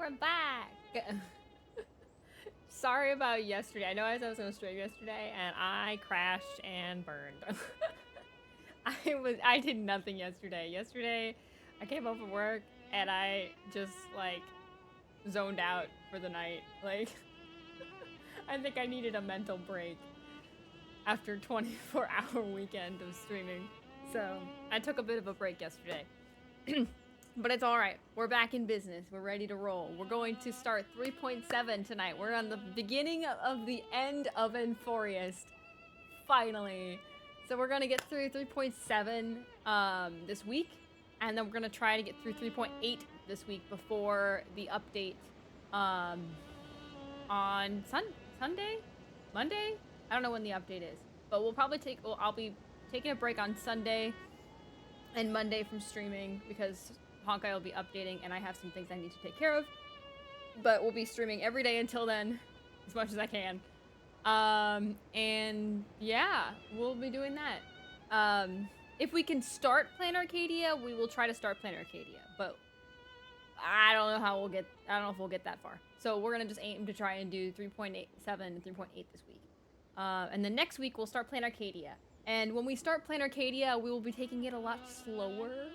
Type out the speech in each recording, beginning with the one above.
We're back! Sorry about yesterday. I know I said I was gonna stream yesterday, and I crashed and burned. I did nothing yesterday. Yesterday, I came home from work, and I just, like, zoned out for the night. Like, I think I needed a mental break after 24-hour weekend of streaming. So, I took a bit of a break yesterday. But it's alright. We're back in business. We're ready to roll. We're going to start 3.7 tonight. We're on the beginning of the end of Amphoreus. Finally. So we're going to get through 3.7 this week. And then we're going to try to get through 3.8 this week before the update on Sunday? Monday? I don't know when the update is. But we'll probably I'll be taking a break on Sunday and Monday from streaming because Honkai will be updating and I have some things I need to take care of. But we'll be streaming every day until then, as much as I can. And yeah, we'll be doing that. If we can start playing Arcadia, we will try to start playing Arcadia. But I don't know how we'll get, I don't know if we'll get that far. So we're gonna just aim to try and do 3.7 and 3.8 this week. And then next week we'll start playing Arcadia. And when we start playing Arcadia, we will be taking it a lot slower.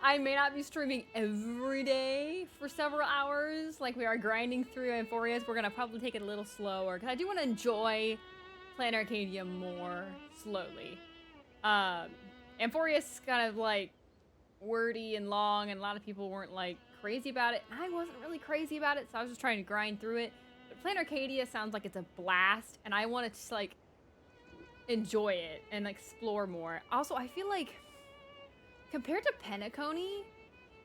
I may not be streaming every day for several hours, like we are grinding through Amphoreus. We're gonna probably take it a little slower, because I do want to enjoy playing Arcadia more slowly. Amphoreus is kind of like wordy and long, and a lot of people weren't like crazy about it. And I wasn't really crazy about it, so I was just trying to grind through it. But playing Arcadia sounds like it's a blast, and I want to just like enjoy it and explore more. Also, I feel like compared to Penacony,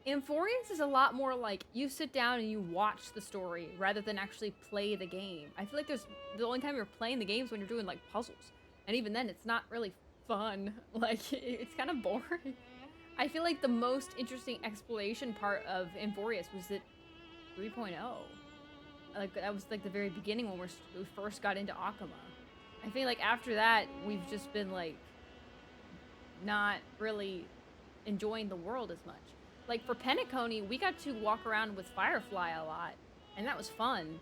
Amphoreus is a lot more like you sit down and you watch the story rather than actually play the game. I feel like the only time you're playing the game is when you're doing like puzzles, and even then it's not really fun. Like, it's kind of boring. I feel like the most interesting exploration part of Amphoreus was at 3.0. Like, that was like the very beginning when we first got into Akama. I feel like after that, we've just been like not really enjoying the world as much. Like for Penacony, we got to walk around with Firefly a lot, and that was fun.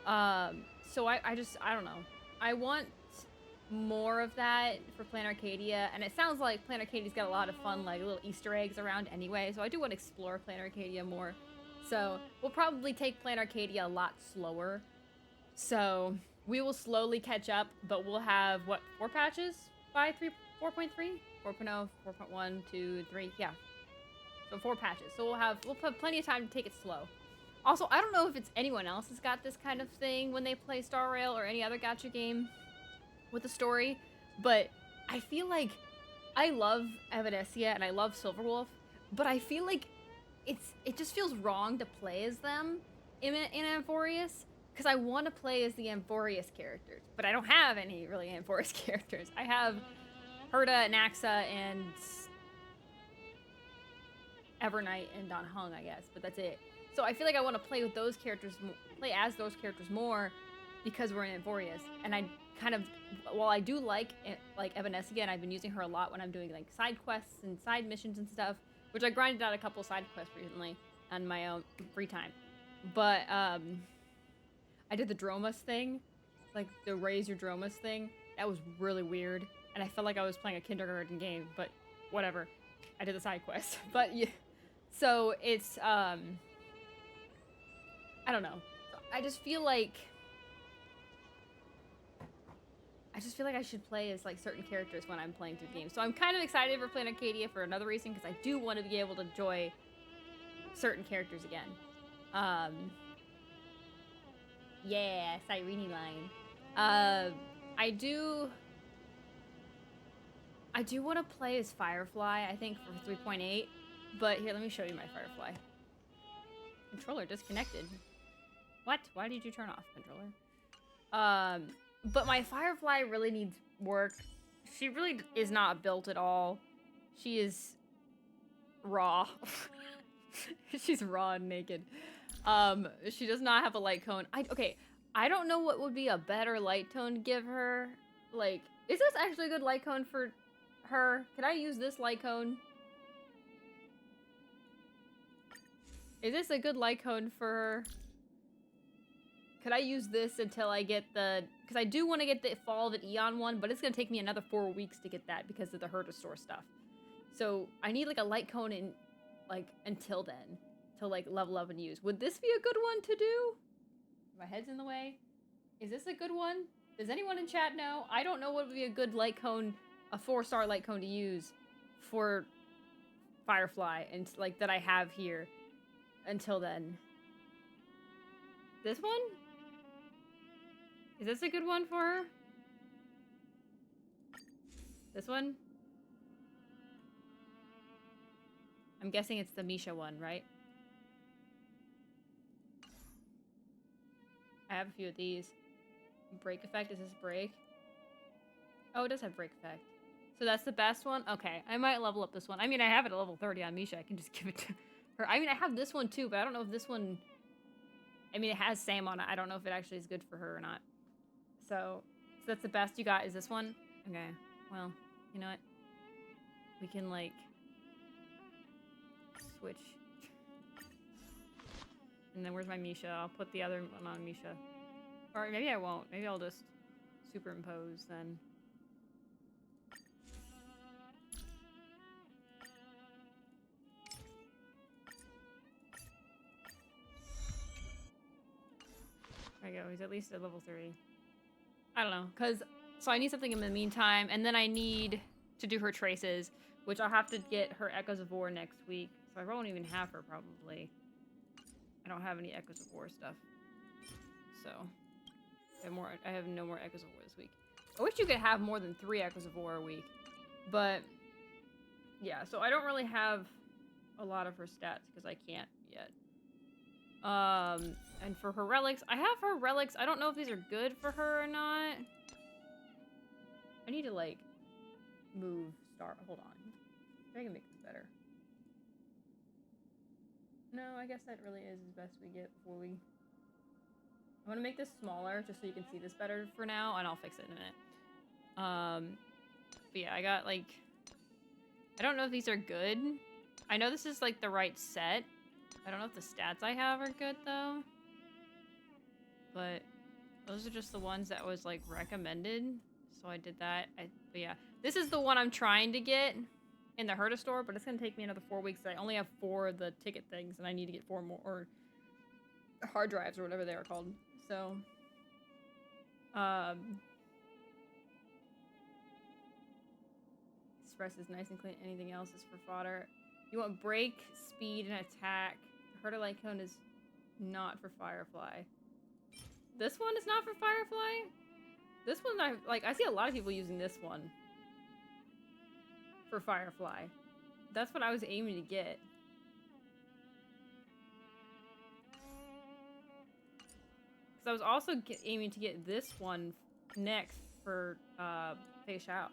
So I don't know. I want more of that for Plan Arcadia, and it sounds like Plan Arcadia's got a lot of fun, like little Easter eggs around anyway, so I do want to explore Plan Arcadia more. So we'll probably take Plan Arcadia a lot slower. So we will slowly catch up, but we'll have, what, 4 patches by 4.3? 4.0, 4.1, 2, 3, yeah. So 4 patches. So we'll have plenty of time to take it slow. Also, I don't know if it's anyone else has got this kind of thing when they play Star Rail or any other gacha game with a story, but I feel like I love Evanesia and I love Silverwolf, but I feel like it just feels wrong to play as them in Amphoreus, because I want to play as the Amphoreus characters, but I don't have any really Amphoreus characters. I have Herta, Naxa, and Evernight and Don Hung, I guess, but that's it. So I feel like I want to play with those characters, play as those characters more, because we're in Amphoreus. And I kind of, while I do like Evanesia, and I've been using her a lot when I'm doing like side quests and side missions and stuff, which I grinded out a couple side quests recently on my own free time. But I did the Dromas thing, like the raise your Dromas thing. That was really weird, and I felt like I was playing a kindergarten game, but whatever. I did the side quest. But yeah, so it's I don't know. I just feel like I should play as like certain characters when I'm playing through the game. So I'm kind of excited for playing Arcadia for another reason, because I do want to be able to enjoy certain characters again. Yeah, Cyrene line. I do want to play as Firefly, I think, for 3.8. But here, let me show you my Firefly. Controller disconnected. What? Why did you turn off, controller? But my Firefly really needs work. She really is not built at all. She is raw. She's raw and naked. She does not have a light cone. Okay, I don't know what would be a better light tone to give her. Like, is this actually a good light cone for her? Can I use this light cone? Is this a good light cone for her? Could I use this until I get the... Because I do want to get the Fall of an Eon one, but it's going to take me another 4 weeks to get that because of the Herta store stuff. So I need like a light cone in, like, until then. To like level up and use. Would this be a good one to do? My head's in the way. Is this a good one? Does anyone in chat know? I don't know what would be a good light cone, a 4-star light cone to use for Firefly, and like that I have here until then. This one? Is this a good one for her? This one? I'm guessing it's the Misha one, right? I have a few of these. Break effect, is this break? Oh, it does have break effect. So that's the best one? Okay, I might level up this one. I mean, I have it at level 30 on Misha. I can just give it to her. I mean, I have this one too, but I don't know if this one... I mean, it has Sam on it. I don't know if it actually is good for her or not. So that's the best you got is this one? Okay, well, you know what? We can, like... switch. And then where's my Misha? I'll put the other one on Misha. Or maybe I won't. Maybe I'll just superimpose then. There we go. He's at least at level 3. I don't know. So I need something in the meantime. And then I need to do her traces, which I'll have to get her Echoes of War next week. So I won't even have her probably. I don't have any Echoes of War stuff. So I have no more Echoes of War this week. I wish you could have more than 3 Echoes of War a week. But yeah, so I don't really have a lot of her stats because I can't yet. And for her relics, I have her relics. I don't know if these are good for her or not. I need to like move star. Hold on. Maybe I can make this better. No, I guess that really is as best we get before we... I'm gonna make this smaller just so you can see this better for now, and I'll fix it in a minute. But yeah, I got like... I don't know if these are good. I know this is like the right set. I don't know if the stats I have are good though. But those are just the ones that was like recommended. So I did that. But yeah, this is the one I'm trying to get in the Herta store, but it's gonna take me another 4 weeks. I only have 4 of the ticket things, and I need to get 4 more, or hard drives, or whatever they are called. So, Express is nice and clean. Anything else is for fodder. You want break, speed, and attack. Herta Light Cone is not for Firefly. This one is not for Firefly? This one, I see a lot of people using this one for Firefly. That's what I was aiming to get. Because I was also aiming to get this one next for Fei Xiao.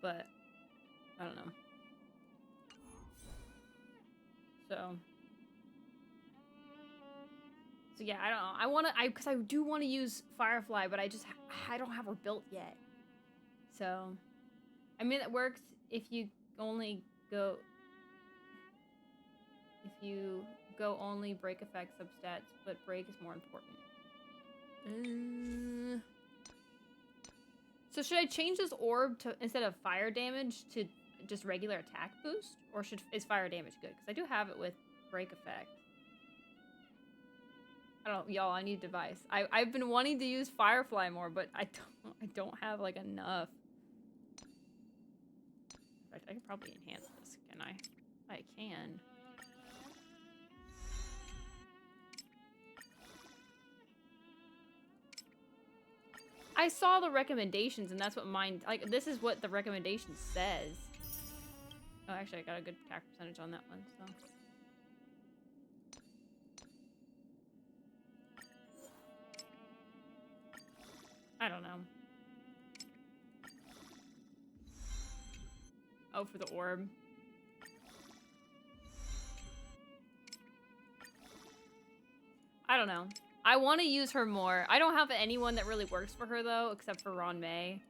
But I don't know. So yeah, I don't know. Because I do want to use Firefly, but I don't have her built yet. So, I mean, it works if you only go only break effect substats, but break is more important. So should I change this orb to, instead of fire damage, to just regular attack boost? Or is fire damage good? Because I do have it with break effect. I don't know, y'all, I need a device. I've been wanting to use Firefly more, but I don't have like enough. In fact, I could probably enhance this, can I? I can. I saw the recommendations, and that's what mine, like, this is what the recommendation says. Oh, actually, I got a good attack percentage on that one, so. I don't know. Oh, for the orb. I don't know. I want to use her more. I don't have anyone that really works for her, though, except for Ron May.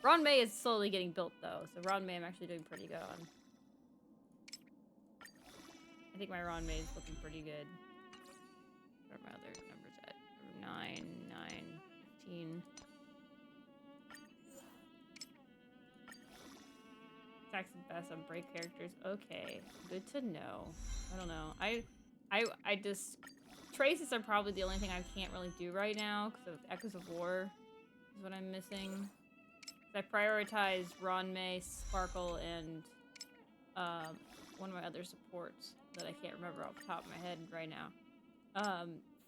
Ron May is slowly getting built, though, so Ron May I'm actually doing pretty good on. I think my Ronmei is looking pretty good. What are my other numbers at? 9, 9, 15. Attacks the best on break characters. Okay, good to know. I don't know. I just traces are probably the only thing I can't really do right now because of Echoes of War is what I'm missing. I prioritize Ronmei, Sparkle, and one of my other supports that I can't remember off the top of my head right now.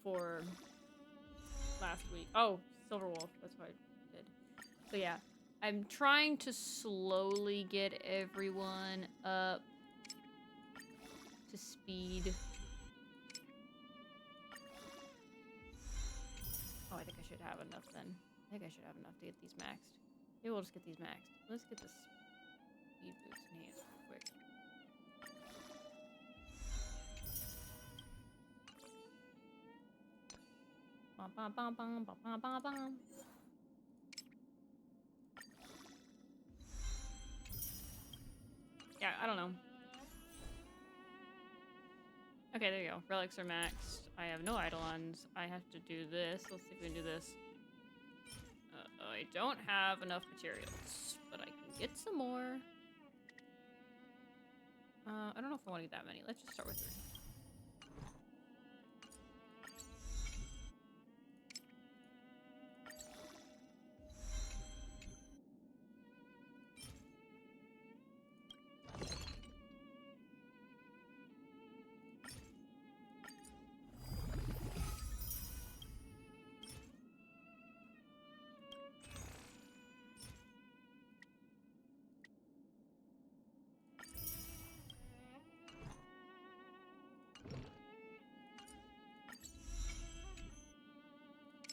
For last week. Oh, Silverwolf. That's what I did. So yeah, I'm trying to slowly get everyone up to speed. Oh, I think I should have enough then. I think I should have enough to get these maxed. Maybe we'll just get these maxed. Let's get this speed boost enhanced real quick. Bum, bum, bum, bum, bum, bum, bum, bum. Yeah, I don't know. Okay, there you go. Relics are maxed. I have no Eidolons. I have to do this. Let's see if we can do this. I don't have enough materials, but I can get some more. I don't know if I want to get that many. Let's just start with 3.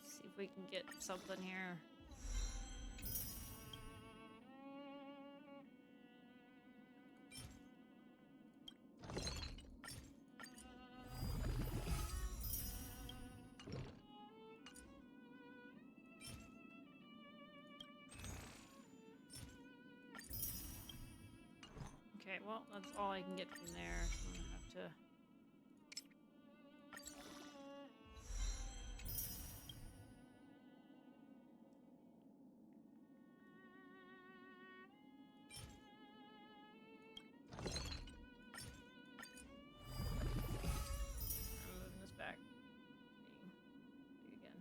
See if we can get something here. Okay, well, that's all I can get from there. So I'm gonna have to... I'm moving this back. Do again.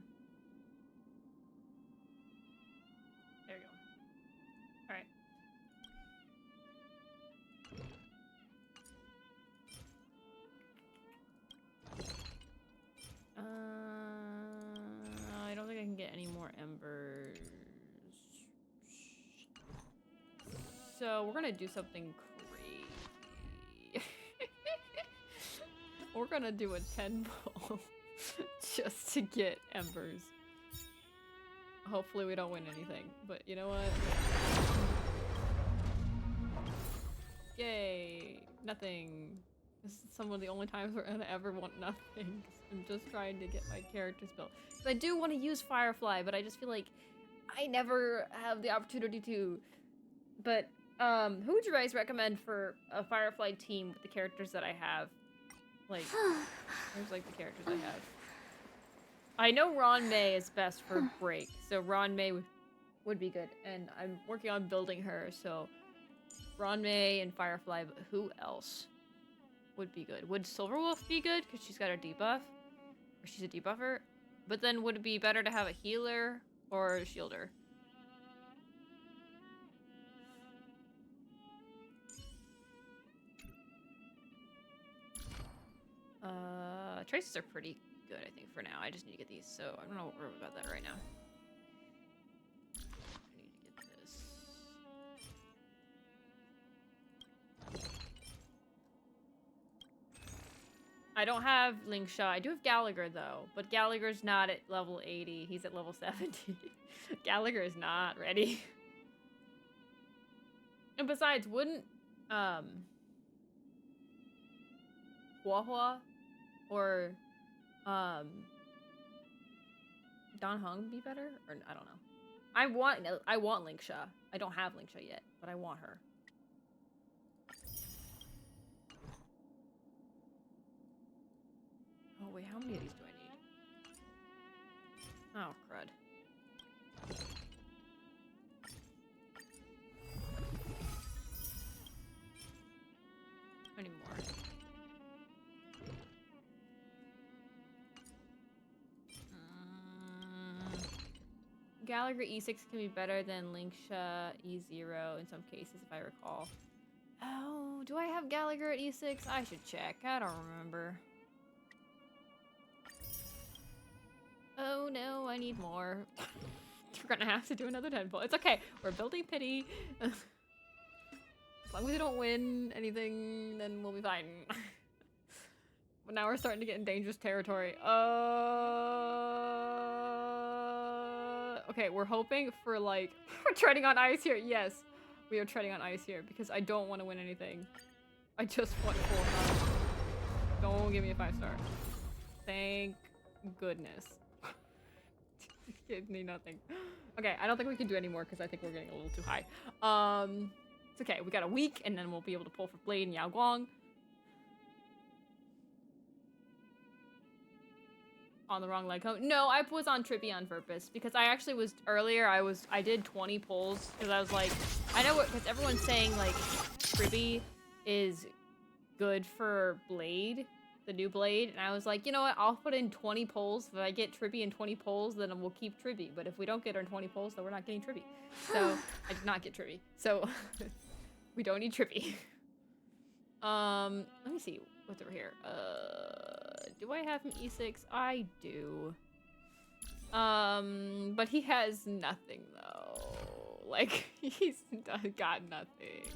There we go. Alright. I don't think I can get any more embers. So we're gonna do something crazy. We're gonna do a 10 pull just to get embers. Hopefully we don't win anything, but you know what? Yay! Nothing. This is some of the only times we're gonna ever want nothing. I'm just trying to get my characters built. So I do want to use Firefly, but I just feel like I never have the opportunity to. But who would you guys recommend for a Firefly team with the characters that I have? Like, here's like the characters I have. I know Ronmei is best for break, so Ronmei would be good, and I'm working on building her. So Ronmei and Firefly, but who else would be good? Would Silverwolf be good because she's got a debuff, or she's a debuffer? But then would it be better to have a healer or a shielder? Traces are pretty good, I think, for now. I just need to get these, so I don't know worry about that right now. I need to get this. I don't have Lingshaw. I do have Gallagher, though, but Gallagher's not at level 80. He's at level 70. Gallagher is not ready. And besides, wouldn't, Hua or Don Hung be better? Or I don't know. I want Lingsha. I don't have Lingsha yet, but I want her. Oh, crud. Any more? Gallagher E6 can be better than Linksha E0 in some cases, if I recall. Oh, do I have Gallagher at E6? I should check. I don't remember. Oh no, I need more. We're gonna have to do another 10 pull. It's okay. We're building pity. As long as we don't win anything, then we'll be fine. But now we're starting to get in dangerous territory. Okay, we're hoping for like... We're treading on ice here. Yes, we are treading on ice here because I don't want to win anything. I just want 4 stars. Don't give me a 5-star. Thank goodness. Give me nothing. Okay, I don't think we can do any more because I think we're getting a little too high. It's okay. We got a week and then we'll be able to pull for Blade and Yao Guang. On the wrong leg home. No, I was on Trippy on purpose because I actually was earlier. I did 20 pulls because I was like, I know what, because everyone's saying like Trippy is good for Blade, the new Blade, and I was like, you know what? I'll put in 20 pulls. If I get Trippy in 20 pulls, then we'll keep Trippy. But if we don't get her in 20 pulls, then we're not getting Trippy. So I did not get Trippy. So we don't need Trippy. Let me see what's over here. Do I have him E6? I do. But he has nothing though. Like he's got nothing.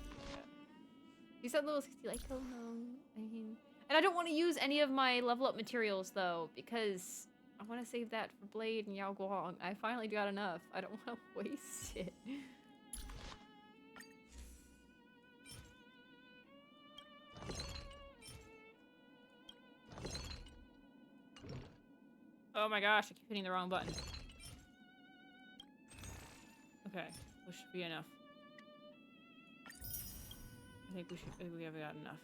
He said level 60 like oh no. I mean, and I don't want to use any of my level up materials though because I want to save that for Blade and Yao Guang. I finally got enough. I don't want to waste it. Oh my gosh, I keep hitting the wrong button. Okay, this should be enough. I think we have got enough.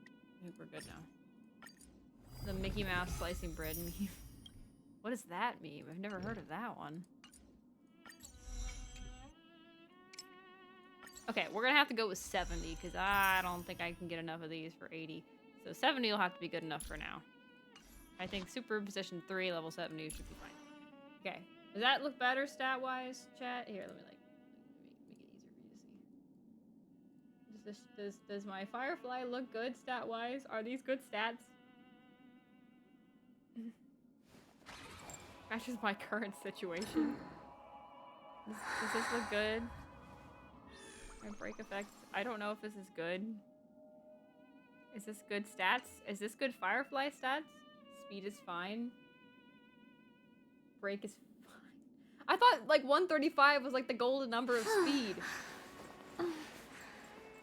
I think we're good now. The Mickey Mouse slicing bread meme. What does that mean? I've never heard of that one. Okay, we're gonna have to go with 70 because I don't think I can get enough of these for 80. So 70 will have to be good enough for now. I think super position 3 level 70 should be fine. Okay. Does that look better stat-wise, chat? Here, let me like make it easier for you to see. Does my Firefly look good stat-wise? Are these good stats? Matches my current situation. Does this look good? My break effect. I don't know if this is good. Is this good stats? Is this good Firefly stats? Speed is fine. Break is fine. I thought like 135 was like the golden number of speed.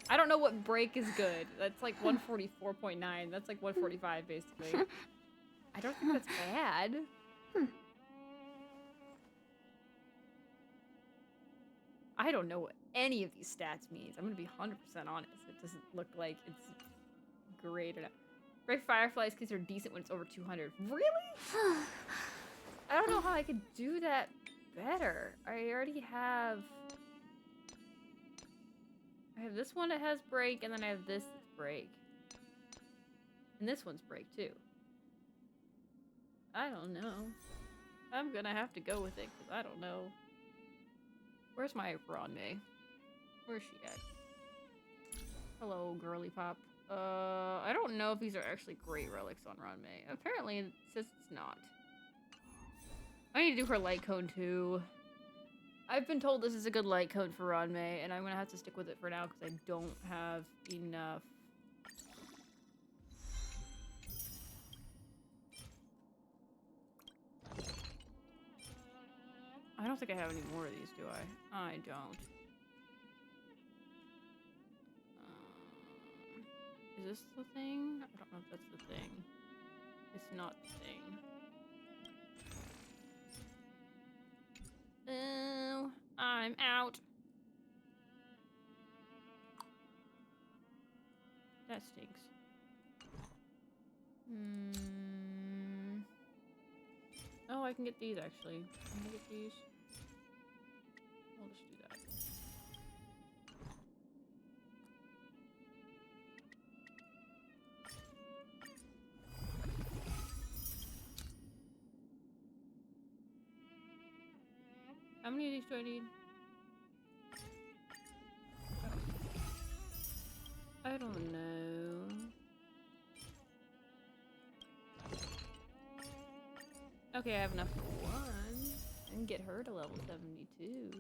I don't know what break is good. That's like 144.9. That's like 145 basically. I don't think that's bad. I don't know what any of these stats means. I'm gonna be 100% honest. It doesn't look like it's great enough. Break Fireflies because they're decent when it's over 200. Really? I don't know how I could do that better. I already have... I have this one that has break, and then I have this that's break. And this one's break, too. I don't know. I'm gonna have to go with it, because I don't know. Where's my Ronmei? Where's she at? Hello, girly pop. I don't know if these are actually great relics on Ronmei. Apparently, it says it's not. I need to do her light cone, too. I've been told this is a good light cone for Ronmei, and I'm gonna have to stick with it for now, because I don't have enough. I don't think I have any more of these, do I? I don't. Is this the thing? I don't know if that's the thing. It's not the thing. Oh, I'm out. That stinks. Oh, I can get these actually. Can I get these? I'll just do that. How many of these do I need? I don't know. Okay, I have enough for one. I can get her to level 72.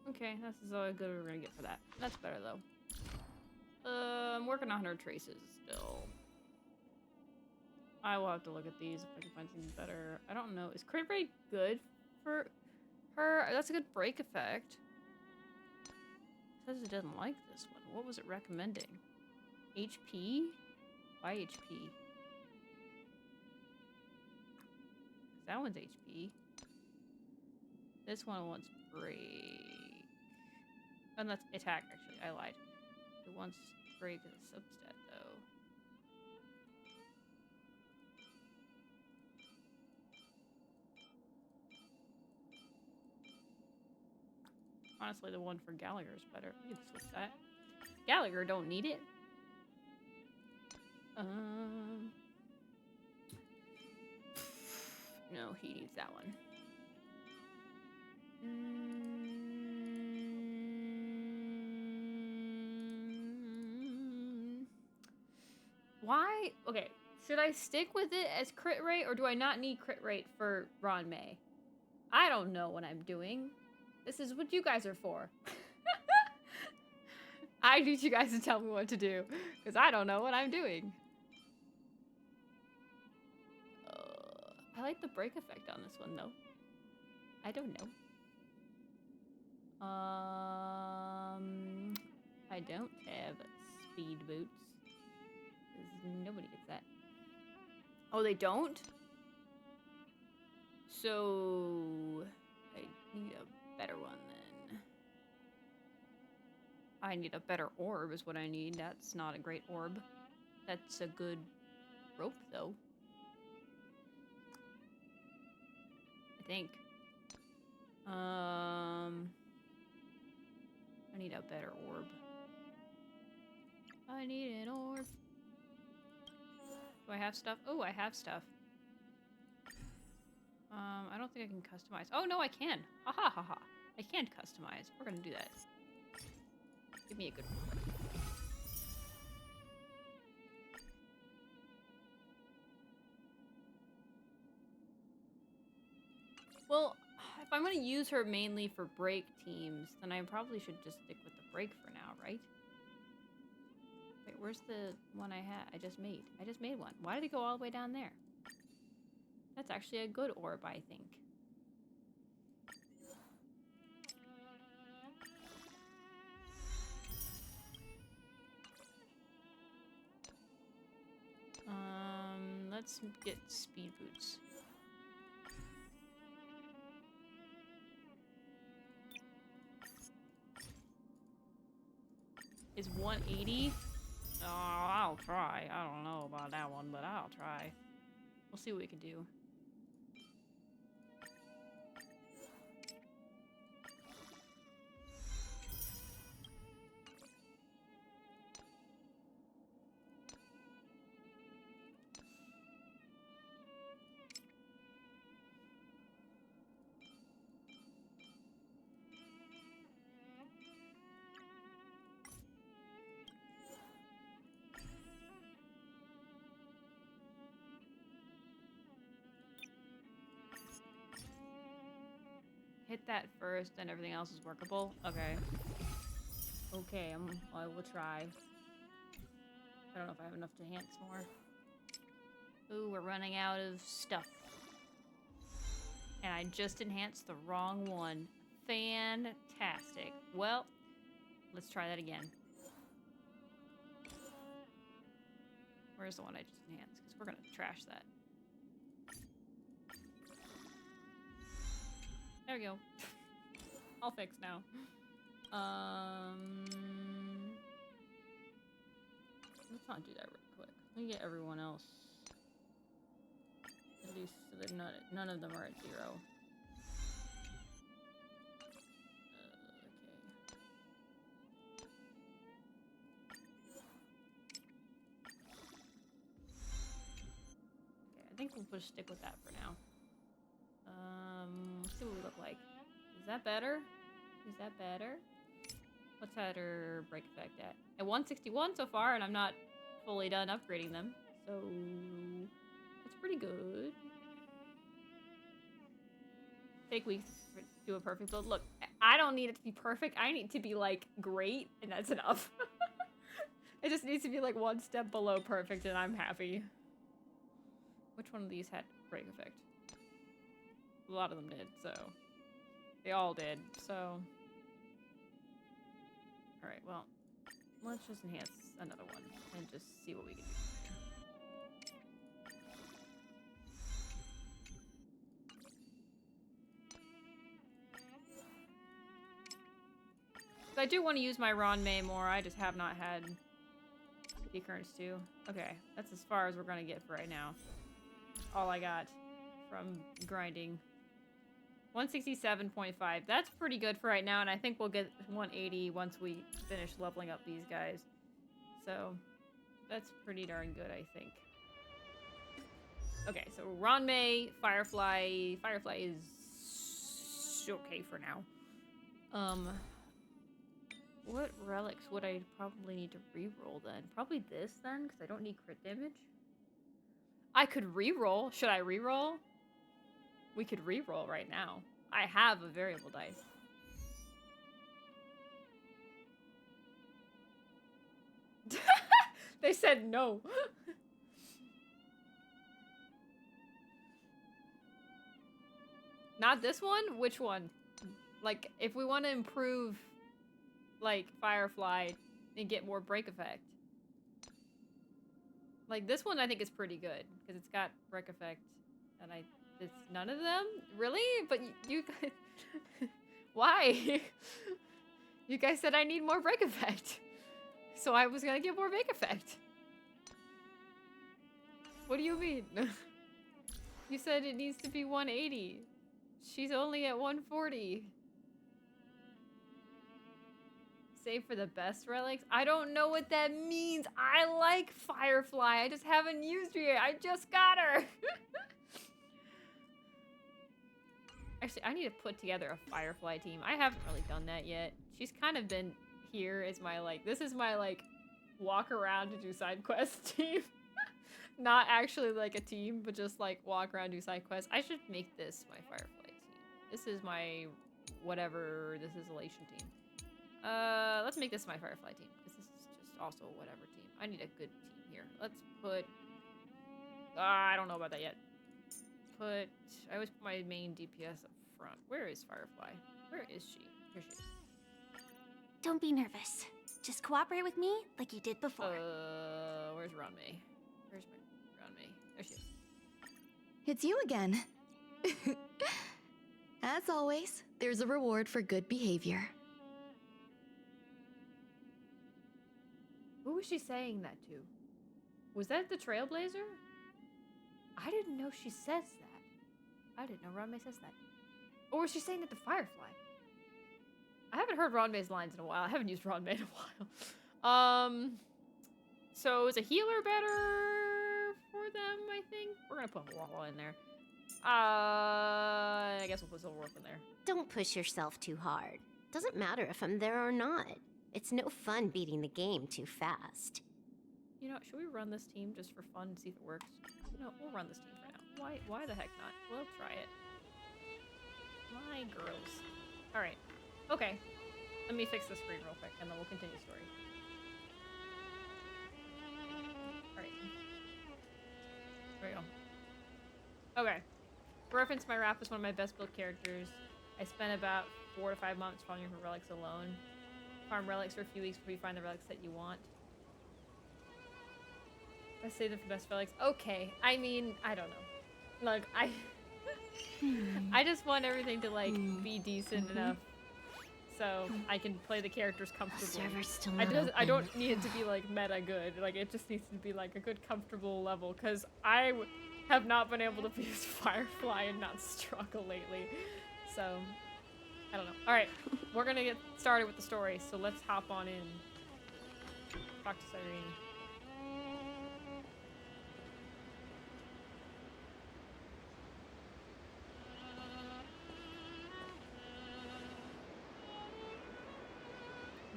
Okay, this is all good we're gonna get for that. That's better though. I'm working on her traces still. I will have to look at these if I can find something better. I don't know. Is crit rate good for her? That's a good break effect. It says it doesn't like this one. What was it recommending? HP? Why HP? That one's HP. This one wants break. Oh, that's attack, actually. I lied. It wants break as a substat, though. Honestly, the one for Gallagher is better. You can switch that. Gallagher don't need it. No, he needs that one. Why? Okay, should I stick with it as crit rate, or do I not need crit rate for Ron May? I don't know what I'm doing. This is what you guys are for. I need you guys to tell me what to do, because I don't know what I'm doing. I like the break effect on this one, though. I don't know. I don't have speed boots. Nobody gets that. Oh, they don't? So I need a better one then. I need a better orb is what I need. That's not a great orb. That's a good rope though. I think. I need a better orb. I need an orb. Do I have stuff? Oh, I have stuff. I don't think I can customize. Oh, no, I can. Ha ha ha ha. I can't customize. We're gonna do that. Give me a good one. Well, if I'm gonna use her mainly for break teams, then I probably should just stick with the break for now, right? Wait, where's the one I had? I just made. I just made one. Why did it go all the way down there? That's actually a good orb, I think. Let's get speed boots. Is 180? Oh, I'll try. I don't know about that one, but I'll try. We'll see what we can do. Hit that first, and everything else is workable. Okay. Okay, I will try. I don't know if I have enough to enhance more. Ooh, we're running out of stuff. And I just enhanced the wrong one. Fantastic. Well, let's try that again. Where's the one I just enhanced? Because we're going to trash that. There we go. All fixed now. let's not do that real quick. Let me get everyone else. At least so that none of them are at 0. Okay, I think we'll just stick with that for now. Let's see what we look like. Is that better? Is that better? What's our break effect at? At 161 so far, and I'm not fully done upgrading them. So it's pretty good. Take weeks to do a perfect build. Look, I don't need it to be perfect. I need to be like great, and that's enough. It just needs to be like one step below perfect, and I'm happy. Which one of these had break effect? A lot of them did, so they all did. So, all right. Well, let's just enhance another one and just see what we can do. I do want to use my Ronmei more. I just have not had the occurrence to. Okay, that's as far as we're gonna get for right now. All I got from grinding. 167.5. That's pretty good for right now, and I think we'll get 180 once we finish leveling up these guys. So that's pretty darn good, I think. Okay, so Ronmei, Firefly. Firefly is okay for now. What relics would I probably need to reroll then? Probably this then, because I don't need crit damage. I could reroll. Should I reroll? We could reroll right now. I have a variable dice. They said no. Not this one? Which one? Like, if we want to improve, like, Firefly and get more break effect. Like, this one I think is pretty good, because it's got break effect, and it's none of them? Really? But you guys... Why? You guys said I need more break effect. So I was gonna get more break effect. What do you mean? You said it needs to be 180. She's only at 140. Save for the best relics? I don't know what that means. I like Firefly. I just haven't used her yet. I just got her. Actually, I need to put together a Firefly team. I haven't really done that yet. She's kind of been here as my, like, this is my, like, walk around to do side quests team. Not actually, like, a team, but just, like, walk around, do side quests. I should make this my Firefly team. This is my whatever, this is Elation team. Let's make this my Firefly team, because this is just also a whatever team. I need a good team here. Let's put... I don't know about that yet. I always put my main DPS up front. Where is Firefly? Where is she? Here she is. Don't be nervous. Just cooperate with me like you did before. Where's Ronmei? Where's my Ronmei? There she is. It's you again. As always, there's a reward for good behavior. Who was she saying that to? Was that the Trailblazer? I didn't know she says that. I didn't know Ronmei says that. Or was she saying that to Firefly? I haven't heard Ronmei's lines in a while. I haven't used Ronmei in a while. So is a healer better for them, I think? We're gonna put Wall in there. I guess we'll put Silverwolf in there. Don't push yourself too hard. Doesn't matter if I'm there or not. It's no fun beating the game too fast. You know, should we run this team just for fun and see if it works? You know, we'll run this team for now. Why the heck not? We'll try it. My girls. Alright. Okay. Let me fix the screen real quick, and then we'll continue story. Alright. There we go. Okay. For reference, my Raph is one of my best built characters. I spent about 4 to 5 months farming for relics alone. Farm relics for a few weeks before you find the relics that you want. Let's save them for best relics. Okay. I mean, I don't know. Like, I just want everything to, like, be decent enough. so I can play the characters The comfortably. server's still I not I don't open. need it to be like meta good. Like it just needs to be like a good comfortable level because I have not been able to use Firefly and not struggle lately. So I don't know. All right, we're gonna get started with the story. So let's hop on in. Talk to Cyrene.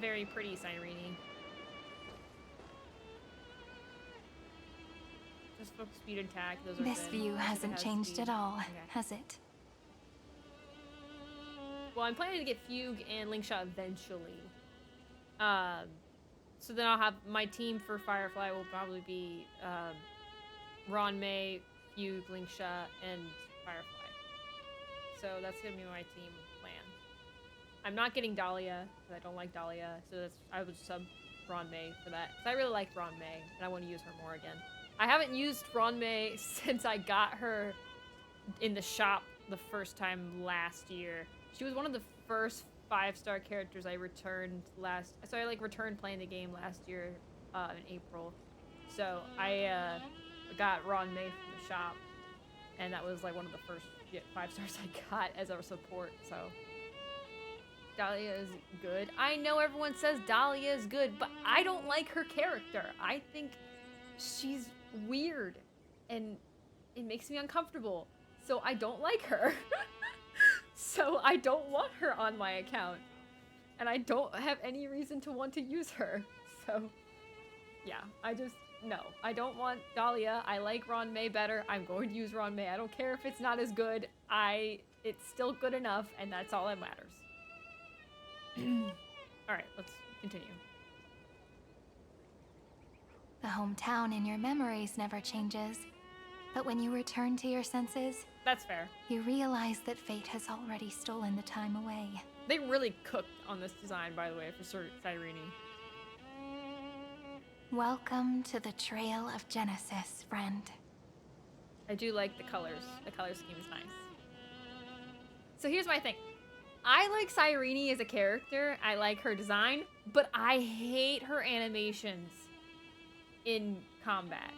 Very pretty, Cyrene. Just focus speed and tack. Those are This good. view Most of it hasn't has changed speed. at all, Okay. has it? Well, I'm planning to get Fugue and Linkshot eventually. So then I'll have my team for Firefly will probably be Ron May, Fugue, Linkshot, and Firefly. So that's gonna be my team plan. I'm not getting Dahlia because I don't like Dahlia, so that's I would sub Ron May for that. Cause I really like Ron May and I want to use her more again. I haven't used Ron May since I got her in the shop the first time last year. She was one of the first 5-star characters I returned so I like returned playing the game last year in April. So I got Ron May from the shop, and that was like one of the first 5 stars I got as our support. So Dahlia is good. I know everyone says Dahlia is good, but I don't like her character. I think she's weird and it makes me uncomfortable. So I don't like her. So I don't want her on my account. And I don't have any reason to want to use her. So yeah, no. I don't want Dahlia. I like Ron May better. I'm going to use Ron May. I don't care if it's not as good. It's still good enough, and that's all that matters. Alright, let's continue. The hometown in your memories never changes. But when you return to your senses, That's fair. you realize that fate has already stolen the time away. They really cooked on this design, by the way, for Cyrene. Welcome to the Trail of Genesis, friend. I do like the colors. The color scheme is nice. So here's my thing. I like Cyrene as a character. I like her design, but I hate her animations in combat.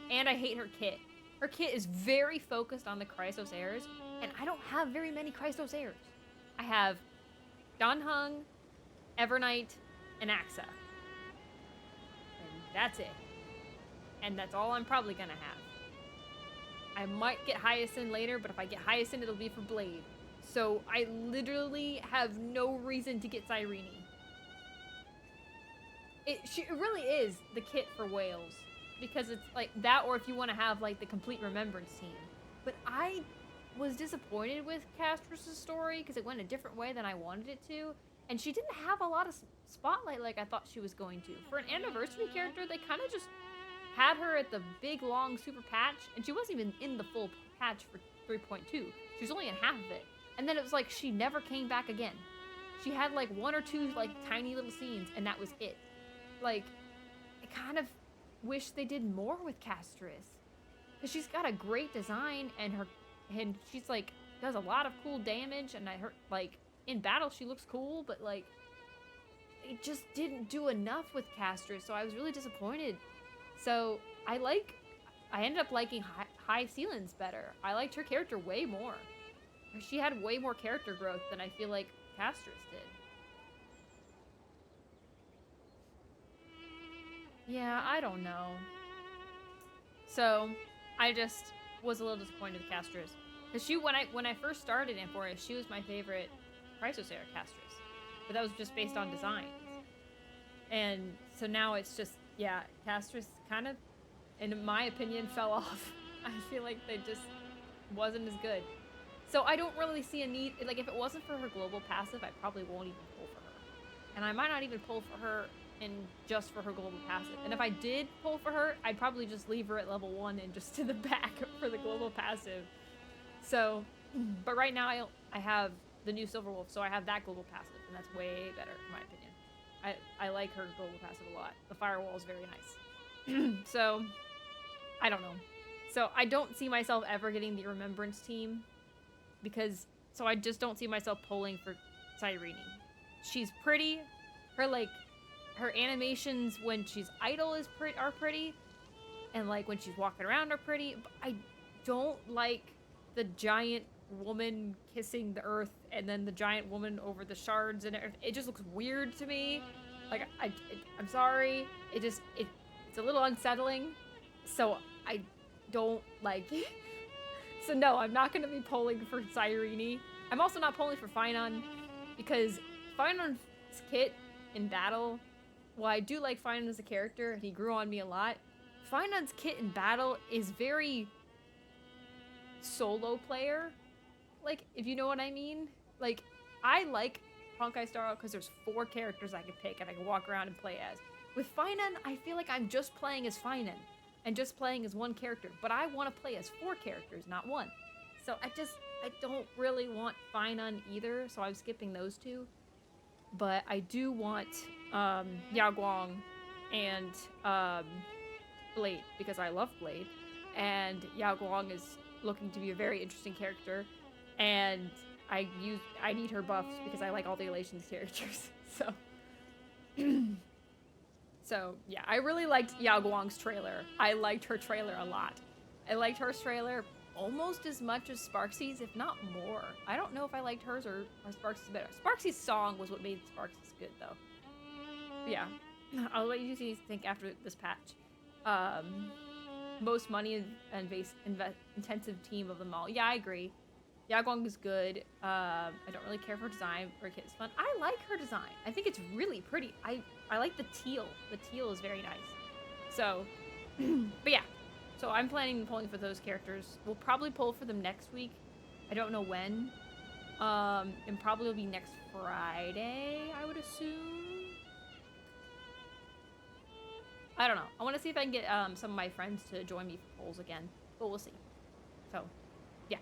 And I hate her kit. Her kit is very focused on the Chrysos heirs, and I don't have very many Chrysos heirs. I have Danhung, Evernight, and Axa. And that's it. And that's all I'm probably gonna have. I might get Hyacinth later, but if I get Hyacinth, it'll be for Blade. So I literally have no reason to get Cyrene. It really is the kit for whales. Because it's like that, or if you want to have like the complete remembrance team. But I was disappointed with Castris' story because it went a different way than I wanted it to. And she didn't have a lot of spotlight like I thought she was going to. For an anniversary character, they kind of just had her at the big, long, super patch. And she wasn't even in the full patch for 3.2. She was only in half of it. And then it was like she never came back again. She had like 1 or 2 like tiny little scenes, and that was it. Like, I kind of wish they did more with Castris, because she's got a great design, and she's like does a lot of cool damage, and I heard like in battle she looks cool, but like it just didn't do enough with Castris, so I was really disappointed. So I ended up liking High Ceilings better. I liked her character way more. She had way more character growth than I feel like Castris did. Yeah, I don't know. So, I just was a little disappointed with Castris. Because when I first started Amphoreus, she was my favorite Chrysos heir Castris. But that was just based on designs. And so now it's just, yeah, Castris kind of, in my opinion, fell off. I feel like they just wasn't as good. So I don't really see a need, like if it wasn't for her global passive, I probably won't even pull for her. And I might not even pull for her just for her global passive. And if I did pull for her, I'd probably just leave her at level 1 and just to the back for the global passive. So, but right now I have the new Silver Wolf, so I have that global passive, and that's way better in my opinion. I like her global passive a lot. The firewall is very nice. So, I don't know. So I don't see myself ever getting the Remembrance team, so I just don't see myself pulling for Cyrene. she's pretty. Her like her animations when she's idle are pretty, and like when she's walking around are pretty. But I don't like the giant woman kissing the earth and then the giant woman over the shards, and it just looks weird to me. Like I'm sorry, it's a little unsettling, so I don't like it. So no, I'm not gonna be polling for Cyrene. I'm also not polling for Finon because Finon's kit in battle, while I do like Finon as a character and he grew on me a lot, Finon's kit in battle is very solo player. Like, if you know what I mean. Like, I like honkaistarrail because there's 4 characters I can pick and I can walk around and play as. With Finon, I feel like I'm just playing as Finon and just playing as one character, but I want to play as 4 characters, not 1. So I don't really want Finon either, so I'm skipping those 2. But I do want Yao Guang and Blade because I love Blade, and Yao Guang is looking to be a very interesting character, and I need her buffs because I like all the Elations characters. So yeah, I really liked Yao Guang's trailer. I liked her trailer a lot. I liked her trailer almost as much as Sparksy's, if not more. I don't know if I liked hers or Sparksy's better. Sparksy's song was what made Sparksy's good, though. But yeah, I'll let you think after this patch. Most money and intensive team of them all. Yeah, I agree. Yao Guang is good. I don't really care for her design. Her kit is fun. I like her design. I think it's really pretty. I like the teal. The teal is very nice. So, but yeah. So I'm planning on pulling for those characters. We'll probably pull for them next week. I don't know when. And probably will be next Friday, I would assume. I don't know. I want to see if I can get some of my friends to join me for polls again. But we'll see. So, yeah.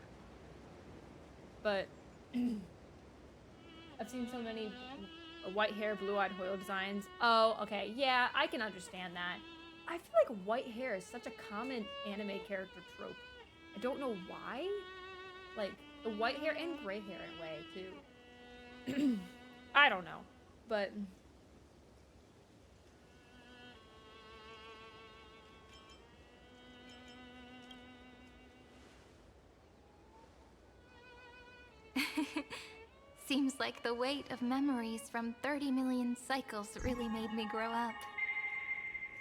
But I've seen so many white hair, blue-eyed Hoyle designs. Oh, okay. Yeah, I can understand that. I feel like white hair is such a common anime character trope. I don't know why. Like, the white hair and gray hair in a way, too. I don't know. But... Seems like the weight of memories from 30 million cycles really made me grow up.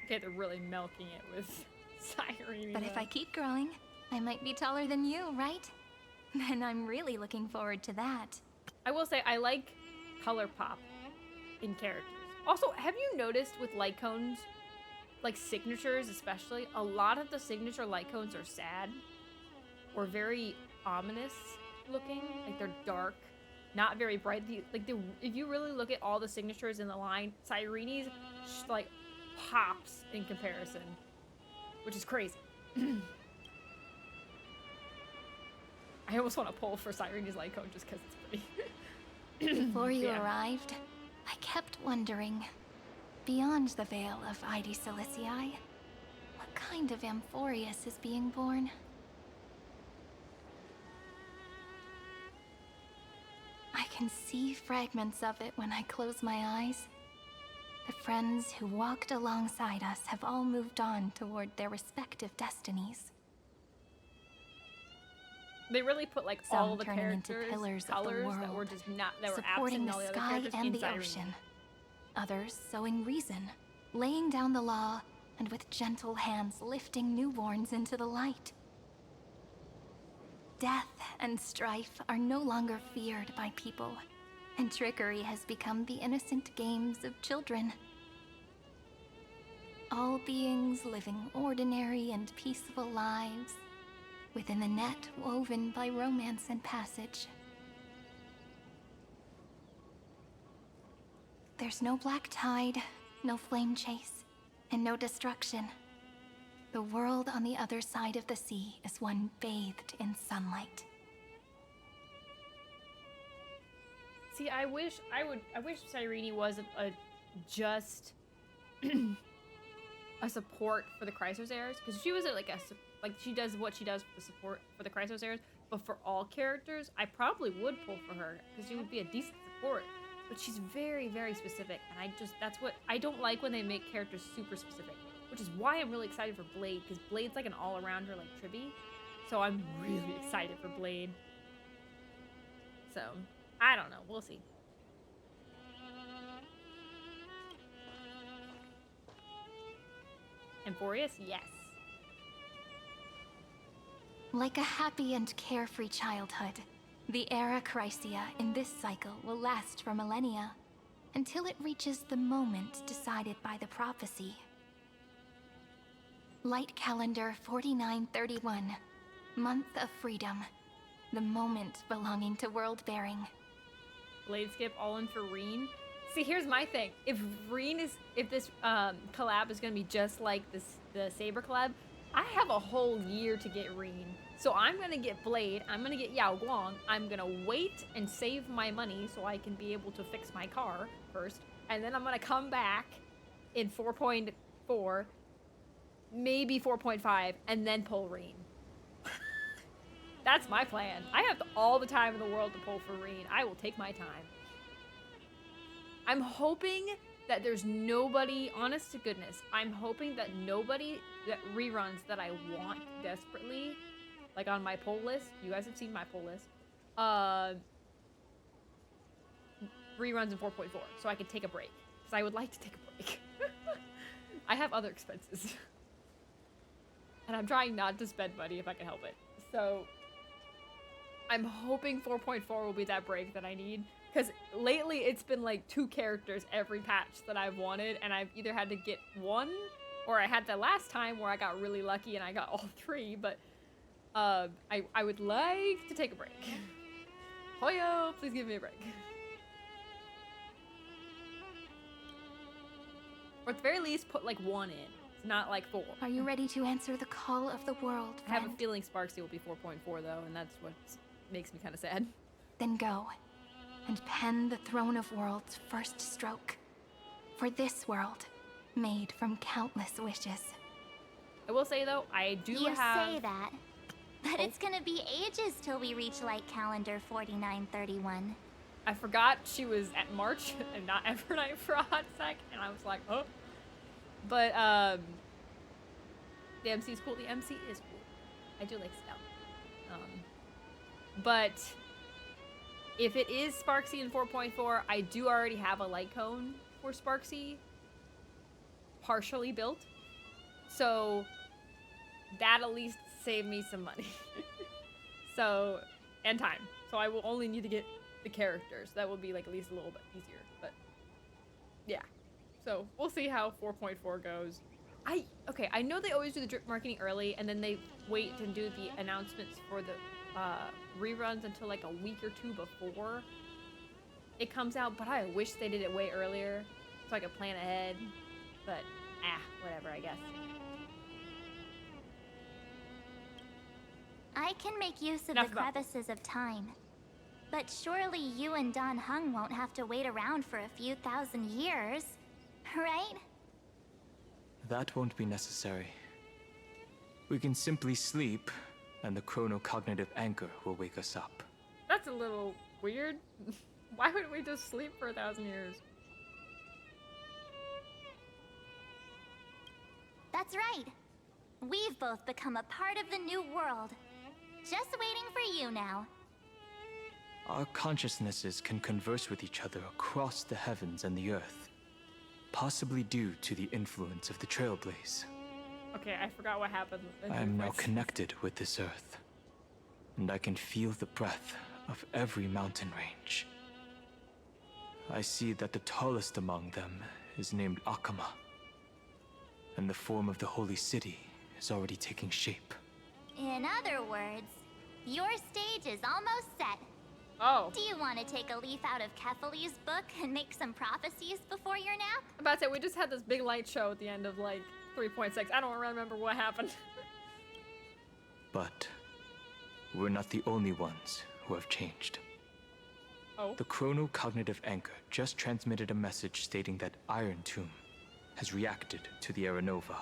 Okay, they're really milking it with Cyrene. But if I keep growing, I might be taller than you, right? Then I'm really looking forward to that. I will say, I like color pop in characters. Also, have you noticed with light cones, like signatures especially, a lot of the signature light cones are sad or very ominous looking. Like, they're dark, not very bright. If you really look at all the signatures in the line, Cyrene's, like, pops in comparison, which is crazy. I almost want to pull for Cyrene's light cone just because it's pretty. Before you Yeah. arrived, I kept wondering, beyond the veil of Id Silicii, what kind of Amphoreus is being born? I can see fragments of it when I close my eyes. The friends who walked alongside us have all moved on toward their respective destinies. They really put like Some all the turning into characters, pillars of the colors that world, were just not that were supporting absent in all the the other sky characters and in the Cyrene. ocean. Others sowing reason, laying down the law, and with gentle hands lifting newborns into the light. Death and strife are no longer feared by people, and trickery has become the innocent games of children. All beings living ordinary and peaceful lives within the net woven by romance and passage. There's no black tide, no flame chase, and no destruction. The world on the other side of the sea is one bathed in sunlight. See, I wish Cyrene wasn't just a support for the Chrysos because she was she does what she does for the support for the Chrysos, but for all characters, I probably would pull for her because she would be a decent support. but she's very, very specific, and that's what I don't like when they make characters super specific, which is why I'm really excited for Blade, because Blade's like an all-arounder like Tribby, so I'm really excited for Blade. So, I don't know, we'll see. Amphoreus, yes. Like a happy and carefree childhood, the era Chrysia in this cycle will last for millennia, until it reaches the moment decided by the prophecy. Light calendar 4931, month of freedom, the moment belonging to world-bearing. Blade skip all in for Reen. See, here's my thing. If this collab is gonna be just like the Saber collab, I have a whole year to get Reen. So I'm gonna get Blade, I'm gonna get Yao Guang, I'm gonna wait and save my money so I can be able to fix my car first, and then I'm gonna come back in 4.4, maybe 4.5, and then pull Reen. That's my plan. I have all the time in the world to pull for Reen. I will take my time. I'm hoping that there's nobody, honest to goodness, I'm hoping that nobody that reruns that I want desperately, like on my poll list, you guys have seen my poll list, reruns in 4.4, so I can take a break. Because I would like to take a break. I have other expenses. And I'm trying not to spend money if I can help it. So, I'm hoping 4.4 will be that break that I need. Because lately it's been like 2 characters every patch that I've wanted, and I've either had to get 1, or I had the last time where I got really lucky and I got all 3, but I would like to take a break. Hoyo, please give me a break. Or at the very least, put like 1 in. It's not like 4. Are you ready to answer the call of the world, I have a friend? feeling Sparksy will be 4.4 though, and that's what makes me kind of sad. Then go, and pen the Throne of Worlds' first stroke. For this world, made from countless wishes. I will say though, I do You have... say that, but it's gonna be ages till we reach light calendar 4931. I forgot she was at March and not Evernight for a hot sec, and I was like, oh. But, the MC is cool. The MC is cool. I do like Scout. But if it is Sparksy in 4.4, I do already have a light cone for Sparksy partially built. So that at least save me some money. So, and time. So I will only need to get the characters. That will be like at least a little bit easier. But yeah. So we'll see how 4.4 goes. Okay, I know they always do the drip marketing early, and then they wait to do the announcements for the reruns until like a week or 2 before it comes out, but I wish they did it way earlier so I could plan ahead. But, whatever, I guess. I can make use of Enough the about crevices of time. But surely you and Don Hung won't have to wait around for a few thousand years, right? That won't be necessary. We can simply sleep, and the chronocognitive anchor will wake us up. That's a little weird. Why wouldn't we just sleep for 1,000 years? That's right. We've both become a part of the new world. Just waiting for you now. Our consciousnesses can converse with each other across the heavens and the earth, possibly due to the influence of the Trailblaze. Okay, I forgot what happened. I am now connected with this earth, and I can feel the breath of every mountain range. I see that the tallest among them is named Akama, and the form of the holy city is already taking shape. In other words, your stage is almost set. Oh. Do you want to take a leaf out of Kefali's book and make some prophecies before your nap? I'm about to say, we just had this big light show at the end of like 3.6. I don't remember what happened. But we're not the only ones who have changed. Oh. The chronocognitive anchor just transmitted a message stating that Iron Tomb has reacted to the Aranova.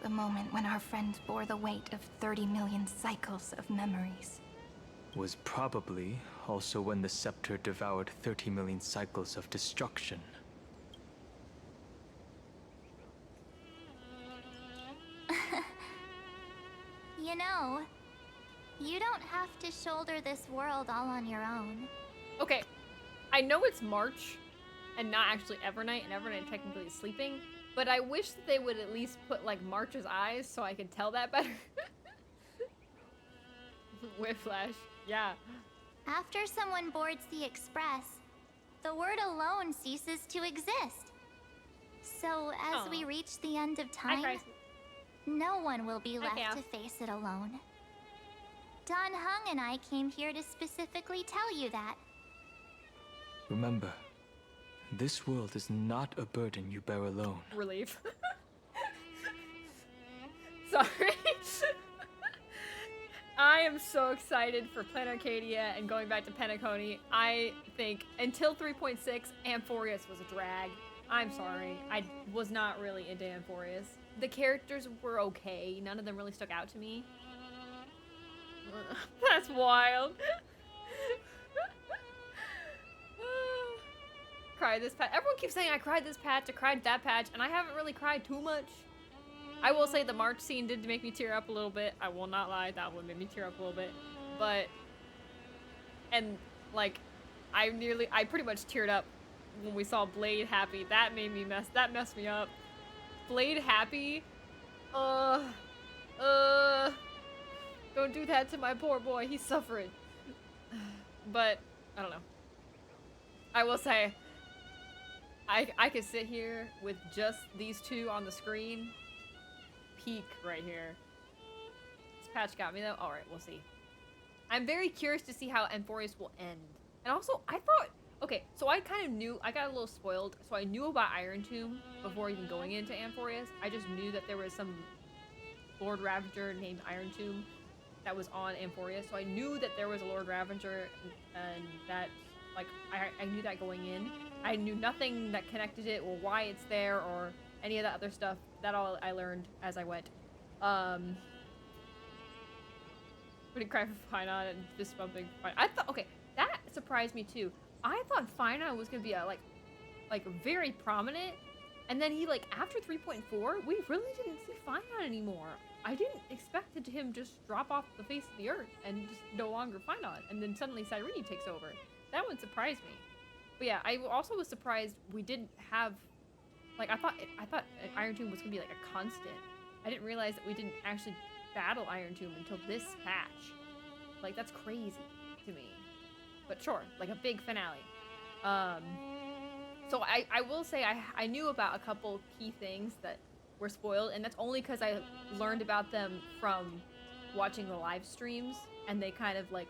The moment when our friend bore the weight of 30 million cycles of memories. was probably also when the scepter devoured 30 million cycles of destruction. You know, you don't have to shoulder this world all on your own. Okay, I know it's March and not actually Evernight, and Evernight technically is sleeping, but I wish that they would at least put like March's eyes so I could tell that better. Whiplash, yeah. After someone boards the express, the word alone ceases to exist. So as we reach the end of time, no one will be left to face it alone. Don Hung and I came here to specifically tell you that. Remember, this world is not a burden you bear alone. Relief. Sorry. I am so excited for Plan Arcadia and going back to Penacony. I think until 3.6, Amphoreus was a drag. I'm sorry. I was not really into Amphoreus. The characters were okay. None of them really stuck out to me. That's wild. Cried this patch. Everyone keeps saying I cried this patch, I cried that patch, and I haven't really cried too much. I will say the March scene did make me tear up a little bit. I will not lie, that one made me tear up a little bit. But, and like, I pretty much teared up when we saw Blade happy. That messed me up. Blade happy? Don't do that to my poor boy, he's suffering. But, I don't know. I will say, I could sit here with just these two on the screen. Peak right here. This patch got me though. Alright, we'll see. I'm very curious to see how Amphoreus will end. And also, I thought, okay, so I kind of knew, I got a little spoiled, so I knew about Iron Tomb before even going into Amphoreus. I just knew that there was some Lord Ravager named Iron Tomb that was on Amphoreus, so I knew that there was a Lord Ravager, and that, like, I knew that going in. I knew nothing that connected it, or why it's there, or any of that other stuff. That all I learned as I went. When he cried for Finon and fist bumping. I thought, okay, that surprised me too. I thought Finon was gonna be a, like very prominent, and then he, like, after 3.4, we really didn't see Finon anymore. I didn't expect him just drop off the face of the earth and just no longer Finon, and then suddenly Cyrene takes over. That one surprised me. But yeah, I also was surprised we didn't have, like, I thought Iron Tomb was gonna be like a constant. I didn't realize that we didn't actually battle Iron Tomb until this patch. Like, that's crazy to me. But sure, like a big finale. So I will say I knew about a couple key things that were spoiled, and that's only because I learned about them from watching the live streams, and they kind of like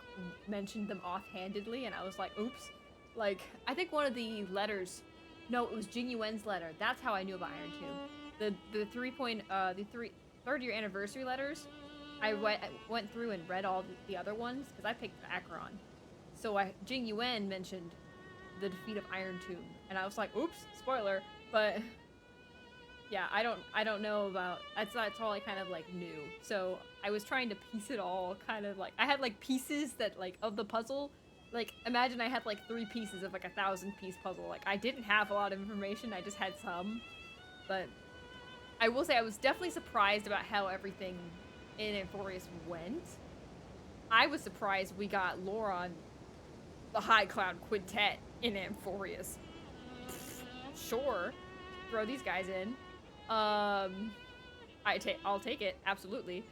mentioned them offhandedly, and I was like, oops. Like, I think one of the letters, no, it was Jing Yuan's letter. That's how I knew about Iron Tomb. The third year anniversary letters, I went through and read all the other ones because I picked Acheron. So Jing Yuan mentioned the defeat of Iron Tomb, and I was like, oops, spoiler. But yeah, I don't know about, that's all I kind of like knew. So I was trying to piece it all, kind of like, I had like pieces that like of the puzzle. Like, imagine I had like 3 pieces of like a 1,000-piece puzzle. Like, I didn't have a lot of information, I just had some. But I will say I was definitely surprised about how everything in Amphoreus went. I was surprised we got Loron, the High Cloud Quintet, in Amphoreus. Sure, throw these guys in. I'll take it, absolutely.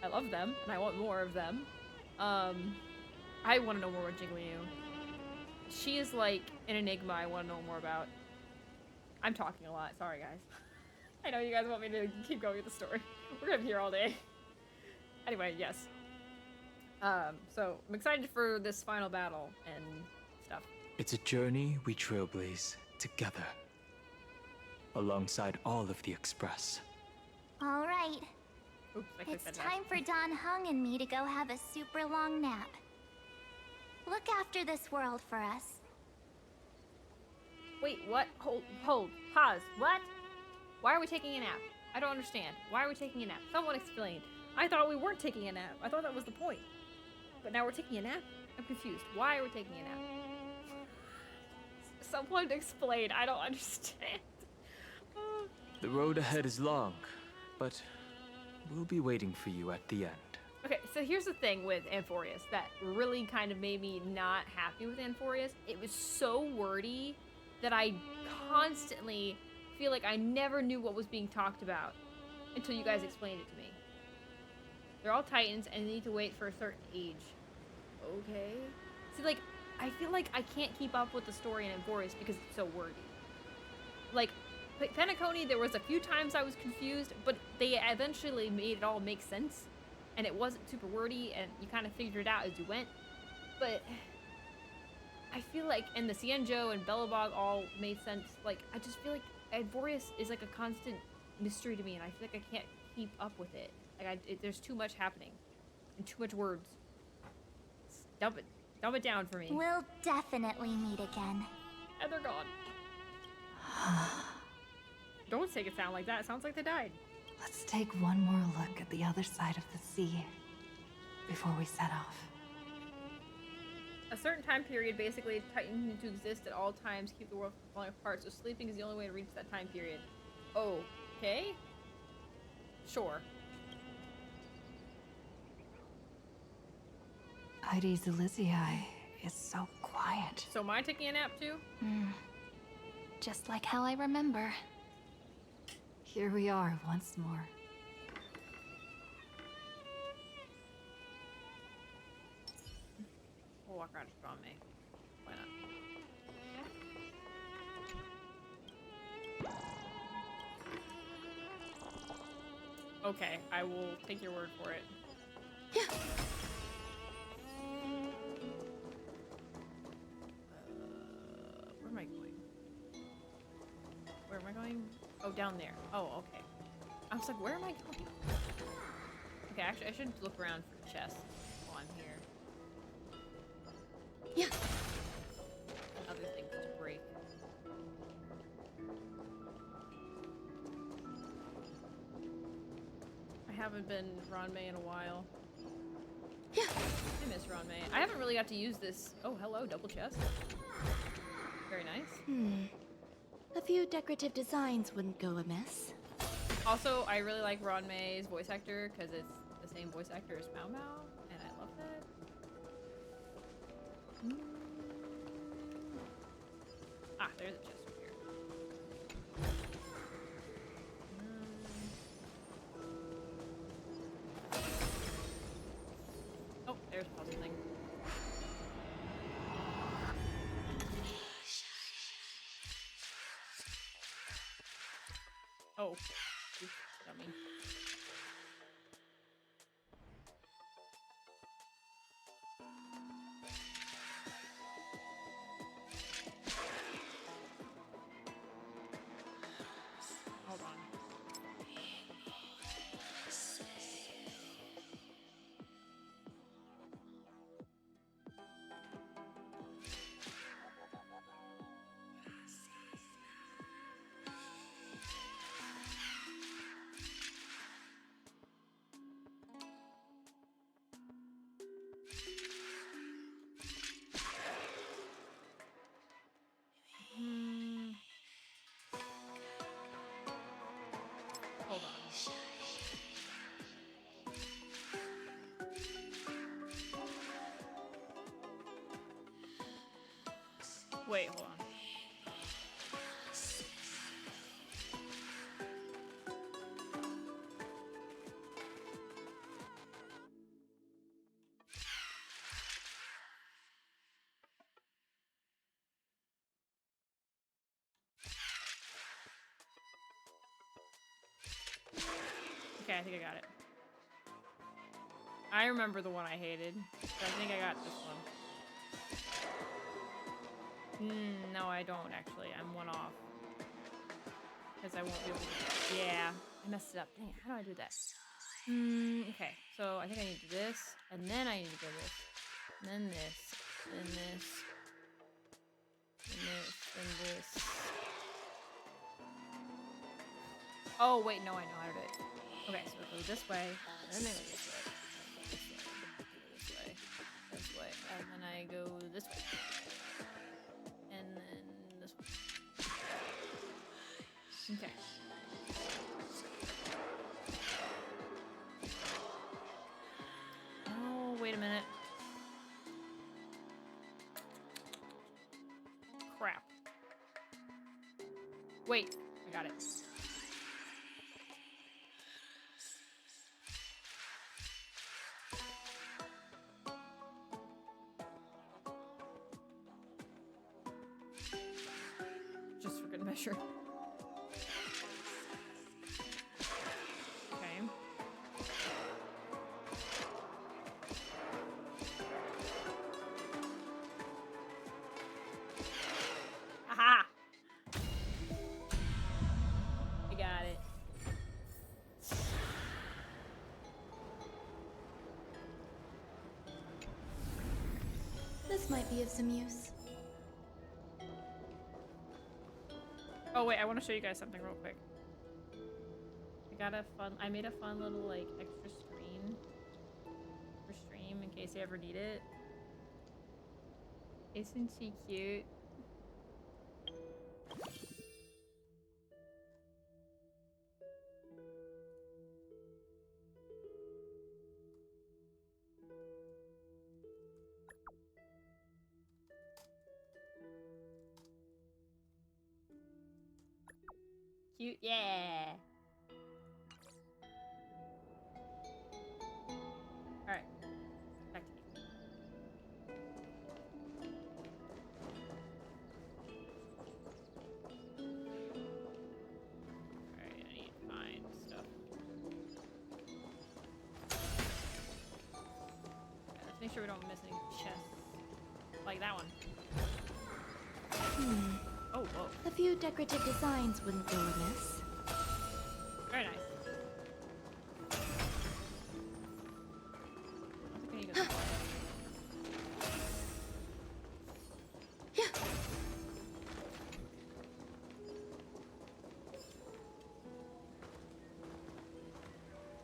I love them, and I want more of them. I want to know more about Jigglyoo. She is like an enigma I want to know more about. I'm talking a lot, sorry guys. I know you guys want me to keep going with the story. We're gonna be here all day. Anyway, yes. So I'm excited for this final battle and stuff. It's a journey we trailblaze together, alongside all of the Express. All right. Oops, It's time for Don Hung and me to go have a super long nap. Look after this world for us. Wait, what? Hold, pause, what? Why are we taking a nap? I don't understand. Why are we taking a nap? Someone explain. I thought we weren't taking a nap. I thought that was the point. But now we're taking a nap? I'm confused. Why are we taking a nap? Someone explain. I don't understand. The road ahead is long, but we'll be waiting for you at the end. Okay, so here's the thing with Amphoreus that really kind of made me not happy with Amphoreus. It was so wordy that I constantly feel like I never knew what was being talked about until you guys explained it to me. They're all Titans and they need to wait for a certain age. Okay. See, like, I feel like I can't keep up with the story in Amphoreus because it's so wordy. Like, Penacony, there was a few times I was confused, but they eventually made it all make sense. And it wasn't super wordy, and you kind of figured it out as you went. But I feel like, and the Cienjo and Belobog all made sense. Like, I just feel like Amphoreus is like a constant mystery to me, and I feel like I can't keep up with it. Like, there's too much happening, and too much words. Dump it down for me. We'll definitely meet again. And they're gone. Don't make it sound like that. It sounds like they died. Let's take one more look at the other side of the sea before we set off. A certain time period, basically, Titans need to exist at all times, keep the world from falling apart, so sleeping is the only way to reach that time period. Oh, okay? Sure. Heidi's Elysiae is so quiet. So am I taking a nap too? Just like how I remember. Here we are once more. We'll walk around on me. Why not? Okay, I will take your word for it. Yeah. Where am I going? Where am I going? Oh, down there. Oh, okay. I was like, where am I going? Okay, actually, I should look around for chests while I'm here. Yeah. Other things to break. I haven't been Ranmei in a while. Yeah. I miss Ranmei. I haven't really got to use this. Oh, hello, double chest. Very nice. A few decorative designs wouldn't go amiss. Also, I really like Ranmei's voice actor because it's the same voice actor as Mao Mao, and I love that. Ah, there's a chest over here. Oh, there's a puzzle thing. Oh, oops, dummy. Hold on. Hold on. Wait, hold on. Okay, I think I got it. I remember the one I hated. So I think I got this one. No, I don't actually. I'm one off. Because I won't be able to... Yeah, I messed it up. Dang it, how do I do that? Okay, so I think I need to do this, and then I need to go this, and then this, and this, and this, and this. Oh, wait, no, I know how to do it. Okay, so go this way, and then go this way, this way, this way. Wait, I got it. Just for good measure. Okay. Aha! I got it. This might be of some use. Oh wait, I want to show you guys something real quick. I made a fun little like extra screen for stream in case you ever need it. Isn't she cute? Cute, yeah. All right, back to you. All right, I need to find stuff. Okay, let's make sure we don't miss any chests, like that one. Oh, whoa, A few decorative designs wouldn't go amiss. very nice. I think I need to go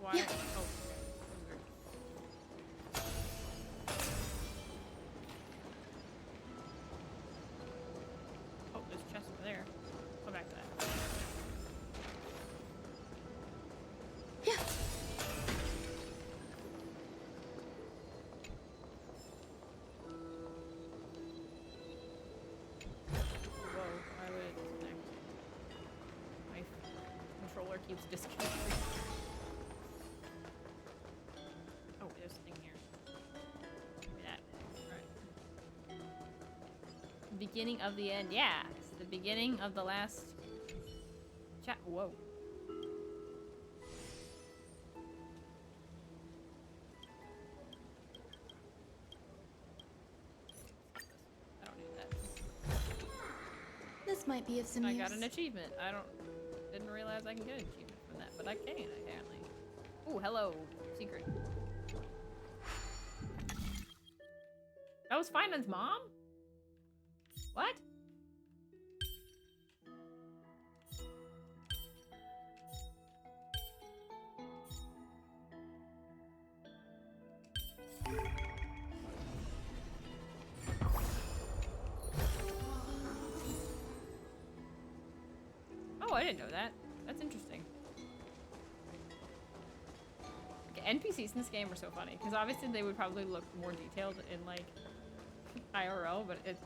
Why? Yeah. Oh, okay. Weird. Oh, there's a chest over there. Go back to that. Yeah. Whoa, why would it disconnect? My controller keeps disconnecting. Oh, there's a thing here. Give me that. Alright. Beginning of the end. Yeah, it's the beginning of the last chat. Whoa. I don't need that. This might be of some I use. got an achievement. Didn't realize I can get an achievement from that, but I can apparently. Ooh, hello, secret. That was Finance Mom? What? Oh, I didn't know that. That's interesting. Okay, NPCs in this game are so funny because obviously they would probably look more detailed in like IRL, but it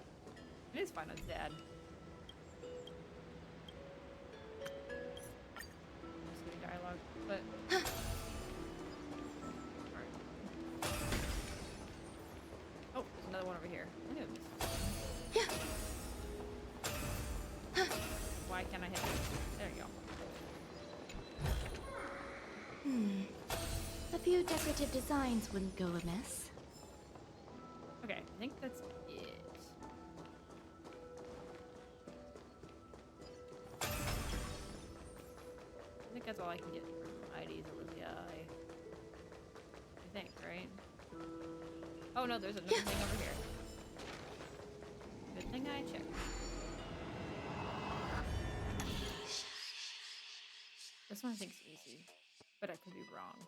is Finance Dad. Just getting dialogue, but. Alright. Oh, there's another one over here. Look at this. Why can't I hit it? There you go. A few decorative designs wouldn't go amiss. Okay, I think that's it. I think that's all I can get from IDs Olivia. I think, right? Oh no, there's another thing over here. Good thing I checked. This one I think's easy, but I could be wrong.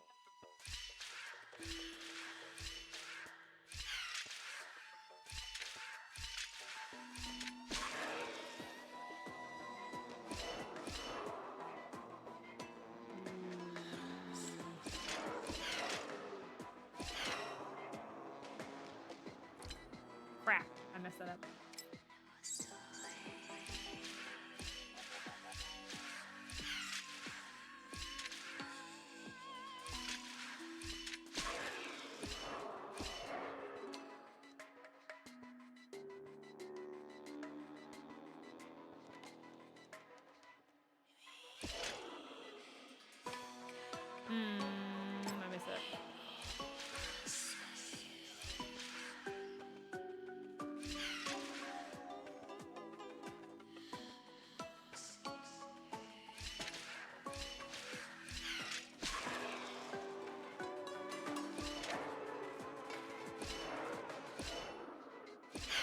Crap, I messed that up.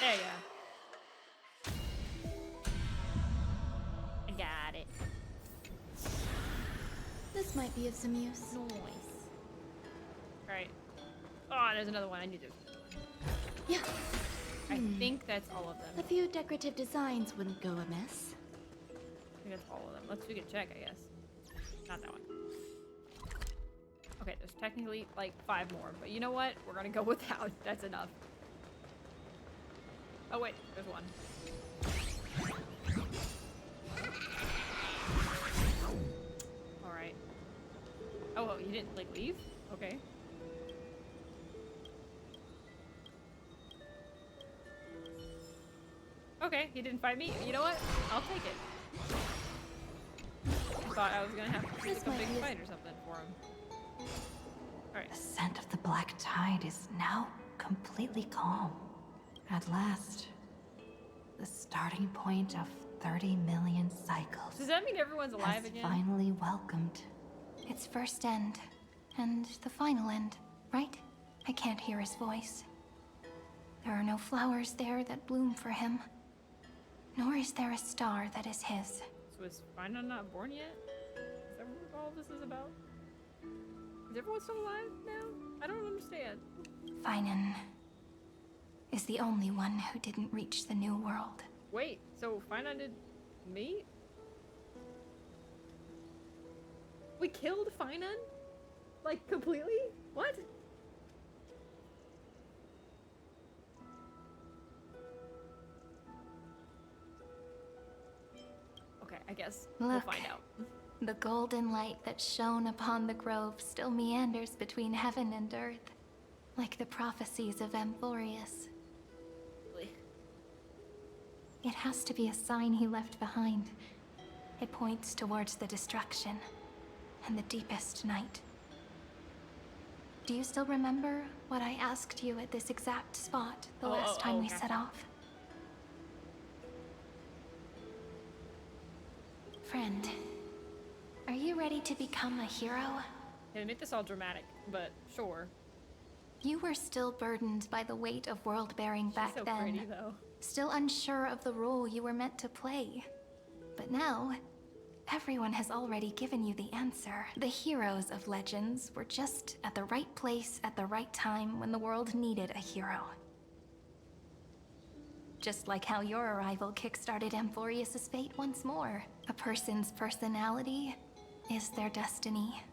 There you go. I got it. This might be of some use. Nice. Alright. Oh, there's another one. I need to. Yeah. I think that's all of A them. few decorative designs wouldn't go amiss. I think that's all of them. Let's we can check, I guess. Not that one. Okay, there's technically like 5 more, but you know what? We're gonna go without. That's enough. Oh wait, there's one. Alright. Oh, well, you didn't like leave? Okay. Okay, he didn't fight me. You know what? I'll take it. Thought I was gonna have to do like a big fight or something for him. Alright. The scent of the black tide is now completely calm. At last, the starting point of 30 million cycles Does that mean everyone's alive has again? finally welcomed. Its first end, and the final end, right? I can't hear his voice. There are no flowers there that bloom for him, nor is there a star that is his. So is Final not born yet? Is that what all this is about? Is everyone still alive now? I don't understand. Finan is the only one who didn't reach the new world. Wait, so Final did me? We killed Final? Like, completely? What? Okay, I guess we'll Look. find out. The golden light that shone upon the grove still meanders between heaven and earth, like the prophecies of Amphoreus. Really? It has to be a sign he left behind. It points towards the destruction and the deepest night. Do you still remember what I asked you at this exact spot the last time we okay. set off? Friend, are you ready to become a hero? They make this all dramatic, but sure. You were still burdened by the weight of world-bearing back She's so then. pretty, though. Still unsure of the role you were meant to play. But now, everyone has already given you the answer. The heroes of legends were just at the right place at the right time when the world needed a hero. Just like how your arrival kickstarted Amphoreus' fate once more. A person's personality is their destiny.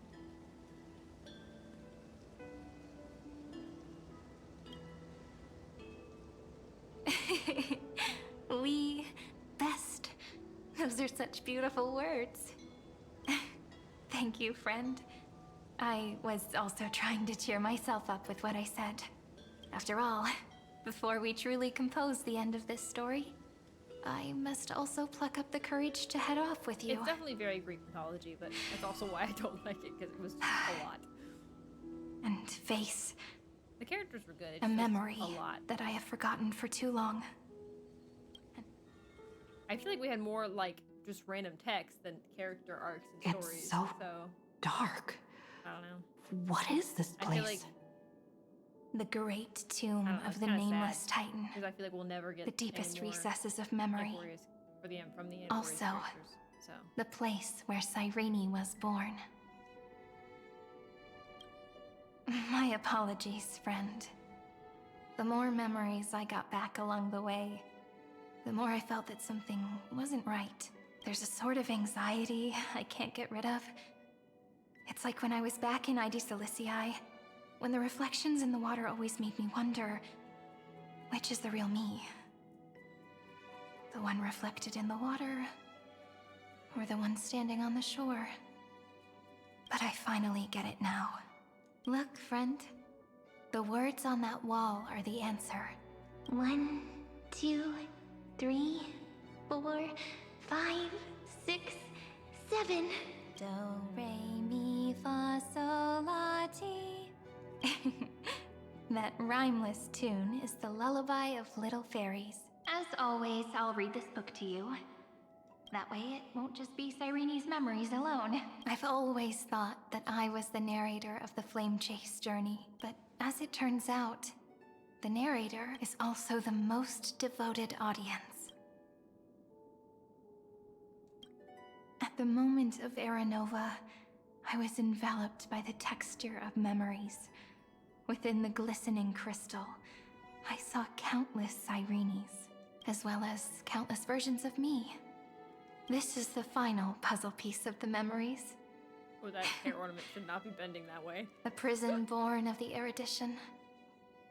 We best. Those are such beautiful words. Thank you, friend. I was also trying to cheer myself up with what I said. After all, before we truly compose the end of this story, I must also pluck up the courage to head off with you. It's definitely very Greek mythology, but that's also why I don't like it, because it was just a lot. And face The characters were good. It's a just memory a lot. that I have forgotten for too long. I feel like we had more like just random text than character arcs and It's stories. so So dark. I don't know. What is this I place? feel like The great tomb I don't know, of it's the kinda nameless sad. titan. because I feel like we'll never get The deepest any more recesses of memory. Amphoreus from the Amphoreus Also, characters. So The place where Cyrene was born. My apologies, friend. The more memories I got back along the way, the more I felt that something wasn't right. There's a sort of anxiety I can't get rid of. It's like when I was back in ID Silicii, when the reflections in the water always made me wonder, which is the real me? The one reflected in the water, or the one standing on the shore? But I finally get it now. Look, friend. The words on that wall are the answer. 1, 2, 3, 4, 5, 6, 7. Do, re, mi, fa, sol, la, ti. That rhymeless tune is the lullaby of little fairies. As always, I'll read this book to you. That way it won't just be Cyrene's memories alone. I've always thought that I was the narrator of the Flame Chase journey, but as it turns out, the narrator is also the most devoted audience. At the moment of Aranova, I was enveloped by the texture of memories. Within the glistening crystal, I saw countless Sirenes, as well as countless versions of me. This is the final puzzle piece of the memories. Oh, that hair ornament should not be bending that way. A prison born of the erudition.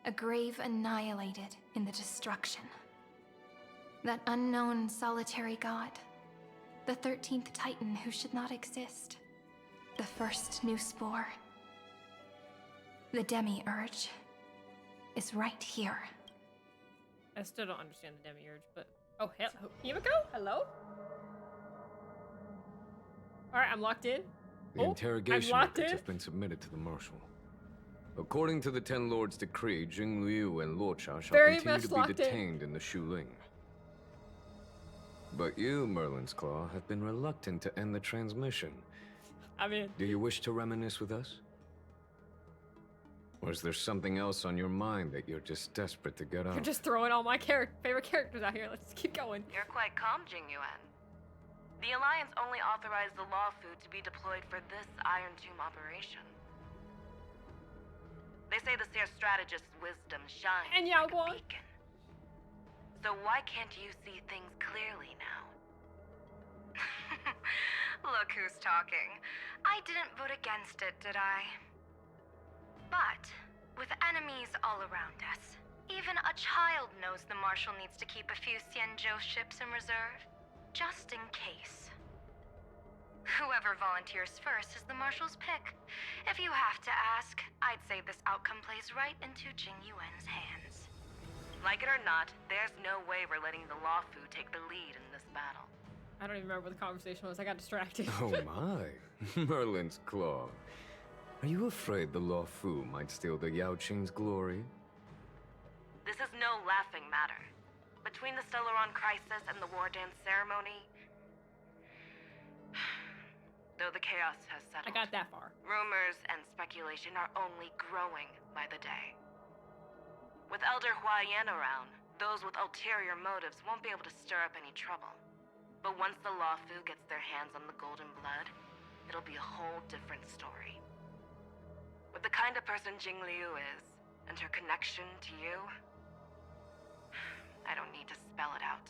A grave annihilated in the destruction. That unknown solitary god. The 13th Titan who should not exist. The first new spore. The demiurge is right here. I still don't understand the demiurge, but... Oh, hell, Himiko? Hello? Alright, I'm locked in. The interrogation locked records in. have been submitted to the Marshal. According to the Ten Lords' decree, Jing Liu and Luocha shall Very continue much to be locked in. detained in the Shuling. But you, Merlin's Claw, have been reluctant to end the transmission. I mean... Do you wish to reminisce with us? Or is there something else on your mind that you're just desperate to get out? You're just throwing all my favorite characters out here. Let's keep going. You're quite calm, Jingyuan. The Alliance only authorized the Law Fu to be deployed for this Iron Tomb operation. They say the Seer Strategist's wisdom shines And like Yaoguang. a beacon. So why can't you see things clearly now? Look who's talking. I didn't vote against it, did I? But, with enemies all around us, even a child knows the Marshal needs to keep a few Xianzhou ships in reserve, just in case. Whoever volunteers first is the Marshal's pick. If you have to ask, I'd say this outcome plays right into Jing Yuan's hands. Like it or not, there's no way we're letting the Law Fu take the lead in this battle. I don't even remember what the conversation was. I got distracted. Oh my, Merlin's Claw. Are you afraid the Law Fu might steal the Yao Qing's glory? This is no laughing matter. Between the Stellaron crisis and the War Dance ceremony, though the chaos has I settled, got that far. rumors and speculation are only growing by the day. With Elder Huaiyan around, those with ulterior motives won't be able to stir up any trouble. But once the Law Fu gets their hands on the golden blood, it'll be a whole different story. With the kind of person Jing Liu is, and her connection to you, I don't need to spell it out.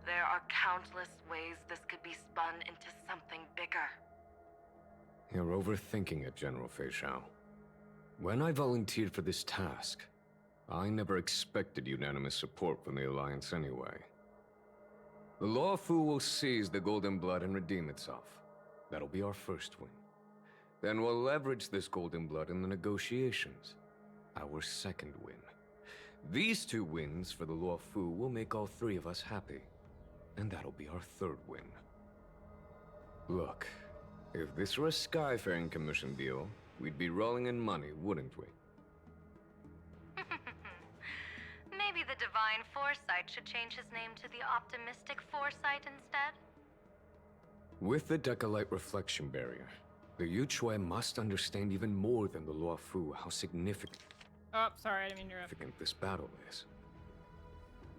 There are countless ways this could be spun into something bigger. You're overthinking it, General Fei Shao. When I volunteered for this task, I never expected unanimous support from the Alliance anyway. The Law Fu will seize the Golden Blood and redeem itself. That'll be our first win. Then we'll leverage this Golden Blood in the negotiations. Our second win. These two wins for the Law Fu will make all three of us happy. And that'll be our third win. Look, if this were a Skyfaring Commission deal, we'd be rolling in money, wouldn't we? Maybe the Divine Foresight should change his name to the Optimistic Foresight instead? With the Decalite Reflection Barrier, the Yuchue must understand even more than the Law Fu how significant Oh, sorry, I didn't mean to interrupt. this battle is.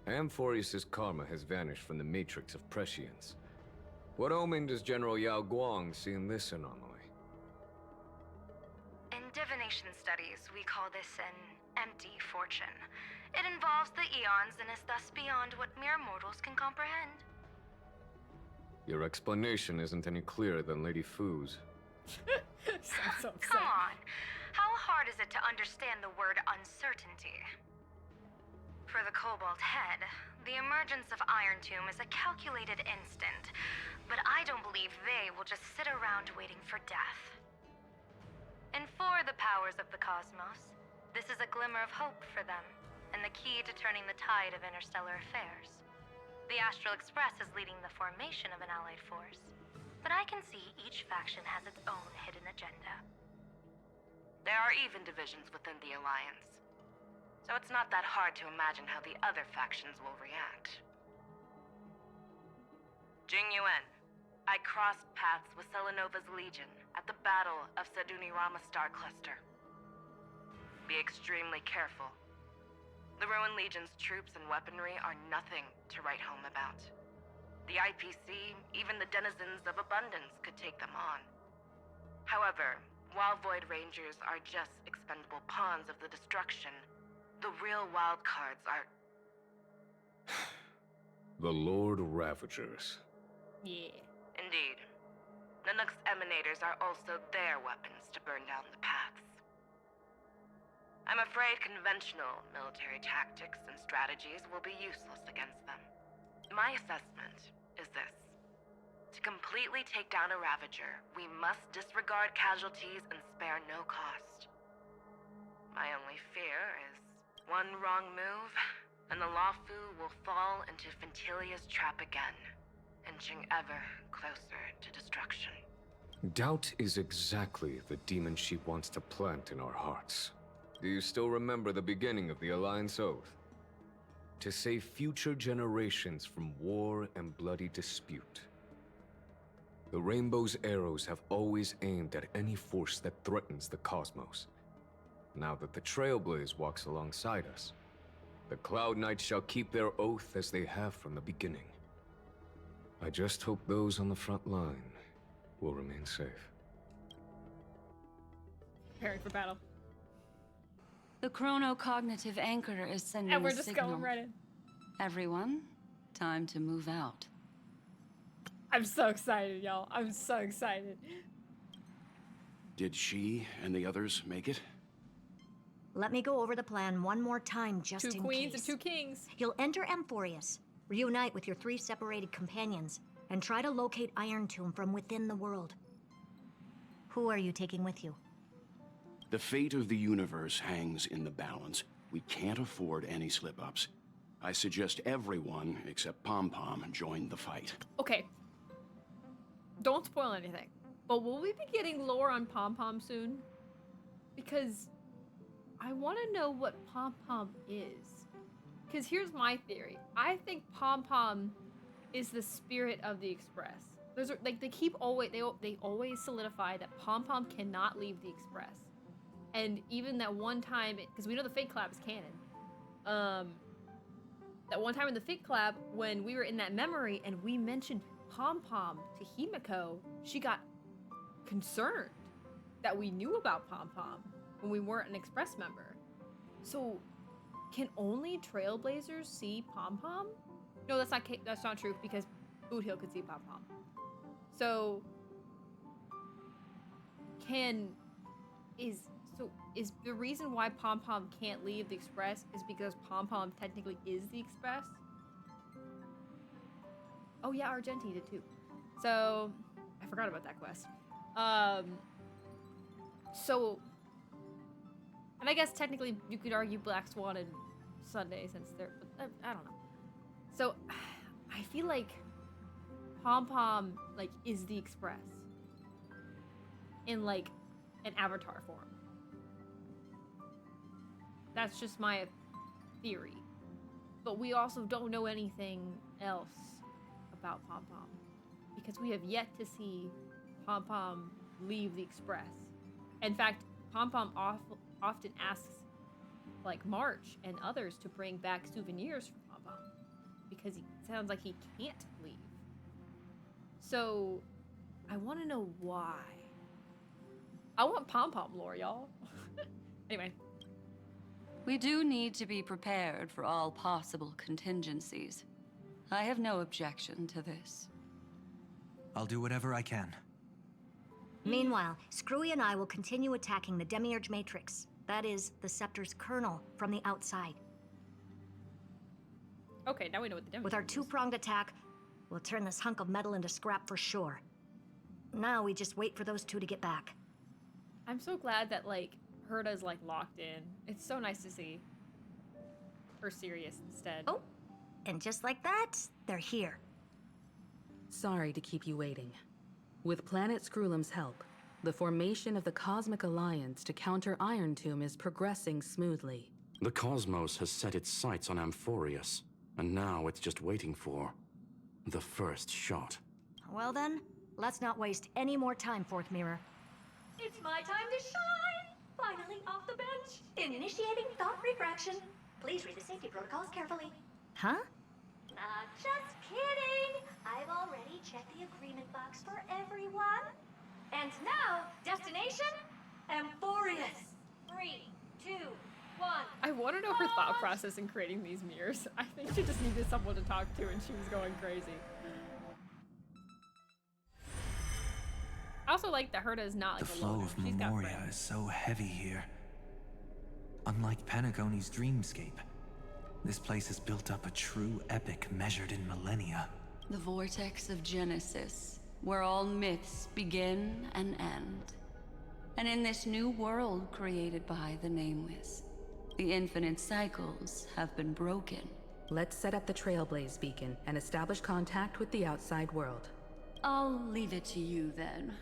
Amphoreus' karma has vanished from the matrix of prescience. What omen does General Yao Guang see in this anomaly? In divination studies, we call this an empty fortune. It involves the eons and is thus beyond what mere mortals can comprehend. Your explanation isn't any clearer than Lady Fu's. Sounds so upset. Come on. How hard is it to understand the word uncertainty? For the Cobalt Head, the emergence of Iron Tomb is a calculated instant, but I don't believe they will just sit around waiting for death. And for the powers of the cosmos, this is a glimmer of hope for them, and the key to turning the tide of interstellar affairs. The Astral Express is leading the formation of an allied force, but I can see each faction has its own hidden agenda. There are even divisions within the Alliance, so it's not that hard to imagine how the other factions will react. Jing Yuan, I crossed paths with Selenova's Legion at the Battle of Sadunirama Star Cluster. Be extremely careful. The Rowan Legion's troops and weaponry are nothing to write home about. The IPC, even the denizens of abundance, could take them on. However, while Void Rangers are just expendable pawns of the destruction, the real wild cards are... The Lord Ravagers. Yeah. Indeed. Nanook's emanators are also their weapons to burn down the paths. I'm afraid conventional military tactics and strategies will be useless against them. My assessment is this. To completely take down a Ravager, we must disregard casualties and spare no cost. My only fear is one wrong move, and the Lawfu will fall into Fintilia's trap again, inching ever closer to destruction. Doubt is exactly the demon she wants to plant in our hearts. Do you still remember the beginning of the Alliance Oath? To save future generations from war and bloody dispute. The Rainbow's arrows have always aimed at any force that threatens the cosmos. Now that the Trailblaze walks alongside us, the Cloud Knights shall keep their oath as they have from the beginning. I just hope those on the front line will remain safe. Preparing for battle. The chronocognitive anchor is sending And we're a just signal. going right in. Everyone, time to move out. I'm so excited, y'all. I'm so excited. Did she and the others make it? Let me go over the plan one more time, just in case. 2 queens and 2 kings. You'll enter Amphoreus, reunite with your 3 separated companions, and try to locate Iron Tomb from within the world. Who are you taking with you? The fate of the universe hangs in the balance. We can't afford any slip-ups. I suggest everyone, except Pom Pom, join the fight. Okay. Don't spoil anything. But will we be getting lore on Pom Pom soon? Because I want to know what Pom Pom is. Because here's my theory. I think Pom Pom is the spirit of the Express. There's like they always solidify that Pom Pom cannot leave the Express. And even that one time, because we know the Fake Collab is canon. That one time in the Fake Collab, when we were in that memory and we mentioned Pom Pom to Himiko, she got concerned that we knew about Pom Pom when we weren't an Express member. So, can only Trailblazers see Pom Pom? No, that's not true because Boothill could see Pom Pom. So, is the reason why Pom Pom can't leave the Express is because Pom Pom technically is the Express? Oh yeah, Argenti did too. So, I forgot about that quest. So, and I guess technically you could argue Black Swan and Sunday since they're, but I don't know. So, I feel like Pom Pom like is the Express in like an avatar form. That's just my theory. But we also don't know anything else about Pom Pom because we have yet to see Pom Pom leave the Express. In fact, Pom Pom often asks like March and others to bring back souvenirs for Pom Pom because he sounds like he can't leave. So I want to know why. I want Pom Pom lore, y'all. Anyway. We do need to be prepared for all possible contingencies. I have no objection to this. I'll do whatever I can. Meanwhile, Screwy and I will continue attacking the Demiurge Matrix. That is, the Scepter's kernel from the outside. Okay, now we know what the Demiurge With our is. 2-pronged attack, we'll turn this hunk of metal into scrap for sure. Now we just wait for those 2 to get back. I'm so glad that, like, Herda's, like, locked in. It's so nice to see her serious instead. Oh, and just like that, they're here. Sorry to keep you waiting. With Planet Screwlum's help, the formation of the Cosmic Alliance to counter Iron Tomb is progressing smoothly. The cosmos has set its sights on Amphoreus, and now it's just waiting for the first shot. Well then, let's not waste any more time, Fourth Mirror. It's my time to shine! Finally off the bench, initiating thought refraction. Please read the safety protocols carefully. Huh? Just kidding! I've already checked the agreement box for everyone. And now, destination? Amphoreus. 3, 2, 1. I want to know her thought process in creating these mirrors. I think she just needed someone to talk to and she was going crazy. I also like that Herta is not like the a flow loner. of She's got Memoria friends. is so heavy here. Unlike Pentagoni's dreamscape, this place has built up a true epic measured in millennia. The vortex of Genesis, where all myths begin and end. And in this new world created by the Nameless, the infinite cycles have been broken. Let's set up the Trailblaze beacon and establish contact with the outside world. I'll leave it to you then.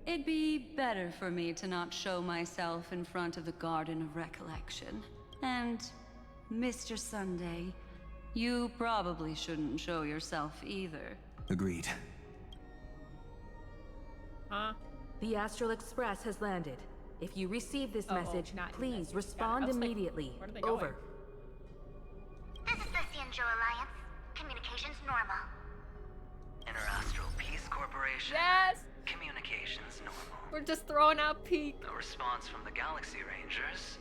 It'd be better for me to not show myself in front of the Garden of Recollection. And, Mr. Sunday, you probably shouldn't show yourself either. Agreed. Huh? The Astral Express has landed. If you receive this message, not please message. respond I was like, immediately. where are they going? Over. This is the Cianjo Alliance. Communications normal. Interastral Peace Corporation. Yes! Communications normal. We're just throwing out peak. No response from the Galaxy Rangers.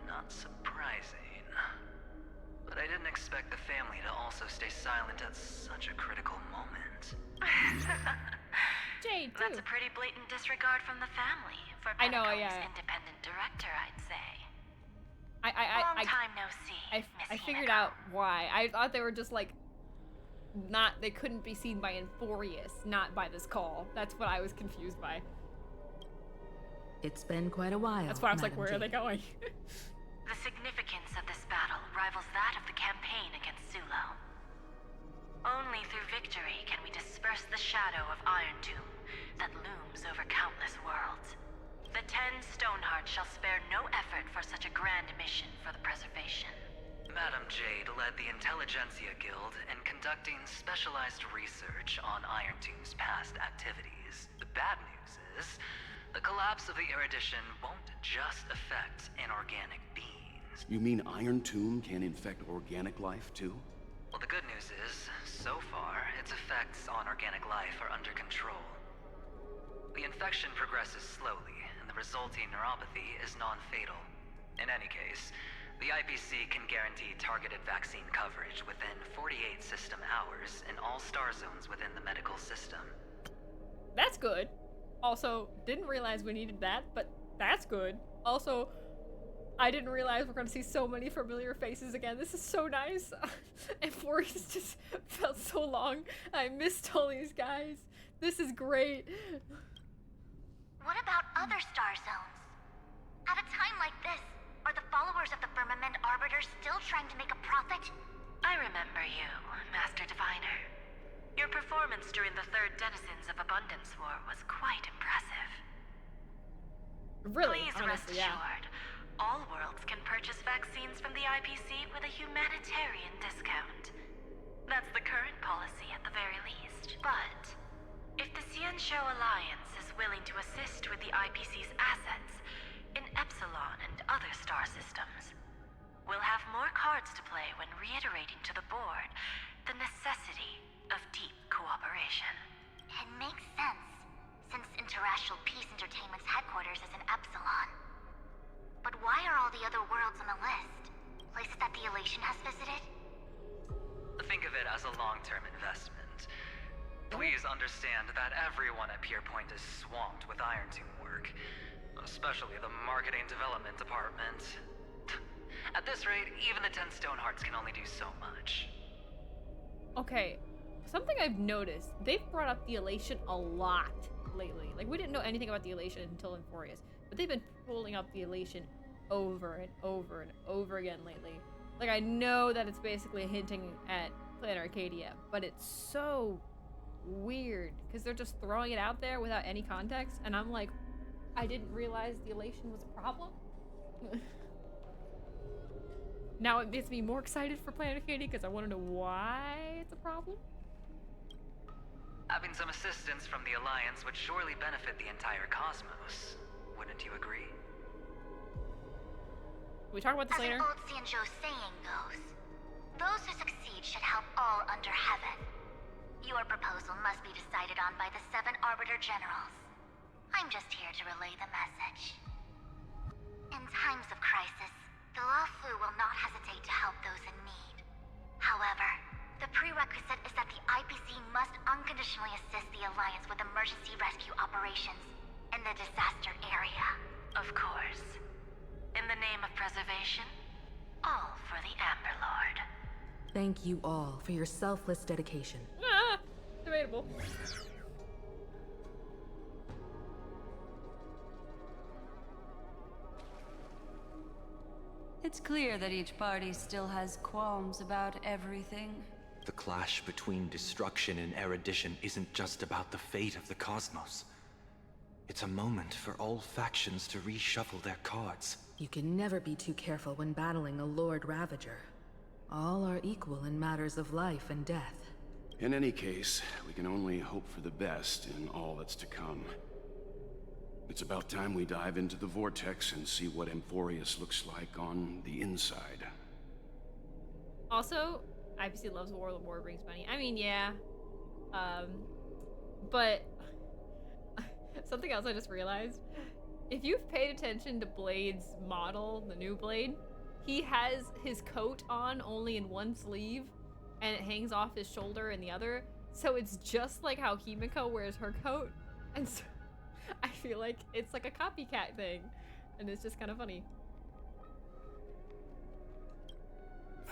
Not surprising. But I didn't expect the family to also stay silent at such a critical moment. Jade, too. That's a pretty blatant disregard from the family for I know, Pentagon's yeah. independent director, I'd say. I Long time no see, I Miss figured Hinako. out why. I thought they were just like they couldn't be seen by Amphoreus, not by this call. That's what I was confused by. It's been quite a while. That's why I was like, Madam where are they Jade. going? The significance of this battle rivals that of the campaign against Sulo. Only through victory can we disperse the shadow of Iron Tomb that looms over countless worlds. The 10 Stonehearts shall spare no effort for such a grand mission for the preservation. Madam Jade led the Intelligentsia Guild in conducting specialized research on Iron Tomb's past activities. The bad news is, the collapse of the erudition won't just affect inorganic beings. You mean Iron Tomb can infect organic life too? Well, the good news is, so far, its effects on organic life are under control. The infection progresses slowly, and the resulting neuropathy is non-fatal. In any case, the IPC can guarantee targeted vaccine coverage within 48 system hours in all star zones within the medical system. That's good. Also, didn't realize we needed that, but that's good. Also, I didn't realize we're gonna see so many familiar faces again. This is so nice. Amphoreus just felt so long. I missed all these guys. This is great. What about other star zones? At a time like this, are the followers of the Firmament Arbiter still trying to make a profit? I remember you, Master Diviner. Your performance during the Third Denizens of Abundance War was quite impressive. Really, Please honestly, rest yeah. assured, all worlds can purchase vaccines from the IPC with a humanitarian discount. That's the current policy at the very least. But if the Cianjo Alliance is willing to assist with the IPC's assets in Epsilon and other star systems, we'll have more cards to play when reiterating to the board the necessity of deep cooperation. It makes sense, since Interastral Peace Entertainment's headquarters is in Epsilon. But why are all the other worlds on the list? Places that the Elation has visited? Think of it as a long-term investment. Please understand that everyone at Pierpoint is swamped with Iron Tomb work, especially the marketing development department. At this rate, even the 10 Stonehearts can only do so much. Okay, something I've noticed, they've brought up the Elation a lot lately. Like, we didn't know anything about the Elation until Amphoreus, but they've been pulling up the Elation over and over and over again lately. Like, I know that it's basically hinting at Planet Arcadia, but it's so weird, because they're just throwing it out there without any context, and I'm like, I didn't realize the Elation was a problem. Now it makes me more excited for Planet Arcadia because I want to know why it's a problem. Having some assistance from the Alliance would surely benefit the entire cosmos. Wouldn't you agree? we talk about this As later? an old Xianzhou saying goes, those who succeed should help all under heaven. Your proposal must be decided on by the 7 Arbiter Generals. I'm just here to relay the message. In times of crisis, the Luofu will not hesitate to help those in need. However, the prerequisite is that the IPC must unconditionally assist the Alliance with emergency rescue operations in the disaster area. Of course. In the name of preservation, all for the Amber Lord. Thank you all for your selfless dedication. Ah, debatable. It's clear that each party still has qualms about everything. The clash between destruction and erudition isn't just about the fate of the cosmos. It's a moment for all factions to reshuffle their cards. You can never be too careful when battling a Lord Ravager. All are equal in matters of life and death. In any case, we can only hope for the best in all that's to come. It's about time we dive into the vortex and see what Amphoreus looks like on the inside. Also, IPC loves war. The war brings money. I mean, yeah. But something else I just realized. If you've paid attention to Blade's model, the new Blade, he has his coat on only in one sleeve, and it hangs off his shoulder in the other. So it's just like how Himiko wears her coat. And so I feel like it's like a copycat thing, and it's just kind of funny.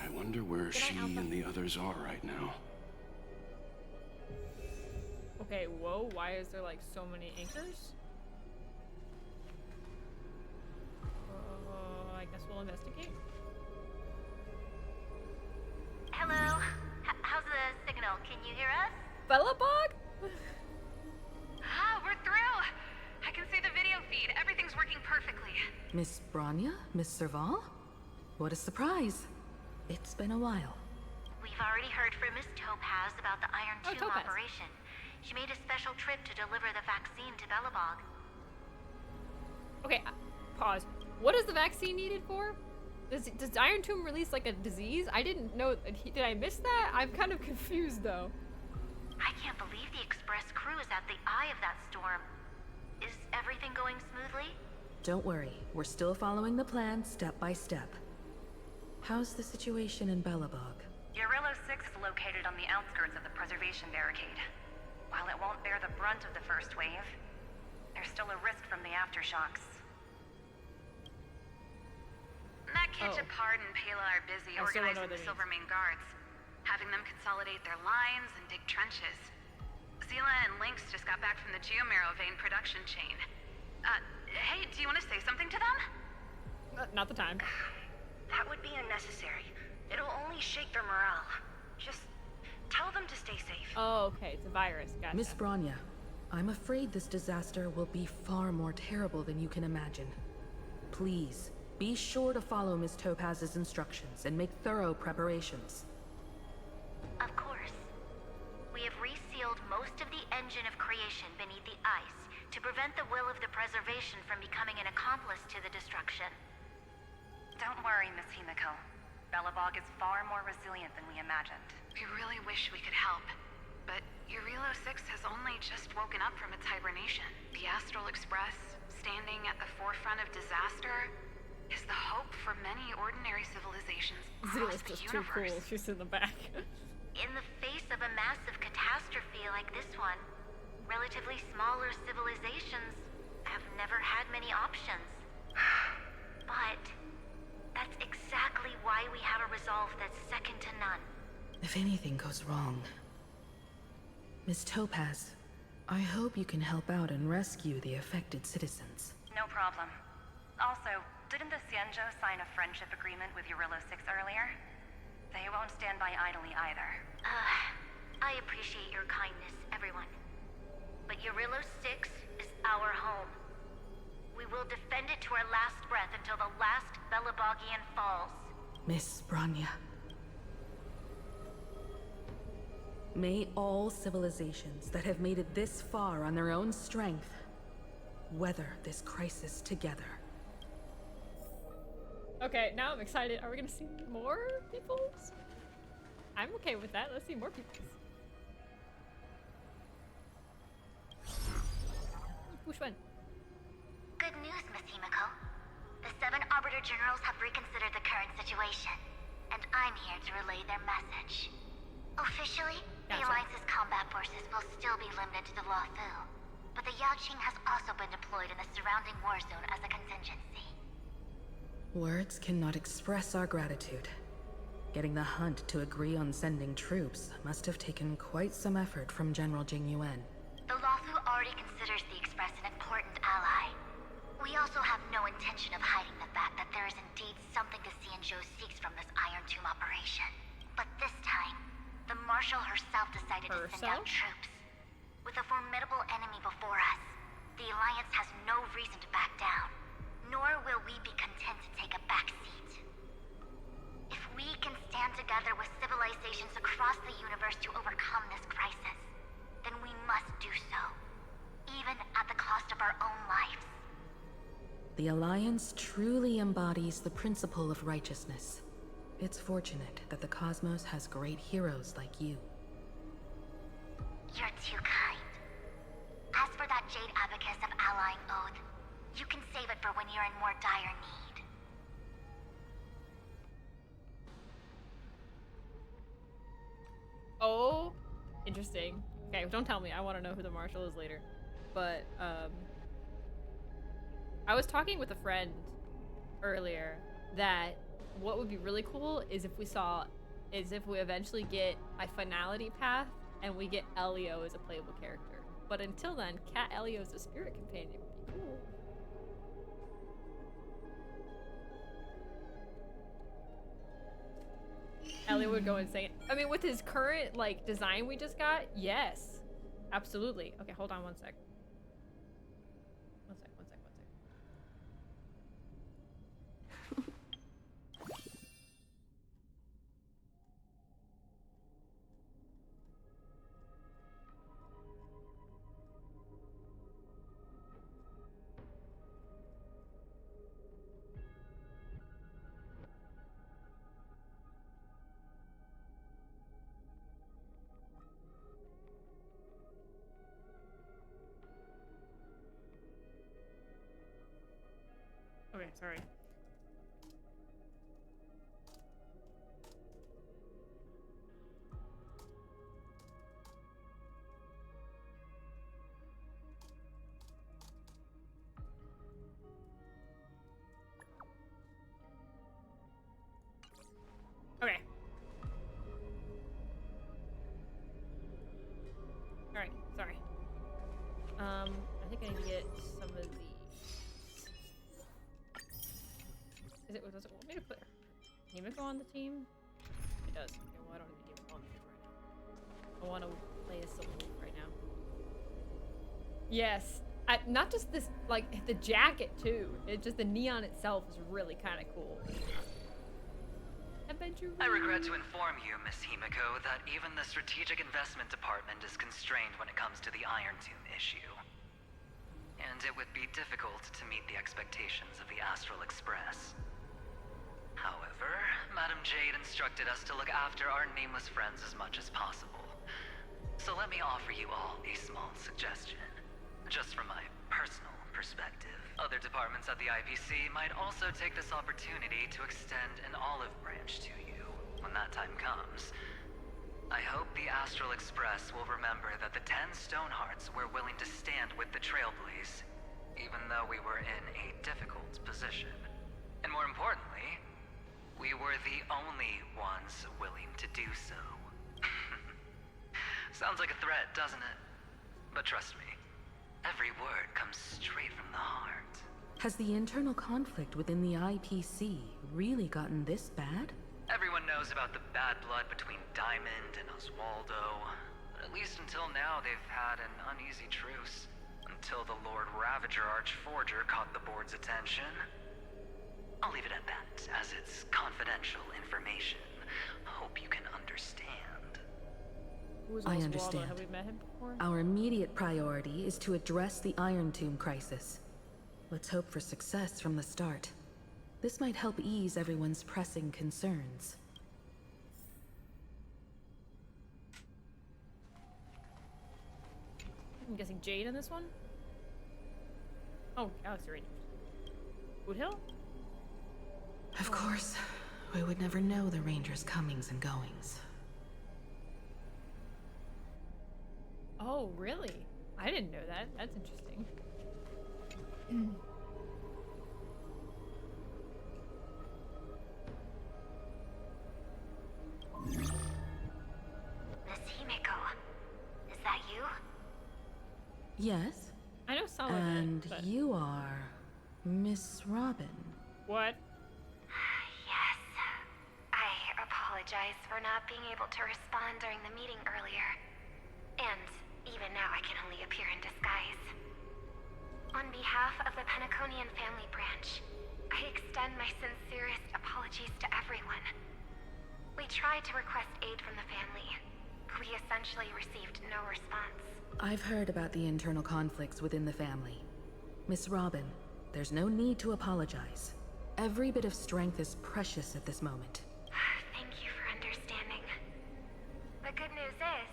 I wonder where she and the others are right now. Okay, whoa, why is there like so many anchors? I guess we'll investigate. Hello? How's the signal? Can you hear us? Bellabog? Ah, we're through! I can see the video feed. Everything's working perfectly. Miss Bronya? Miss Serval? What a surprise. It's been a while. We've already heard from Miss Topaz about the Iron Tomb Topaz. operation. She made a special trip to deliver the vaccine to Bellabog. Okay, pause. What is the vaccine needed for? Does Iron Tomb release like a disease? I didn't know. Did I miss that? I'm kind of confused though. I can't believe the Express crew is at the eye of that storm. Is everything going smoothly? Don't worry, we're still following the plan step by step. How's the situation in Bellabog? Urillo 6 is located on the outskirts of the preservation barricade. While it won't bear the brunt of the first wave, there's still a risk from the aftershocks. Matt Kitchapard and Pela are busy organizing the Silvermane guards, having them consolidate their lines and dig trenches. Zila and Lynx just got back from the Geomarrow vein production chain. Hey, do you want to say something to them? Not the time. That would be unnecessary. It'll only shake their morale. Just tell them to stay safe. Oh, okay, it's a virus. Gotcha. Miss Bronya, I'm afraid this disaster will be far more terrible than you can imagine. Please, be sure to follow Miss Topaz's instructions and make thorough preparations. Of course. We have resealed most of the engine of creation beneath the ice to prevent the will of the preservation from becoming an accomplice to the destruction. Don't worry, Miss Himiko. Bellabog is far more resilient than we imagined. We really wish we could help, but Urillo 6 has only just woken up from its hibernation. The Astral Express, standing at the forefront of disaster, is the hope for many ordinary civilizations across Zila's the just too universe. cool. She's in the back. In the face of a massive catastrophe like this one, relatively smaller civilizations have never had many options. But that's exactly why we have a resolve that's second to none. If anything goes wrong... Miss Topaz, I hope you can help out and rescue the affected citizens. No problem. Also, didn't the Xianzhou sign a friendship agreement with Urillo 6 earlier? They won't stand by idly either. I appreciate your kindness, everyone. But Urillo 6 is our home. We will defend it to our last breath until the last Bellabogian falls. Miss Bronya. May all civilizations that have made it this far on their own strength weather this crisis together. Okay, now I'm excited. Are we gonna see more peoples? I'm okay with that. Let's see more peoples. Which one? Good news, Miss Himiko. The 7 Arbiter Generals have reconsidered the current situation, and I'm here to relay their message. Officially, the Alliance's combat forces will still be limited to the Luofu, but the Yaoqing has also been deployed in the surrounding war zone as a contingency. Words cannot express our gratitude. Getting the Hunt to agree on sending troops must have taken quite some effort from General Jing Yuan. The Luofu already considers the Express an important ally. We also have no intention of hiding the fact that there is indeed something the Xianzhou seeks from this Iron Tomb operation. But this time, the Marshal herself decided to send out troops. With a formidable enemy before us, the Alliance has no reason to back down, nor will we be content to take a back seat. If we can stand together with civilizations across the universe to overcome this crisis, then we must do so, even at the cost of our own lives. The Alliance truly embodies the principle of righteousness. It's fortunate that the cosmos has great heroes like you. You're too kind. As for that Jade Abacus of Allying Oath, you can save it for when you're in more dire need. Oh, interesting. Okay, don't tell me. I want to know who the Marshal is later. But, I was talking with a friend earlier that what would be really cool is if we eventually get a finality path and we get Elio as a playable character. But until then, Cat Elio as a spirit companion would be cool. Elio would go insane. I mean, with his current, like, design we just got, yes. Absolutely. Okay, hold on one sec. One sec. Okay, sorry. Okay. Alright, sorry. I think I need to get some of the... Does it want me to put Himiko on the team? It does. Okay, well, I don't need to on the team right now. I want to play as Silver Wolf right now. Yes. Not just this, like, the jacket, too. It's just the neon itself is really kind of cool. Adventure. I regret to inform you, Miss Himiko, that even the Strategic Investment Department is constrained when it comes to the Iron Tomb issue. And it would be difficult to meet the expectations of the Astral Express. However, Madam Jade instructed us to look after our nameless friends as much as possible. So let me offer you all a small suggestion. Just from my personal perspective, other departments at the IPC might also take this opportunity to extend an olive branch to you when that time comes. I hope the Astral Express will remember that the 10 Stonehearts were willing to stand with the Trailblaze, even though we were in a difficult position. And more importantly, we were the only ones willing to do so. Sounds like a threat, doesn't it? But trust me, every word comes straight from the heart. Has the internal conflict within the IPC really gotten this bad? Everyone knows about the bad blood between Diamond and Oswaldo. But at least until now, they've had an uneasy truce. Until the Lord Ravager Archforger caught the board's attention. I'll leave it at that, as it's confidential information. Hope you can understand. I understand. Have we met him before? Our immediate priority is to address the Iron Tomb crisis. Let's hope for success from the start. This might help ease everyone's pressing concerns. I'm guessing Jade in this one? Oh, Galaxy Rangers. Woodhill? Of course. We would never know the Rangers' comings and goings. Oh, really? I didn't know that. That's interesting. Miss Himeko, is that you? Yes? I know some and of it, but... you are Miss Robin. What? Yes. I apologize for not being able to respond during the meeting earlier. And even now I can only appear in disguise. On behalf of the Penaconian family branch, I extend my sincerest apologies to everyone. We tried to request aid from the family. We essentially received no response. I've heard about the internal conflicts within the family. Miss Robin, there's no need to apologize. Every bit of strength is precious at this moment. Thank you for understanding. The good news is,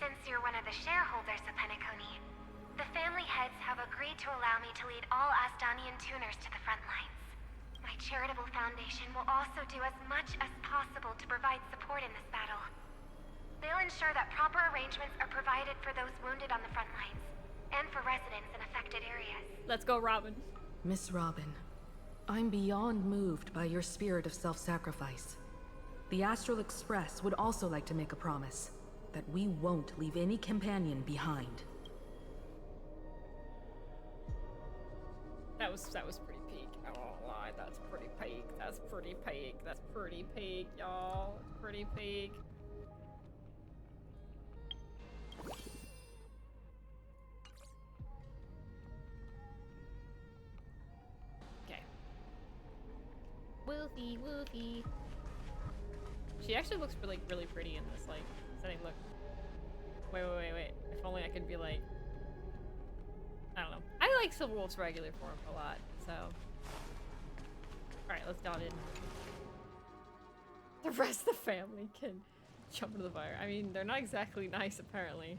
since you're one of the shareholders of Penacony, the family heads have agreed to allow me to lead all Asdanian tuners to the front lines. My charitable foundation will also do as much as possible to provide support in this battle. They'll ensure that proper arrangements are provided for those wounded on the front lines, and for residents in affected areas. Let's go, Robin. Miss Robin, I'm beyond moved by your spirit of self-sacrifice. The Astral Express would also like to make a promise that we won't leave any companion behind. That was pretty peak. I won't lie. That's pretty peak. That's pretty peak. That's pretty peak, y'all. Pretty peak. Okay. Wolfie, Wolfie. She actually looks really pretty in this, like, setting. Look. Wait. If only I could be like... I don't know. I like Silver Wolf's regular form a lot, so... Alright, let's dot in. The rest of the family can jump into the fire. I mean, they're not exactly nice, apparently.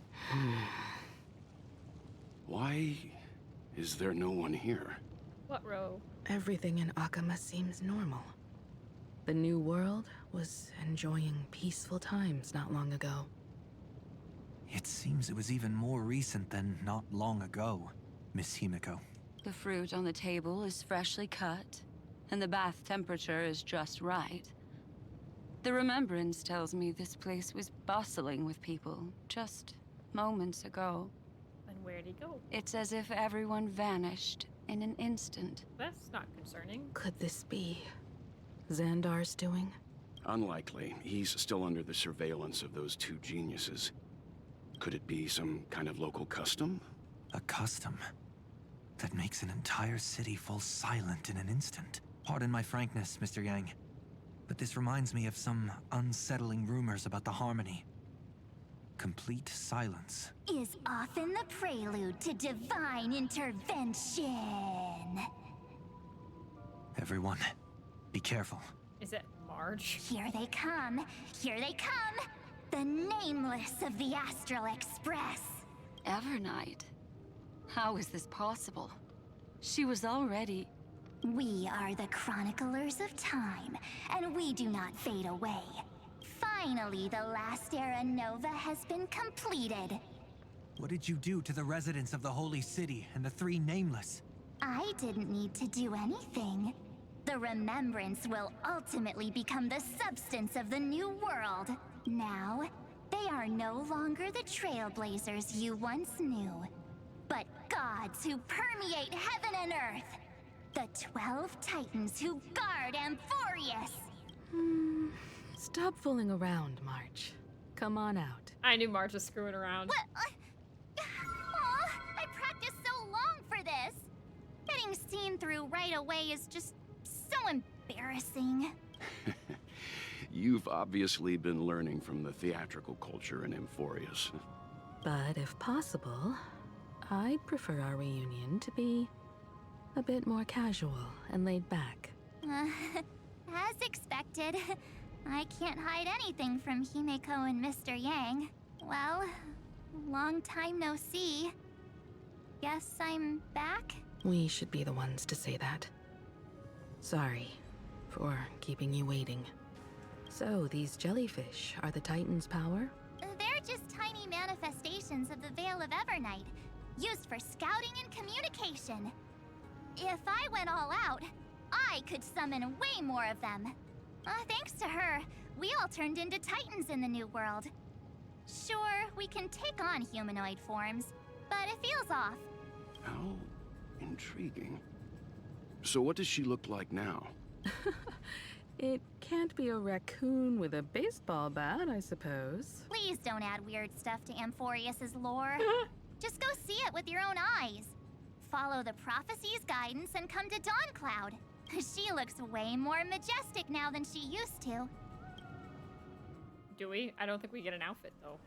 Why is there no one here? What row? Everything in Akama seems normal. The New World was enjoying peaceful times not long ago. It seems it was even more recent than not long ago, Miss Himeko. The fruit on the table is freshly cut, and the bath temperature is just right. The remembrance tells me this place was bustling with people just moments ago. And where'd he go? It's as if everyone vanished in an instant. That's not concerning. Could this be Xandar's doing? Unlikely. He's still under the surveillance of those two geniuses. Could it be some kind of local custom? A custom that makes an entire city fall silent in an instant. Pardon my frankness, Mr. Yang, but this reminds me of some unsettling rumors about the Harmony. Complete silence is often the prelude to divine intervention. Everyone, be careful. Is it Marge? Here they come. Here they come. The nameless of the Astral Express. Evernight? How is this possible? She was already... We are the chroniclers of time, and we do not fade away. Finally, the last era Nova has been completed. What did you do to the residents of the Holy City and the three Nameless? I didn't need to do anything. The remembrance will ultimately become the substance of the new world. Now, they are no longer the trailblazers you once knew, but gods who permeate heaven and earth. The 12 Titans who guard Amphoreus. Stop fooling around, March. Come on out. I knew Marge was screwing around. What? Aw, I practiced so long for this. Getting seen through right away is just so embarrassing. You've obviously been learning from the theatrical culture in Amphoreus. But if possible, I'd prefer our reunion to be a bit more casual and laid back. As expected, I can't hide anything from Himeko and Mr. Yang. Well, long time no see. Guess I'm back? We should be the ones to say that. Sorry for keeping you waiting. So, these jellyfish are the Titan's power? They're just tiny manifestations of the Veil of Evernight, used for scouting and communication. If I went all out, I could summon way more of them. Thanks to her, we all turned into Titans in the New World. Sure, we can take on humanoid forms, but it feels off. How intriguing. So what does she look like now? It can't be a raccoon with a baseball bat, I suppose. Please don't add weird stuff to Amphoreus' lore. Just go see it with your own eyes. Follow the prophecy's guidance and come to Dawncloud. She looks way more majestic now than she used to. Do we? I don't think we get an outfit, though.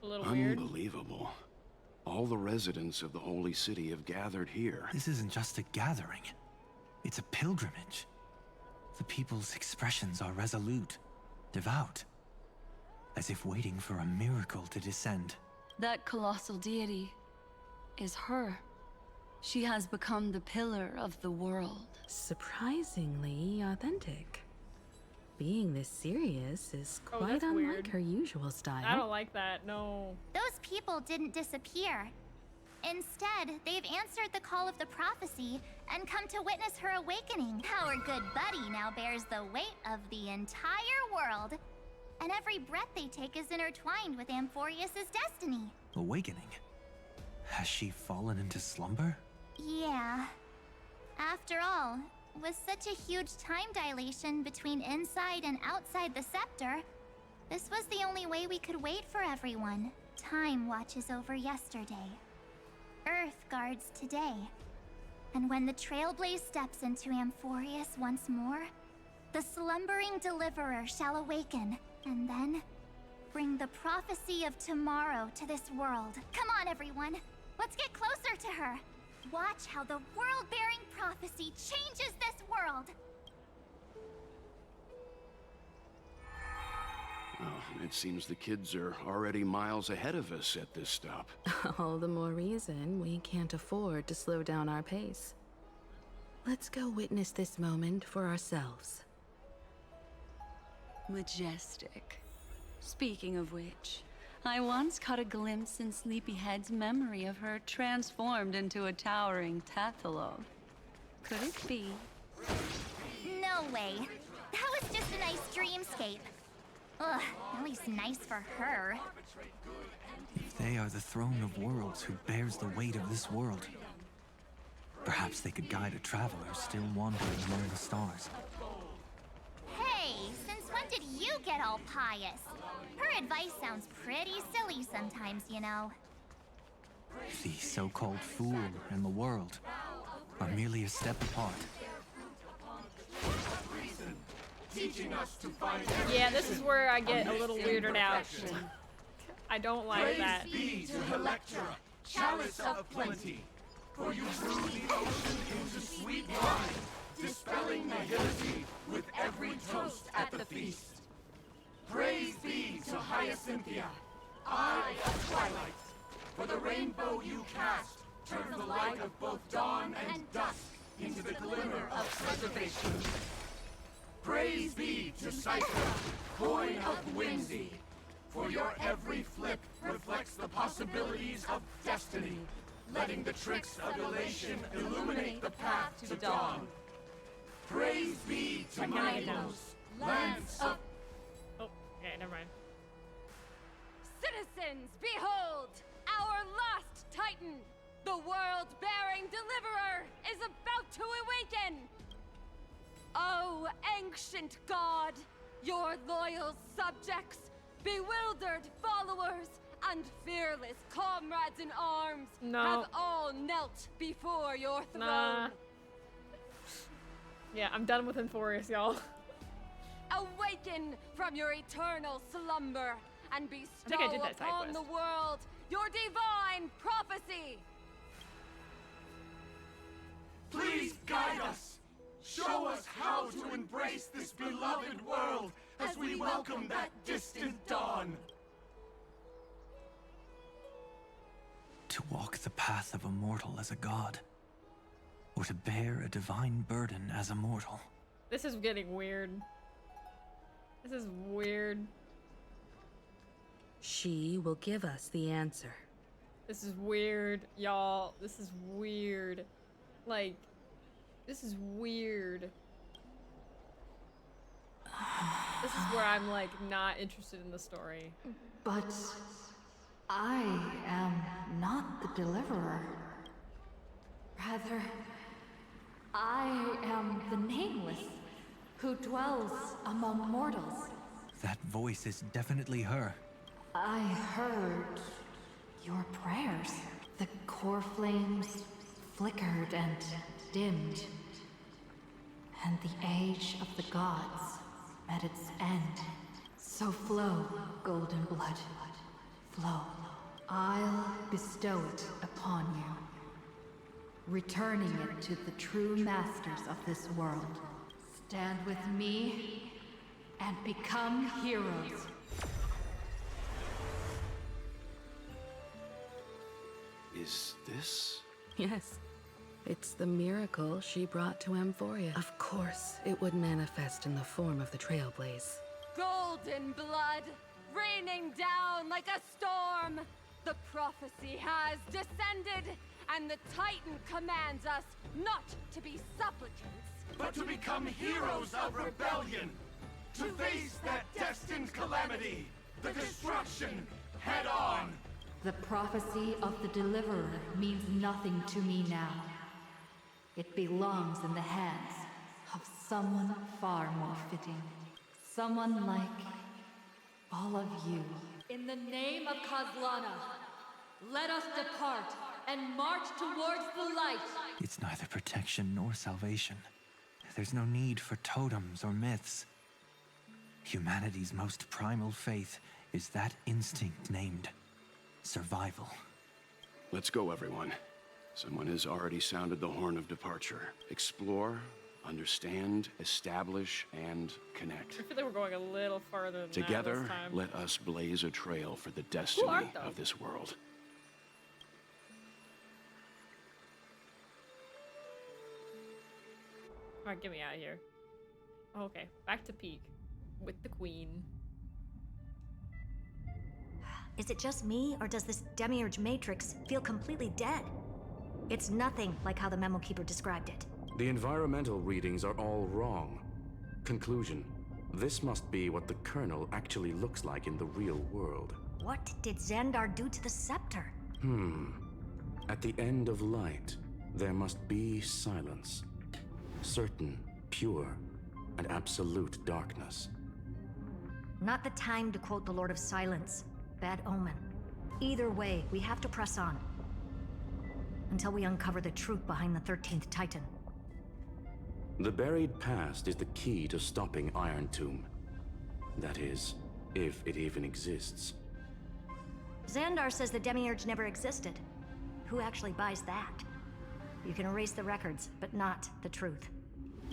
A little weird. Unbelievable. All the residents of the Holy City have gathered here. This isn't just a gathering. It's a pilgrimage. The people's expressions are resolute, devout, as if waiting for a miracle to descend. That colossal deity is her. She has become the pillar of the world. Surprisingly authentic. Being this serious is quite unlike weird. her usual style. I don't like that, no. Those people didn't disappear. Instead, they've answered the call of the prophecy and come to witness her awakening. Our good buddy now bears the weight of the entire world. And every breath they take is intertwined with Amphoreus' destiny. Awakening? Has she fallen into slumber? Yeah. After all, with such a huge time dilation between inside and outside the scepter, this was the only way we could wait for everyone. Time watches over yesterday. Earth guards today. And when the Trailblaze steps into Amphoreus once more, the slumbering deliverer shall awaken, and then bring the prophecy of tomorrow to this world. Come on, everyone. Let's get closer to her. Watch how the world-bearing prophecy changes this world. Oh, it seems the kids are already miles ahead of us at this stop. All the more reason we can't afford to slow down our pace. Let's go witness this moment for ourselves. Majestic. Speaking of which, I once caught a glimpse in Sleepyhead's memory of her transformed into a towering Tathalov. Could it be? No way. That was just a nice dreamscape. Ugh, at least nice for her. If they are the throne of worlds who bears the weight of this world, perhaps they could guide a traveler still wandering among the stars. Hey, since when did you get all pious? Her advice sounds pretty silly sometimes, you know. The so-called fool and the world are merely a step apart. Yeah, this is where I get a little weirded out. I don't like that. Chalice of plenty, for you brew the ocean into sweet wine, dispelling nihility with every toast at the feast. Praise be to Hyacinthia, eye of twilight, for the rainbow you cast turns the light of both dawn and dusk into the glimmer of preservation. Praise be to Cypher, coin of whimsy, for your every flip reflects the possibilities of destiny, letting the tricks of elation illuminate the path to dawn. Praise be to Minos, lance of... Oh, okay, never mind. Citizens, behold! Our last Titan! The world-bearing deliverer is about to awaken! Oh, ancient god! Your loyal subjects, bewildered followers, and fearless comrades in arms have all knelt before your throne. Nah. Yeah, I'm done with Amphoreus, y'all. Awaken from your eternal slumber and think I bestow did that side upon quest. the world your divine prophecy. Please guide us. Show us how to embrace this beloved world as we welcome that distant dawn. To walk the path of a mortal as a god, or to bear a divine burden as a mortal. This is getting weird. This is weird. She will give us the answer. This is weird, y'all. This is weird. Like, this is weird. This is where I'm like not interested in the story. But I am not the deliverer. Rather, I am the nameless who dwells among mortals. That voice is definitely her. I heard your prayers. The core flames flickered and dimmed, and the age of the gods met its end. So flow, golden blood, flow. I'll bestow it upon you, returning it to the true masters of this world. Stand with me and become heroes. Is this? Yes. It's the miracle she brought to Amphoreus. Of course, it would manifest in the form of the Trailblaze. Golden blood, raining down like a storm. The prophecy has descended, and the Titan commands us not to be supplicants, but to become heroes of rebellion. To face that destined calamity, the destruction, head on. The prophecy of the Deliverer means nothing to me now. It belongs in the hands of someone far more fitting. Someone like all of you. In the name of Kozlana, let us depart and march towards the light. It's neither protection nor salvation. There's no need for totems or myths. Humanity's most primal faith is that instinct named survival. Let's go, everyone. Someone has already sounded the horn of departure. Explore, understand, establish, and connect. I feel like we're going a little farther than Together, that this time. let us blaze a trail for the destiny of this world. Alright, get me out of here. Okay, back to Peak with the Queen. Is it just me, or does this demiurge matrix feel completely dead? It's nothing like how the memo keeper described it. The environmental readings are all wrong. Conclusion: this must be what the kernel actually looks like in the real world. What did Xandar do to the scepter? At the end of light, there must be silence. Certain, pure, and absolute darkness. Not the time to quote the Lord of Silence. Bad omen. Either way, we have to press on. Until we uncover the truth behind the 13th Titan. The buried past is the key to stopping Iron Tomb. That is, if it even exists. Xandar says the demiurge never existed. Who actually buys that? You can erase the records, but not the truth.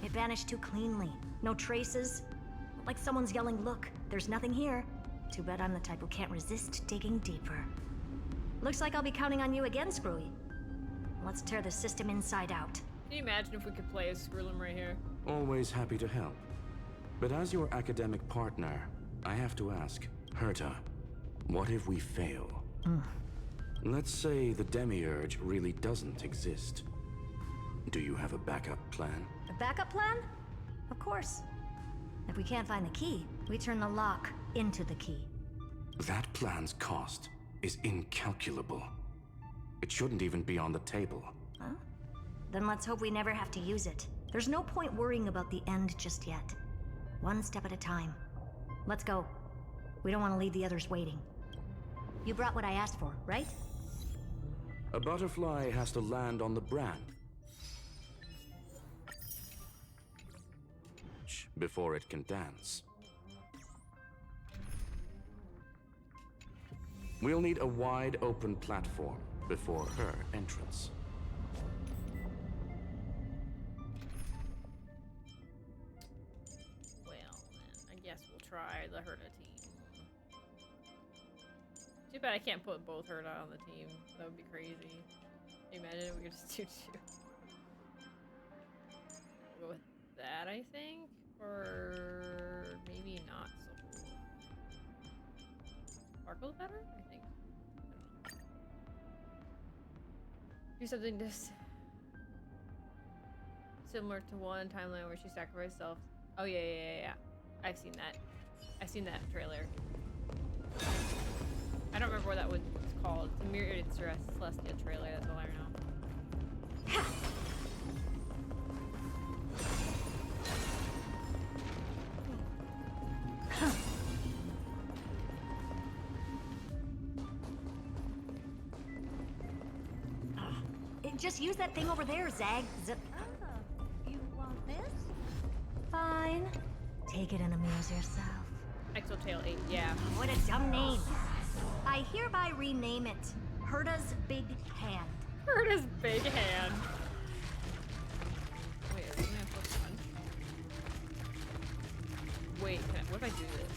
It vanished too cleanly. No traces. Like someone's yelling, "Look, there's nothing here." Too bad I'm the type who can't resist digging deeper. Looks like I'll be counting on you again, Screwy. Let's tear the system inside out. Can you imagine if we could play as Screwlim right here? Always happy to help. But as your academic partner, I have to ask, Herta, what if we fail? Let's say the demiurge really doesn't exist. Do you have a backup plan? A backup plan? Of course. If we can't find the key, we turn the lock into the key. That plan's cost is incalculable. It shouldn't even be on the table. Huh? Then let's hope we never have to use it. There's no point worrying about the end just yet. One step at a time. Let's go. We don't want to leave the others waiting. You brought what I asked for, right? A butterfly has to land on the branch before it can dance. We'll need a wide open platform before her entrance. Well, then, I guess we'll try the Herta team. Too bad I can't put both Herta on the team. That would be crazy. Imagine if we could just do two. We'll go with that, I think? Or maybe not so cool. Sparkle's better? I think. I don't know. Do something just similar to one timeline where she sacrificed herself. Oh yeah. I've seen that. I've seen that trailer. I don't remember what that was called. It's a Myriad Celestia trailer, that's all I know. Just use that thing over there, Zag. You want this? Fine. Take it and amuse yourself. Exotail 8, yeah. What a dumb name. I hereby rename it Herta's Big Hand. Herta's Big Hand. Wait, am I supposed to punch? Wait, what if I do this?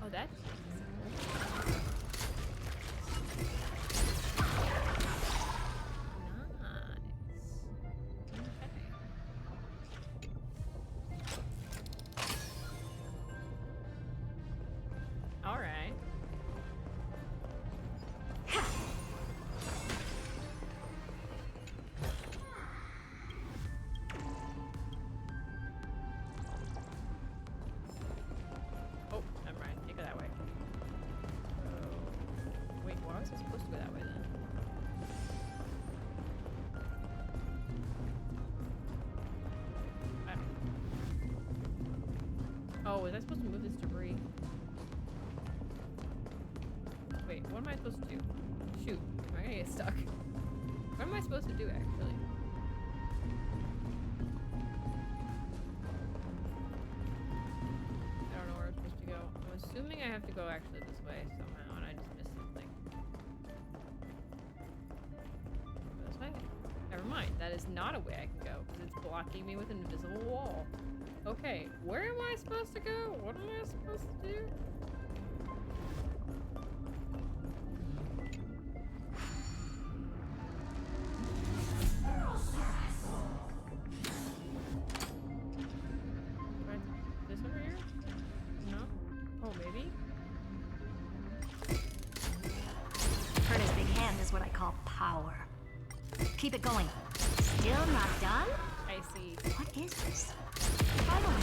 Oh, that's Oh, was I supposed to move this debris? Wait, what am I supposed to do? Shoot, am I gonna get stuck? What am I supposed to do, actually? I don't know where I'm supposed to go. I'm assuming I have to go actually this way somehow, and I just missed something. This way? Never mind, that is not a way I can go, because it's blocking me with an invisible wall. Okay, where am I supposed to go? What am I supposed to do? This over here? No? Oh, maybe? Herta's Big Hand is what I call power. Keep it going. Still not done? I see. What is this? Finally,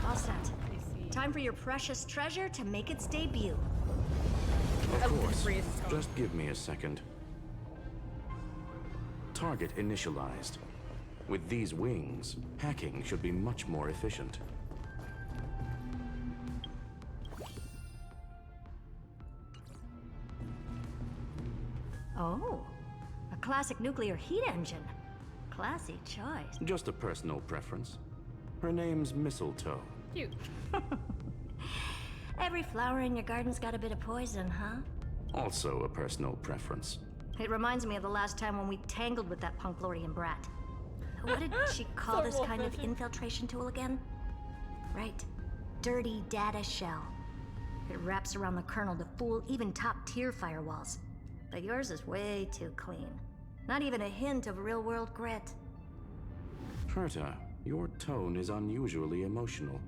all set. Time for your precious treasure to make its debut. Of course. Just give me a second. Target initialized. With these wings, hacking should be much more efficient. Oh, a classic nuclear heat engine. Classy choice. Just a personal preference. Her name's Mistletoe. Cute. Every flower in your garden's got a bit of poison, huh? Also a personal preference. It reminds me of the last time when we tangled with that Punklorian brat. What did she call this kind of infiltration tool again? Right. Dirty data shell. It wraps around the kernel to fool even top-tier firewalls. But yours is way too clean. Not even a hint of real-world grit. Herta, your tone is unusually emotional.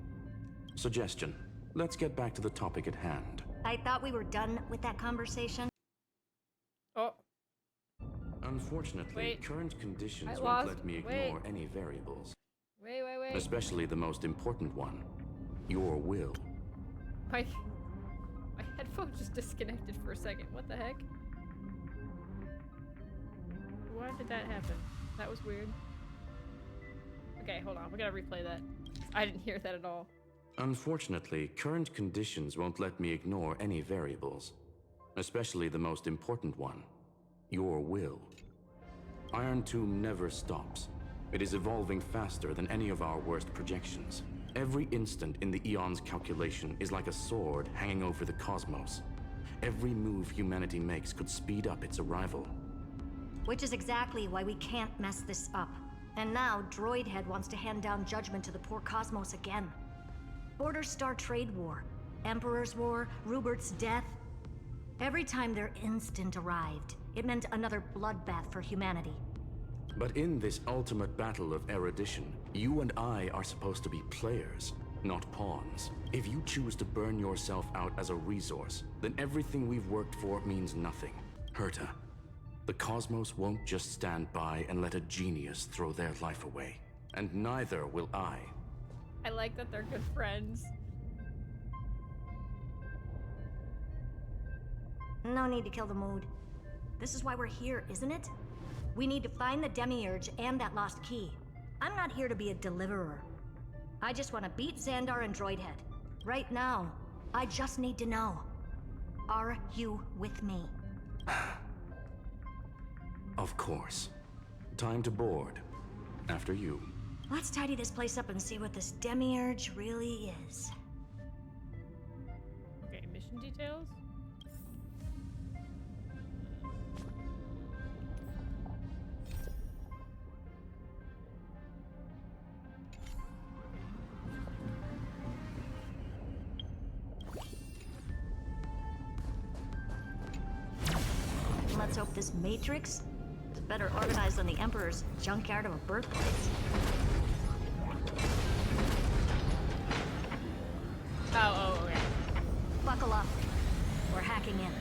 Suggestion. Let's get back to the topic at hand. I thought we were done with that conversation. Oh. Unfortunately, current conditions won't lost. let me ignore any variables. Wait. Especially the most important one. Your will. My headphone just disconnected for a second. What the heck? Why did that happen? That was weird. Okay, hold on. We gotta replay that. I didn't hear that at all. Unfortunately, current conditions won't let me ignore any variables. Especially the most important one. Your will. Iron Tomb never stops. It is evolving faster than any of our worst projections. Every instant in the Eon's calculation is like a sword hanging over the cosmos. Every move humanity makes could speed up its arrival. Which is exactly why we can't mess this up. And now, Droidhead wants to hand down judgment to the poor cosmos again. Border Star Trade War, Emperor's War, Rupert's death. Every time their instant arrived, it meant another bloodbath for humanity. But in this ultimate battle of erudition, you and I are supposed to be players, not pawns. If you choose to burn yourself out as a resource, then everything we've worked for means nothing. Herta, the cosmos won't just stand by and let a genius throw their life away. And neither will I. I like that they're good friends. No need to kill the mood. This is why we're here, isn't it? We need to find the Demiurge and that lost key. I'm not here to be a deliverer. I just want to beat Xandar and Droidhead. Right now, I just need to know. Are you with me? Of course. Time to board. After you. Let's tidy this place up and see what this Demiurge really is. Okay, mission details. Let's hope this Matrix is better organized than the Emperor's junkyard of a birthplace. Oh, okay. Buckle up. We're hacking in.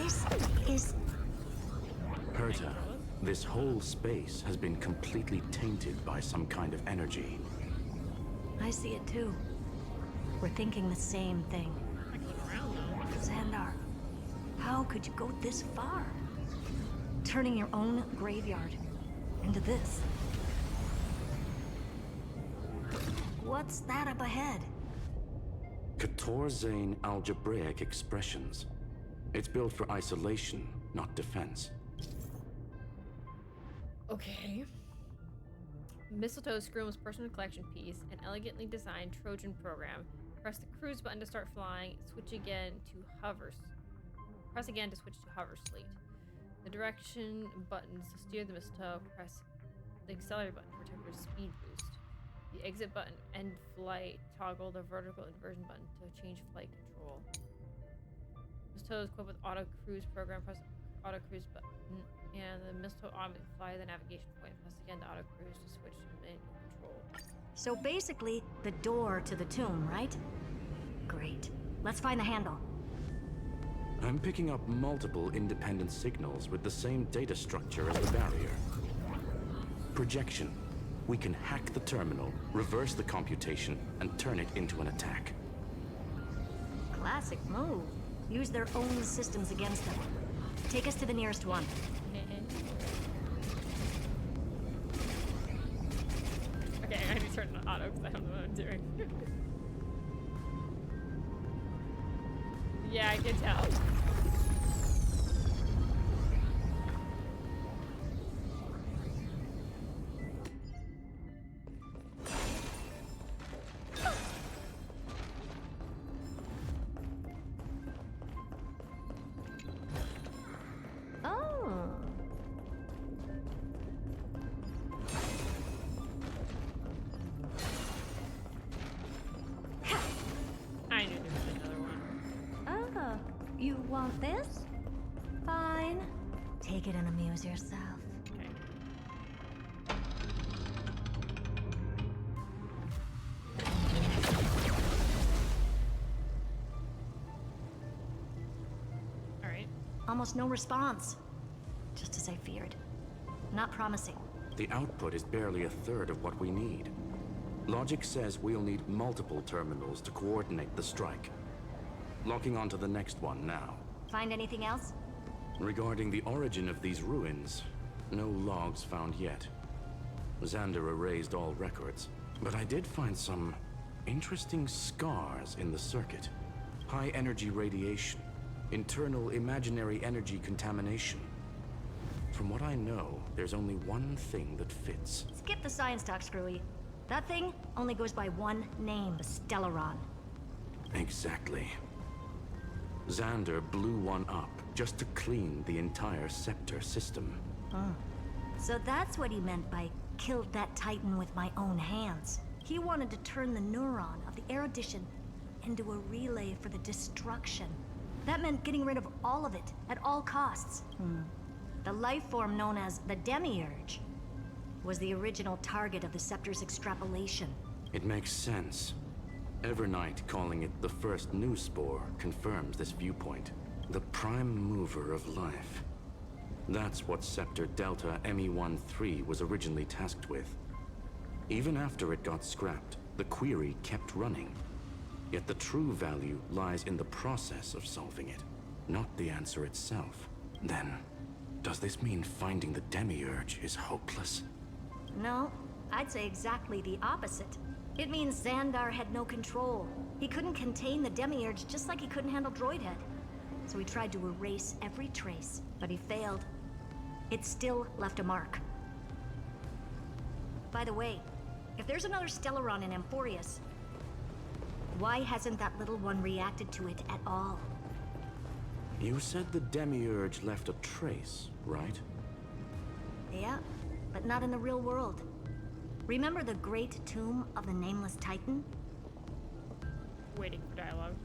This is... Herta, this whole space has been completely tainted by some kind of energy. I see it too. We're thinking the same thing. Xandar, how could you go this far? Turning your own graveyard into this. What's that up ahead? Katorzane algebraic expressions. It's built for isolation, not defense. Okay. Mistletoe Scroom's personal collection piece, an elegantly designed Trojan program. Press the cruise button to start flying. Switch again to hover. Press again to switch to hover slate. The direction buttons to steer the mistletoe. Press the accelerator button for temporary speed boost. The exit button, end flight. Toggle the vertical inversion button to change flight control. Mistletoe is equipped with auto cruise program. Press auto cruise button, and the mistletoe automatically fly to the navigation point. Press again to auto cruise to switch to manual control. So basically, the door to the tomb, right? Great. Let's find the handle. I'm picking up multiple independent signals with the same data structure as the barrier. Projection. We can hack the terminal, reverse the computation, and turn it into an attack. Classic move. Use their own systems against them. Take us to the nearest one. Okay, I need to turn it on auto because I don't know what I'm doing. Yeah, I can tell. Oh. I knew there was another one. Oh, you want this? Fine. Take it and amuse yourself. Okay. All right. Almost no response. Just as I feared. Not promising. The output is barely a third of what we need. Logic says we'll need multiple terminals to coordinate the strike. Locking onto the next one now. Find anything else? Regarding the origin of these ruins, no logs found yet. Xander erased all records, but I did find some interesting scars in the circuit. High energy radiation, internal imaginary energy contamination. From what I know, there's only one thing that fits. Skip the science talk, Screwy. That thing only goes by one name, the Stellaron. Exactly. Xander blew one up just to clean the entire scepter system. So that's what he meant by killed that Titan with my own hands. He wanted to turn the neuron of the erudition into a relay for the destruction. That meant getting rid of all of it at all costs. The life form known as the Demiurge was the original target of the scepter's extrapolation. It makes sense. Evernight calling it the first new spore confirms this viewpoint. The prime mover of life. That's what Scepter Delta ME-13 was originally tasked with. Even after it got scrapped, the query kept running. Yet the true value lies in the process of solving it, not the answer itself. Then, does this mean finding the Demiurge is hopeless? No, I'd say exactly the opposite. It means Xandar had no control. He couldn't contain the Demiurge just like he couldn't handle Droidhead. So he tried to erase every trace, but he failed. It still left a mark. By the way, if there's another Stellaron in Amphoreus, why hasn't that little one reacted to it at all? You said the Demiurge left a trace, right? Yeah, but not in the real world. Remember the great tomb of the Nameless Titan? Waiting for dialogue.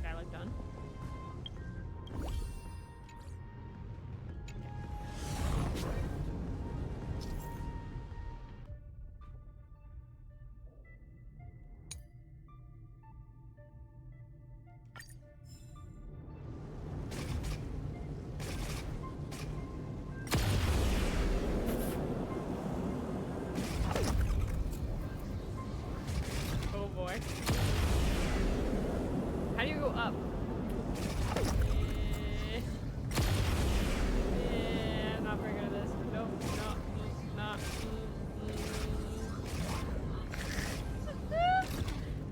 Dialogue done. Oh boy. How do you go up? I'm not very good at this. Nope, not.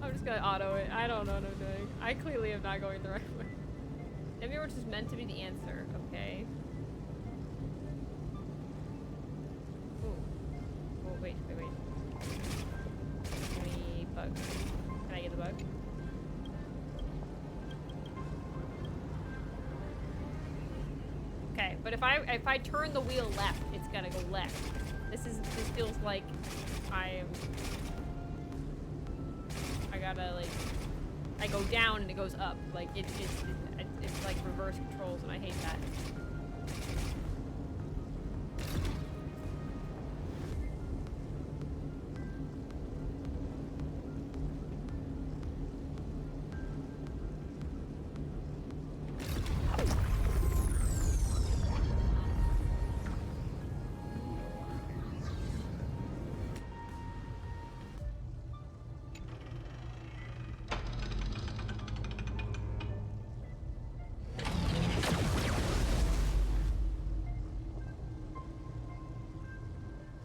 I'm just gonna auto it. I don't know what I'm doing. I clearly am not going the right way. Demiurge is meant to be the answer, okay? Ooh. Oh, wait. Give me bug. Can I get the bug? Okay, but if I turn the wheel left, it's gonna go left. This feels like I gotta like I go down and it goes up. Like it's like reverse controls and I hate that.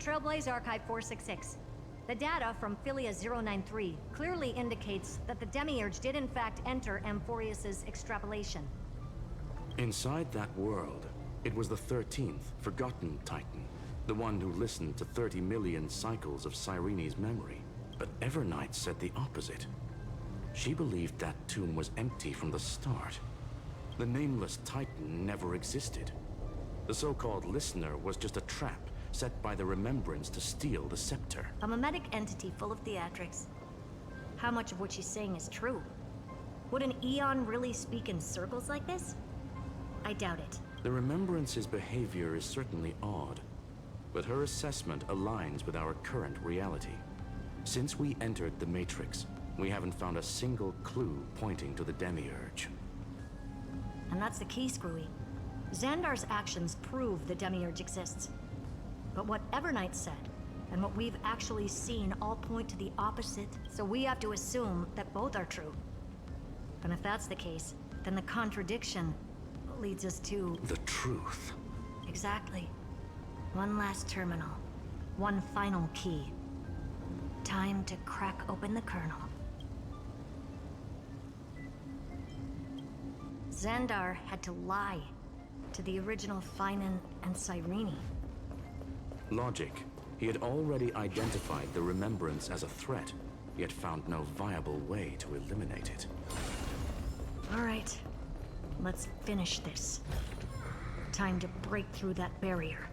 Trailblaze Archive 466. The data from Philia 093 clearly indicates that the Demiurge did in fact enter Amphoreus' extrapolation. Inside that world, it was the 13th, forgotten Titan. The one who listened to 30 million cycles of Cyrene's memory. But Evernight said the opposite. She believed that tomb was empty from the start. The Nameless Titan never existed. The so-called listener was just a trap set by the Remembrance to steal the scepter. A mimetic entity full of theatrics. How much of what she's saying is true? Would an Eon really speak in circles like this? I doubt it. The Remembrance's behavior is certainly odd, but her assessment aligns with our current reality. Since we entered the Matrix, we haven't found a single clue pointing to the Demiurge. And that's the key, Screwy. Xandar's actions prove the Demiurge exists. But what Evernight said, and what we've actually seen all point to the opposite, so we have to assume that both are true. And if that's the case, then the contradiction leads us to... the truth. Exactly. One last terminal. One final key. Time to crack open the kernel. Xandar had to lie to the original Finan and Cyrene. Logic, He had already identified the remembrance as a threat, yet found no viable way to eliminate it. All right, let's finish this. Time to break through that barrier.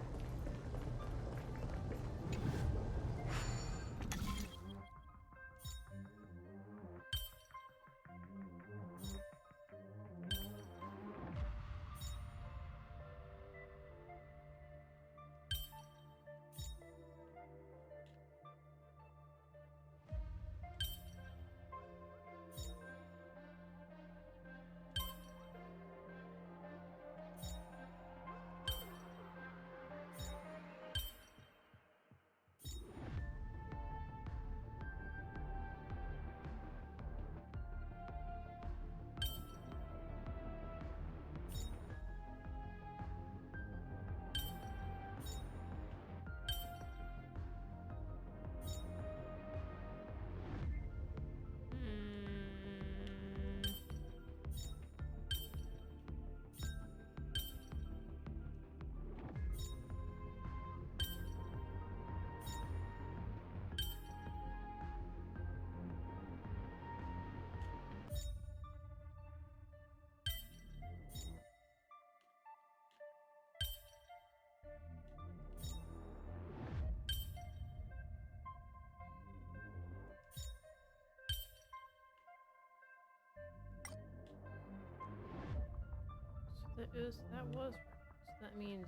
That was wrong. So that means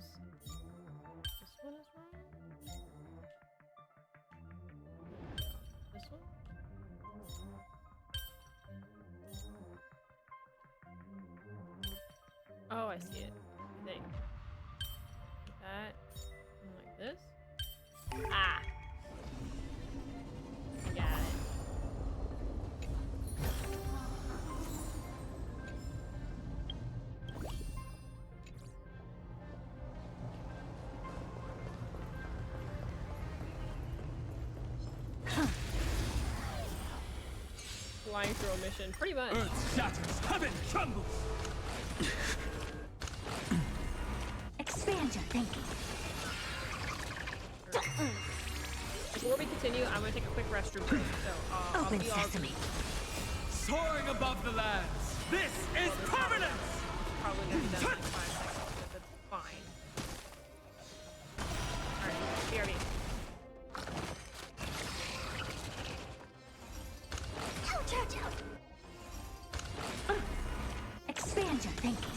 this one is wrong? This one? Oh, I see it. I think. Like that. And like this. Ah! I got it. Flying through a mission, pretty much. Earth shatters, heaven trembles! Expand your thinking. Before we continue, I'm gonna take a quick restroom break, so I'll Open be all... sesame. Soaring above the lands, this is permanence! Probably gonna be done in like 5 seconds, but that's fine. Alright, BRB. Expand your thinking.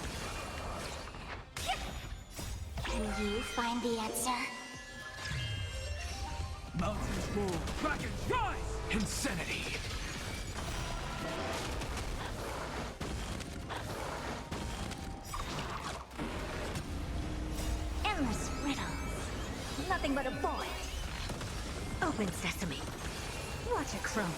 Can you find the answer? Mountains roar, dragons rise! Insanity! Endless riddles. Nothing but a void. Open sesame. Watch it chrome.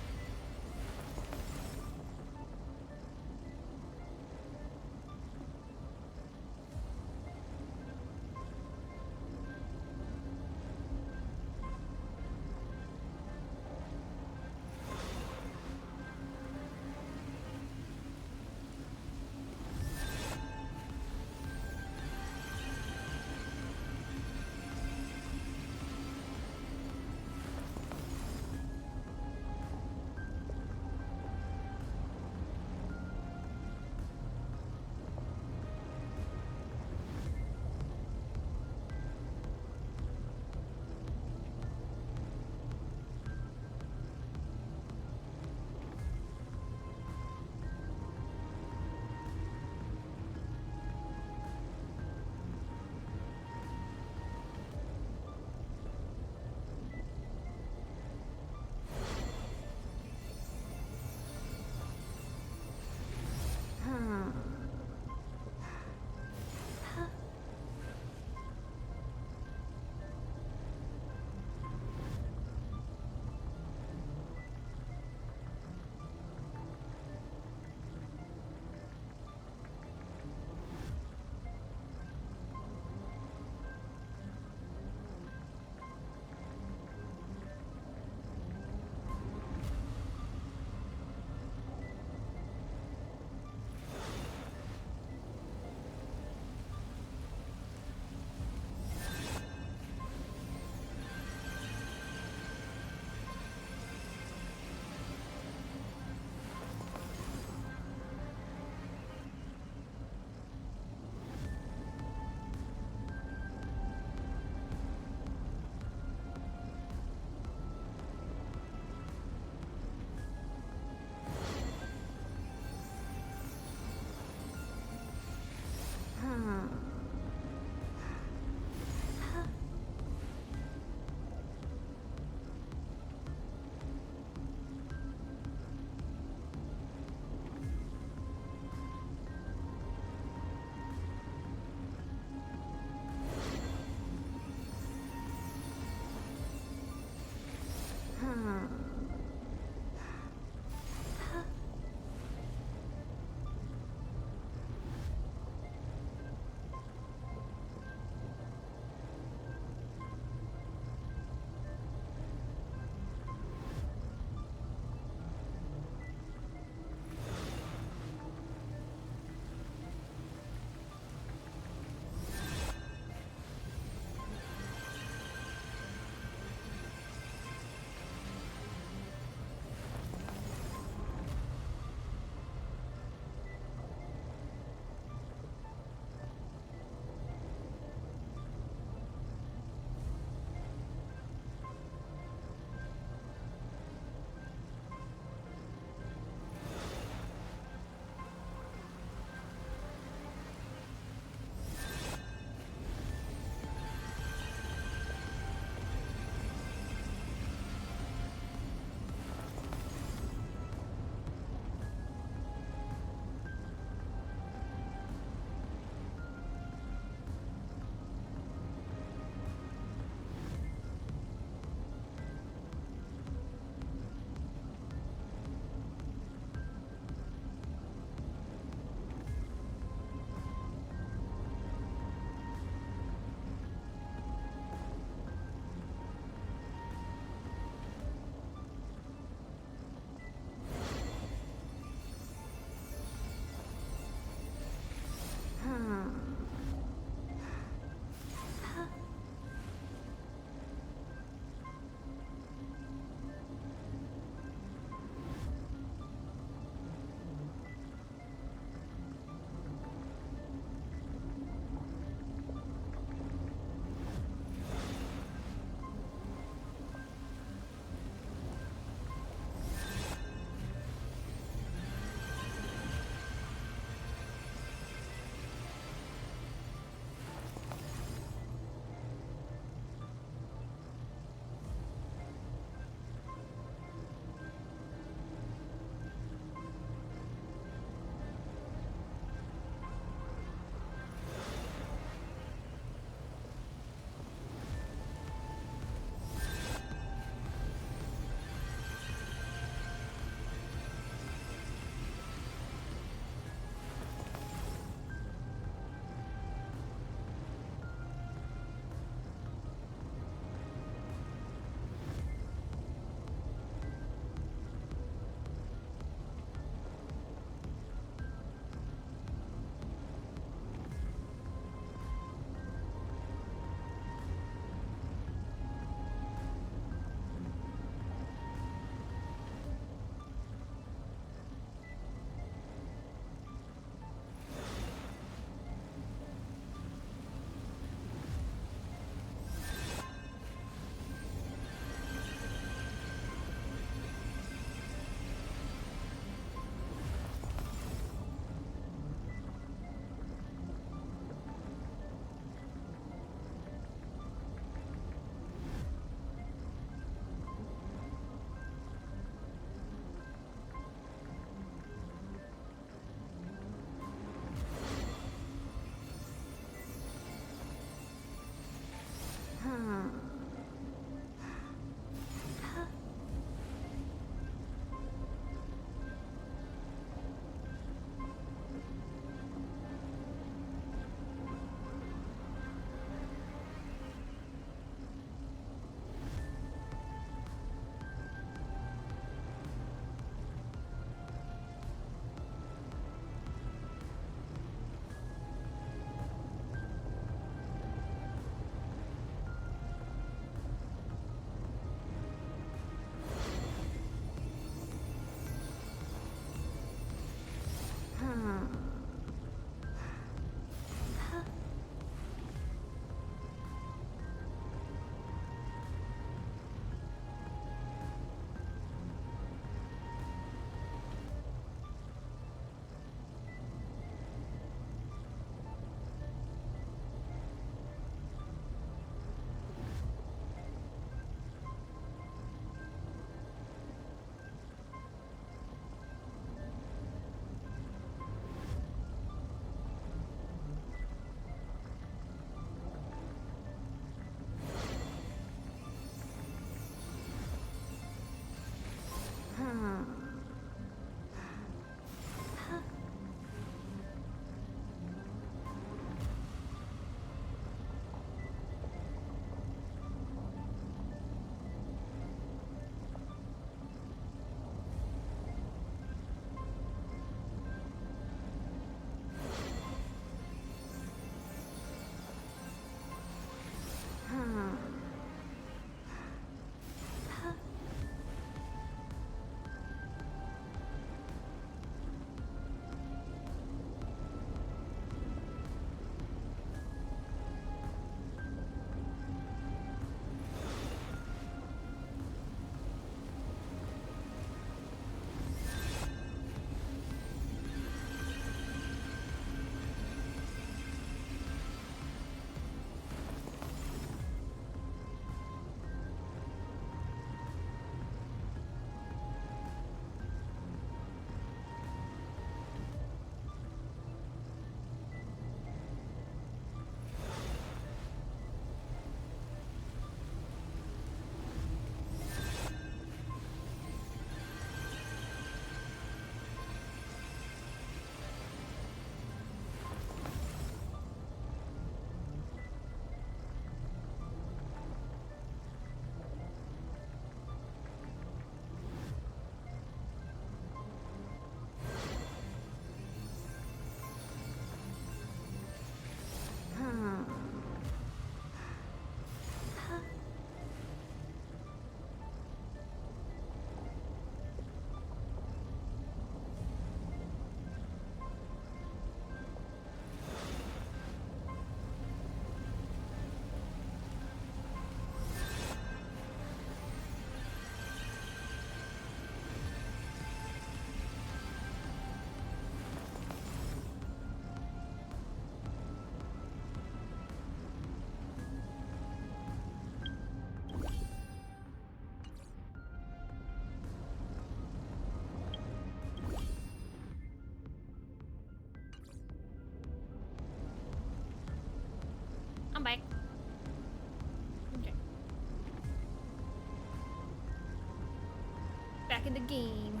back in the game.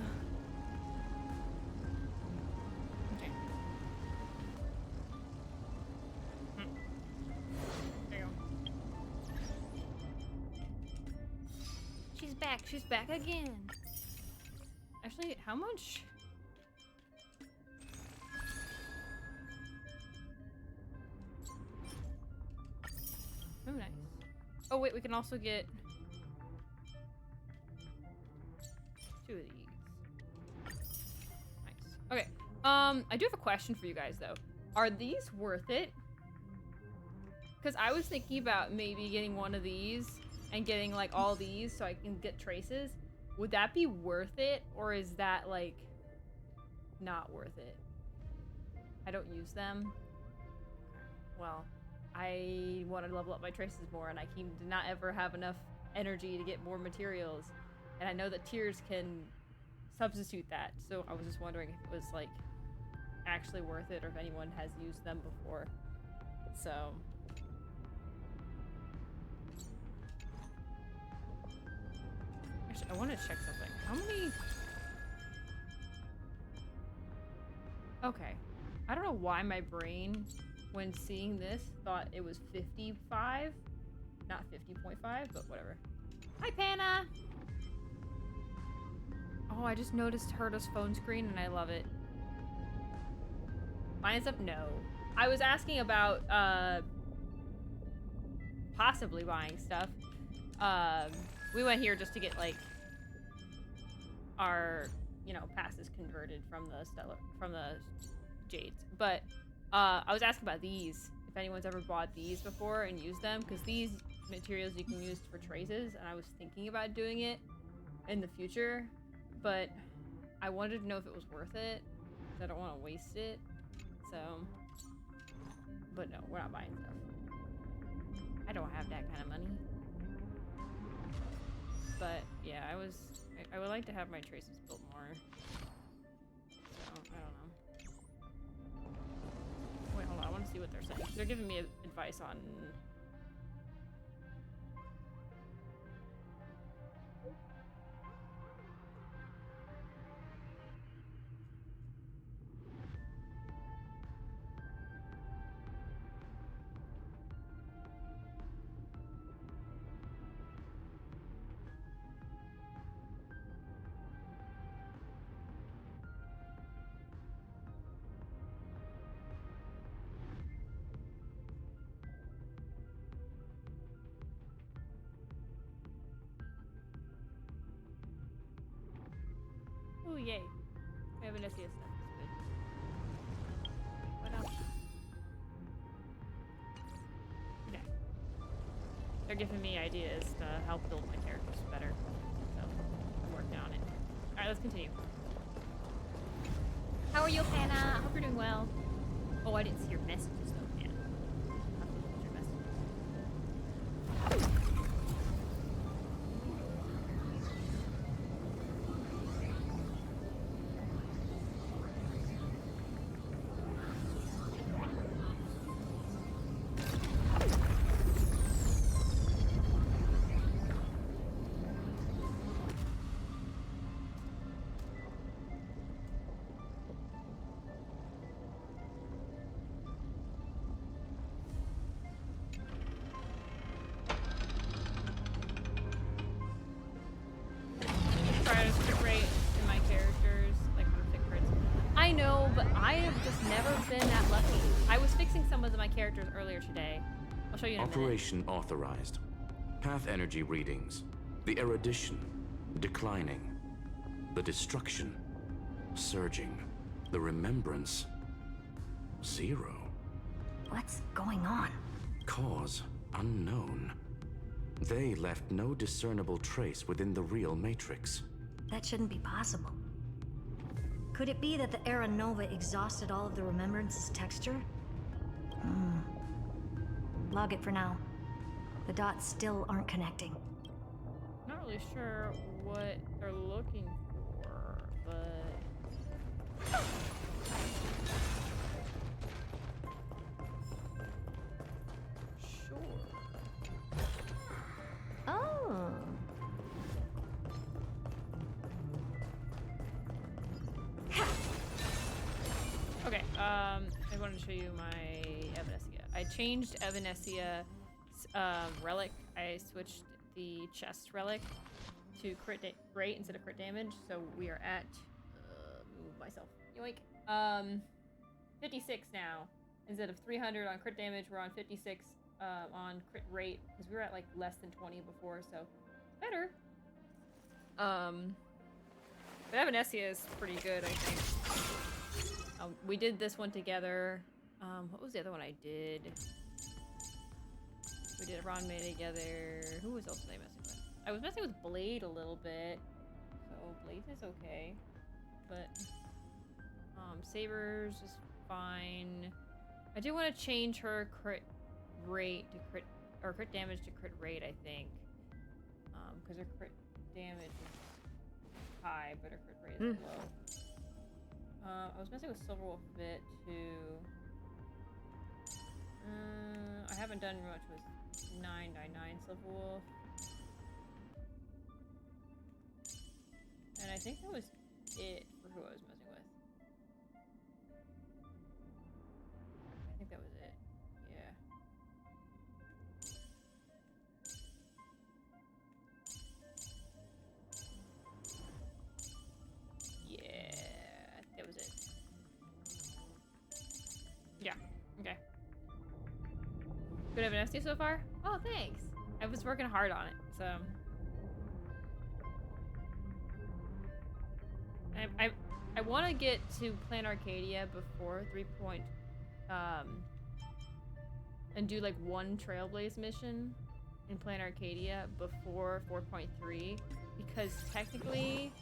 Okay. There you go. She's back. She's back again. Actually, how much? Oh, nice. Oh, wait, we can also get 2 of these. Nice. Okay. I do have a question for you guys, though. Are these worth it? Because I was thinking about maybe getting one of these and getting, like, all these so I can get traces. Would that be worth it? Or is that, like, not worth it? I don't use them. Well, I want to level up my traces more, and I did not ever have enough energy to get more materials. And I know that tiers can substitute that, so I was just wondering if it was, like, actually worth it, or if anyone has used them before. So... Actually, I want to check something. How many... Okay. I don't know why my brain, when seeing this, thought it was 55. Not 50.5, but whatever. Hi, Panna! Oh, I just noticed Herta's phone screen, and I love it. Mine is up? No. I was asking about, possibly buying stuff. We went here just to get, like, our, you know, passes converted from the Jades. But, I was asking about these. If anyone's ever bought these before and used them, because these materials you can use for traces, and I was thinking about doing it in the future, but I wanted to know if it was worth it, because I don't want to waste it. So, but no, we're not buying stuff. I don't have that kind of money. But yeah, I would like to have my traces built more. So, I don't know. Wait, hold on, I want to see what they're saying. They're giving me advice on... Oh, yay. We have an SES stuff. That's good. What else? Okay. They're giving me ideas to help build my characters better. So, I'm working on it. Alright, let's continue. How are you, Hannah? I hope you're doing well. Oh, I didn't see your messages, though, man. I'll have to look at your messages. I know, but I have just never been that lucky. I was fixing some of my characters earlier today. I'll show you in a minute. Operation authorized. Path energy readings. The erudition declining. The destruction surging. The remembrance 0. What's going on? Cause unknown. They left no discernible trace within the real matrix. That shouldn't be possible. Could it be that the Era Nova exhausted all of the Remembrance's texture? Log it for now. The dots still aren't connecting. Not really sure what they're looking for, but... Sure. Oh. I wanted to show you my Evanescia. I changed Evanescia's relic. I switched the chest relic to crit rate instead of crit damage. So we are at move myself. Yoink. 56 now. Instead of 300 on crit damage, we're on 56 on crit rate because we were at like less than 20 before, so better. But Evanescia is pretty good, I think. We did this one together. What was the other one I did? We did Ranmei together. Who was else was I messing with? I was messing with Blade a little bit. So Blade is okay. But Sabers is fine. I do want to change her crit rate to crit, or crit damage to crit rate, I think. Because her crit damage is high, but her crit rate is low. I was messing with Silverwolf a bit too. I haven't done much with 999 Silverwolf. And I think that was it for who I was messing with. I think that was it. Yeah. Yeah, that was it. Yeah, okay. Good Evanescia so far? Oh, thanks. I was working hard on it, so... I want to get to Plan Arcadia before 3. And do like one Trailblaze mission in Plan Arcadia before 4.3, because technically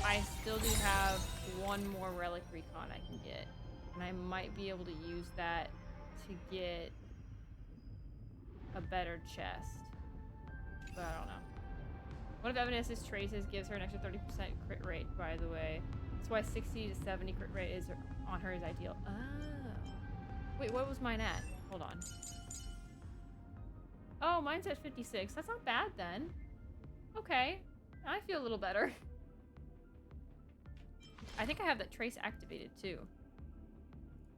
I still do have one more relic recon I can get, and I might be able to use that to get a better chest, but I don't know. One of Evanescia's traces gives her an extra 30% crit rate, by the way. That's why 60 to 70 crit rate is on her is ideal. Oh. Wait, what was mine at? Hold on. Oh, mine's at 56. That's not bad then. Okay. I feel a little better. I think I have that trace activated too.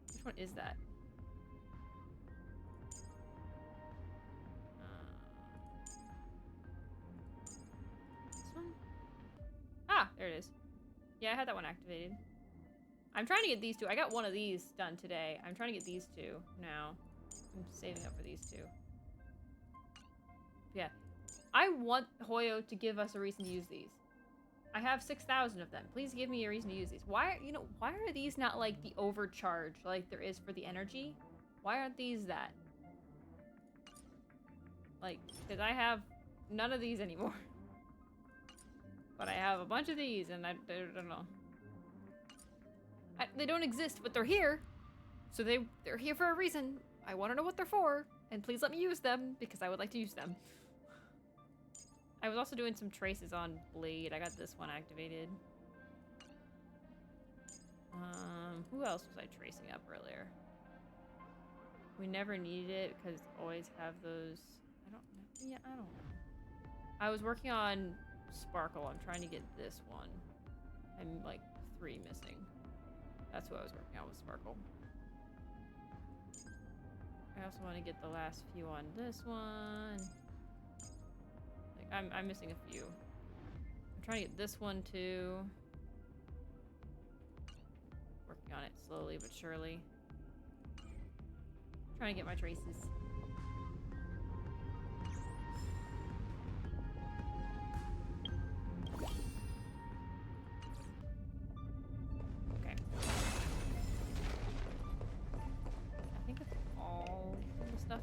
Which one is that? Ah, there it is. Yeah, I had that one activated. I'm trying to get these two. I got one of these done today. I'm trying to get these two now. I'm saving up for these two. Yeah. I want Hoyo to give us a reason to use these. I have 6,000 of them. Please give me a reason to use these. Why are these not like the overcharge like there is for the energy? Why aren't these that? Like, because I have none of these anymore. But I have a bunch of these, and I don't know. They don't exist, but they're here. So they're here for a reason. I want to know what they're for, and please let me use them, because I would like to use them. I was also doing some traces on Blade. I got this one activated. Who else was I tracing up earlier? We never needed it, because always have those... I don't know. Yeah, I don't know. I was working on Sparkle. I'm trying to get this one. I'm like 3 missing. That's who I was working on with Sparkle. I also want to get the last few on this one. Like I'm missing a few. I'm trying to get this one too. Working on it slowly but surely. Trying to get my traces.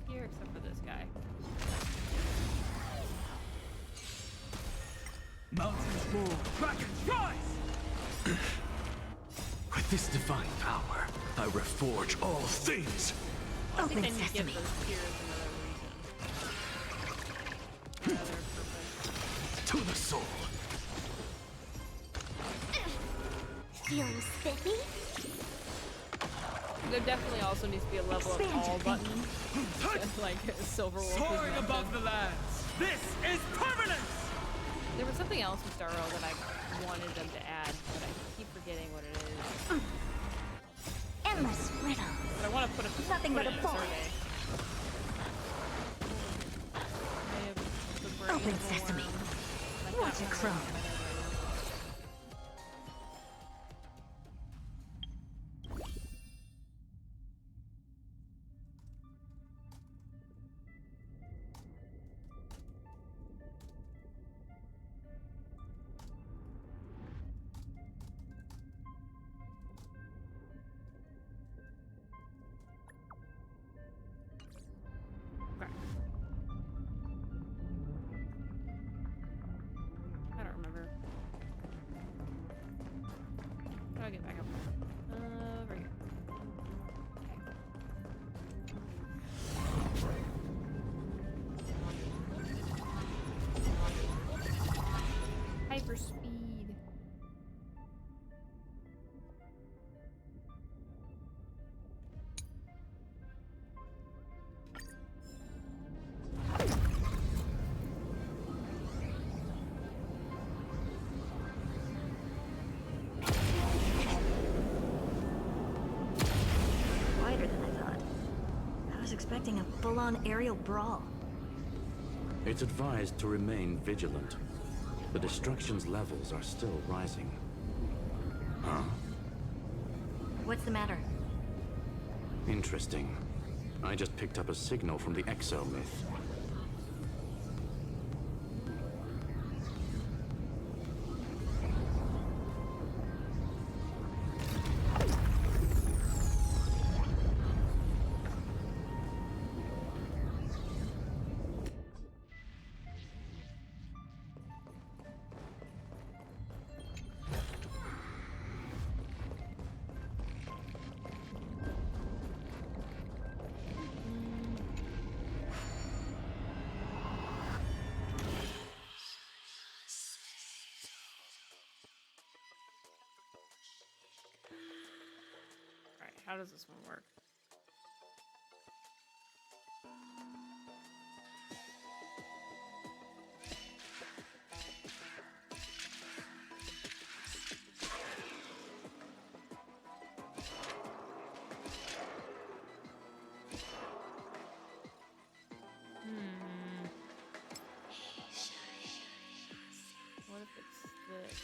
Here, except for this guy. Mountains move, dragons rise! With this divine power, I reforge all things. I think I need to give those tears another reason. To the soul. Feeling spiffy? There definitely also needs to be a level of all button. Like Silverwolf. Soaring above the lands. This is permanence! There was something else with Star that I wanted them to add, but I keep forgetting what it is. Endless riddle. But I want to put a Nothing put but it a in ball. survey. I have the brain Open of a sesame. worm. Like Watch that it one. crumb. Okay. I don't remember. How do I get back up? Over here. Okay. Hyper speed. Quieter than I thought. I was expecting a full-on aerial brawl. It's advised to remain vigilant. The destruction's levels are still rising. Huh? What's the matter? Interesting. I just picked up a signal from the Exo myth. Alright, how does this one work? What if it's this?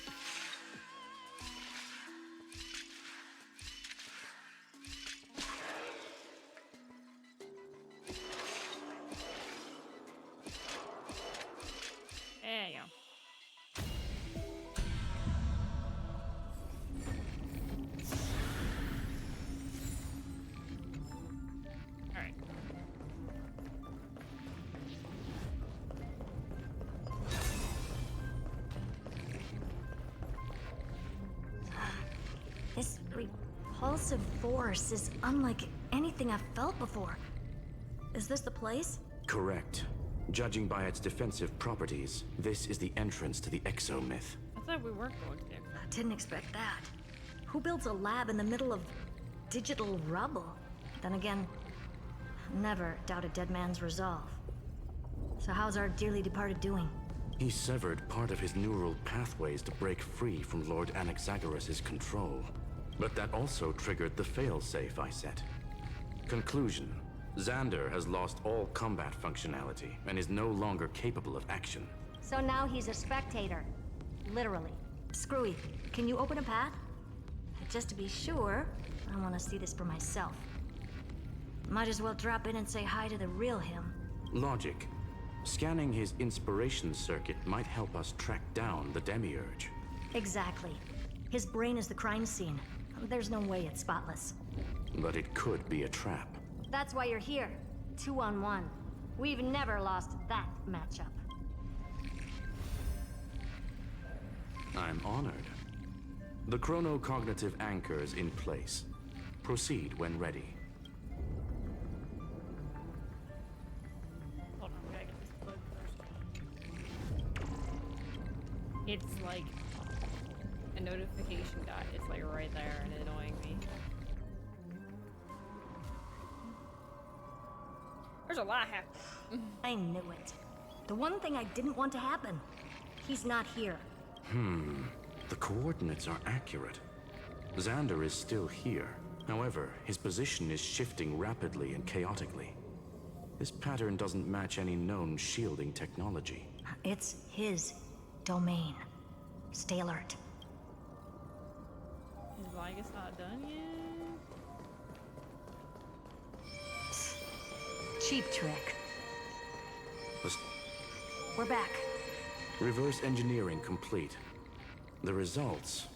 There you go. All right. This repulsive force is unlike anything I've felt before. Is this the place? Correct. Judging by its defensive properties, this is the entrance to the Exo myth. I thought we weren't going there. I didn't expect that. Who builds a lab in the middle of digital rubble? Then again, never doubt a dead man's resolve. So how's our dearly departed doing? He severed part of his neural pathways to break free from Lord Anaxagoras' control. But that also triggered the failsafe I set. Conclusion. Xander has lost all combat functionality and is no longer capable of action. So now he's a spectator. Literally. Screwy, can you open a path? Just to be sure, I want to see this for myself. Might as well drop in and say hi to the real him. Logic. Scanning his inspiration circuit might help us track down the Demiurge. Exactly. His brain is the crime scene. There's no way it's spotless. But it could be a trap. That's why you're here. 2-on-1. We've never lost that matchup. I'm honored. The chronocognitive anchor is in place. Proceed when ready. Hold on, we gotta get this bug first. It's like a notification dot. It's like right there and annoying me. There's a lot happening. I knew it. The one thing I didn't want to happen. He's not here. The coordinates are accurate. Xander is still here. However, his position is shifting rapidly and chaotically. This pattern doesn't match any known shielding technology. It's his domain. Stay alert. Is Ligus not done yet? Cheap trick. Let's We're back. reverse engineering complete. The results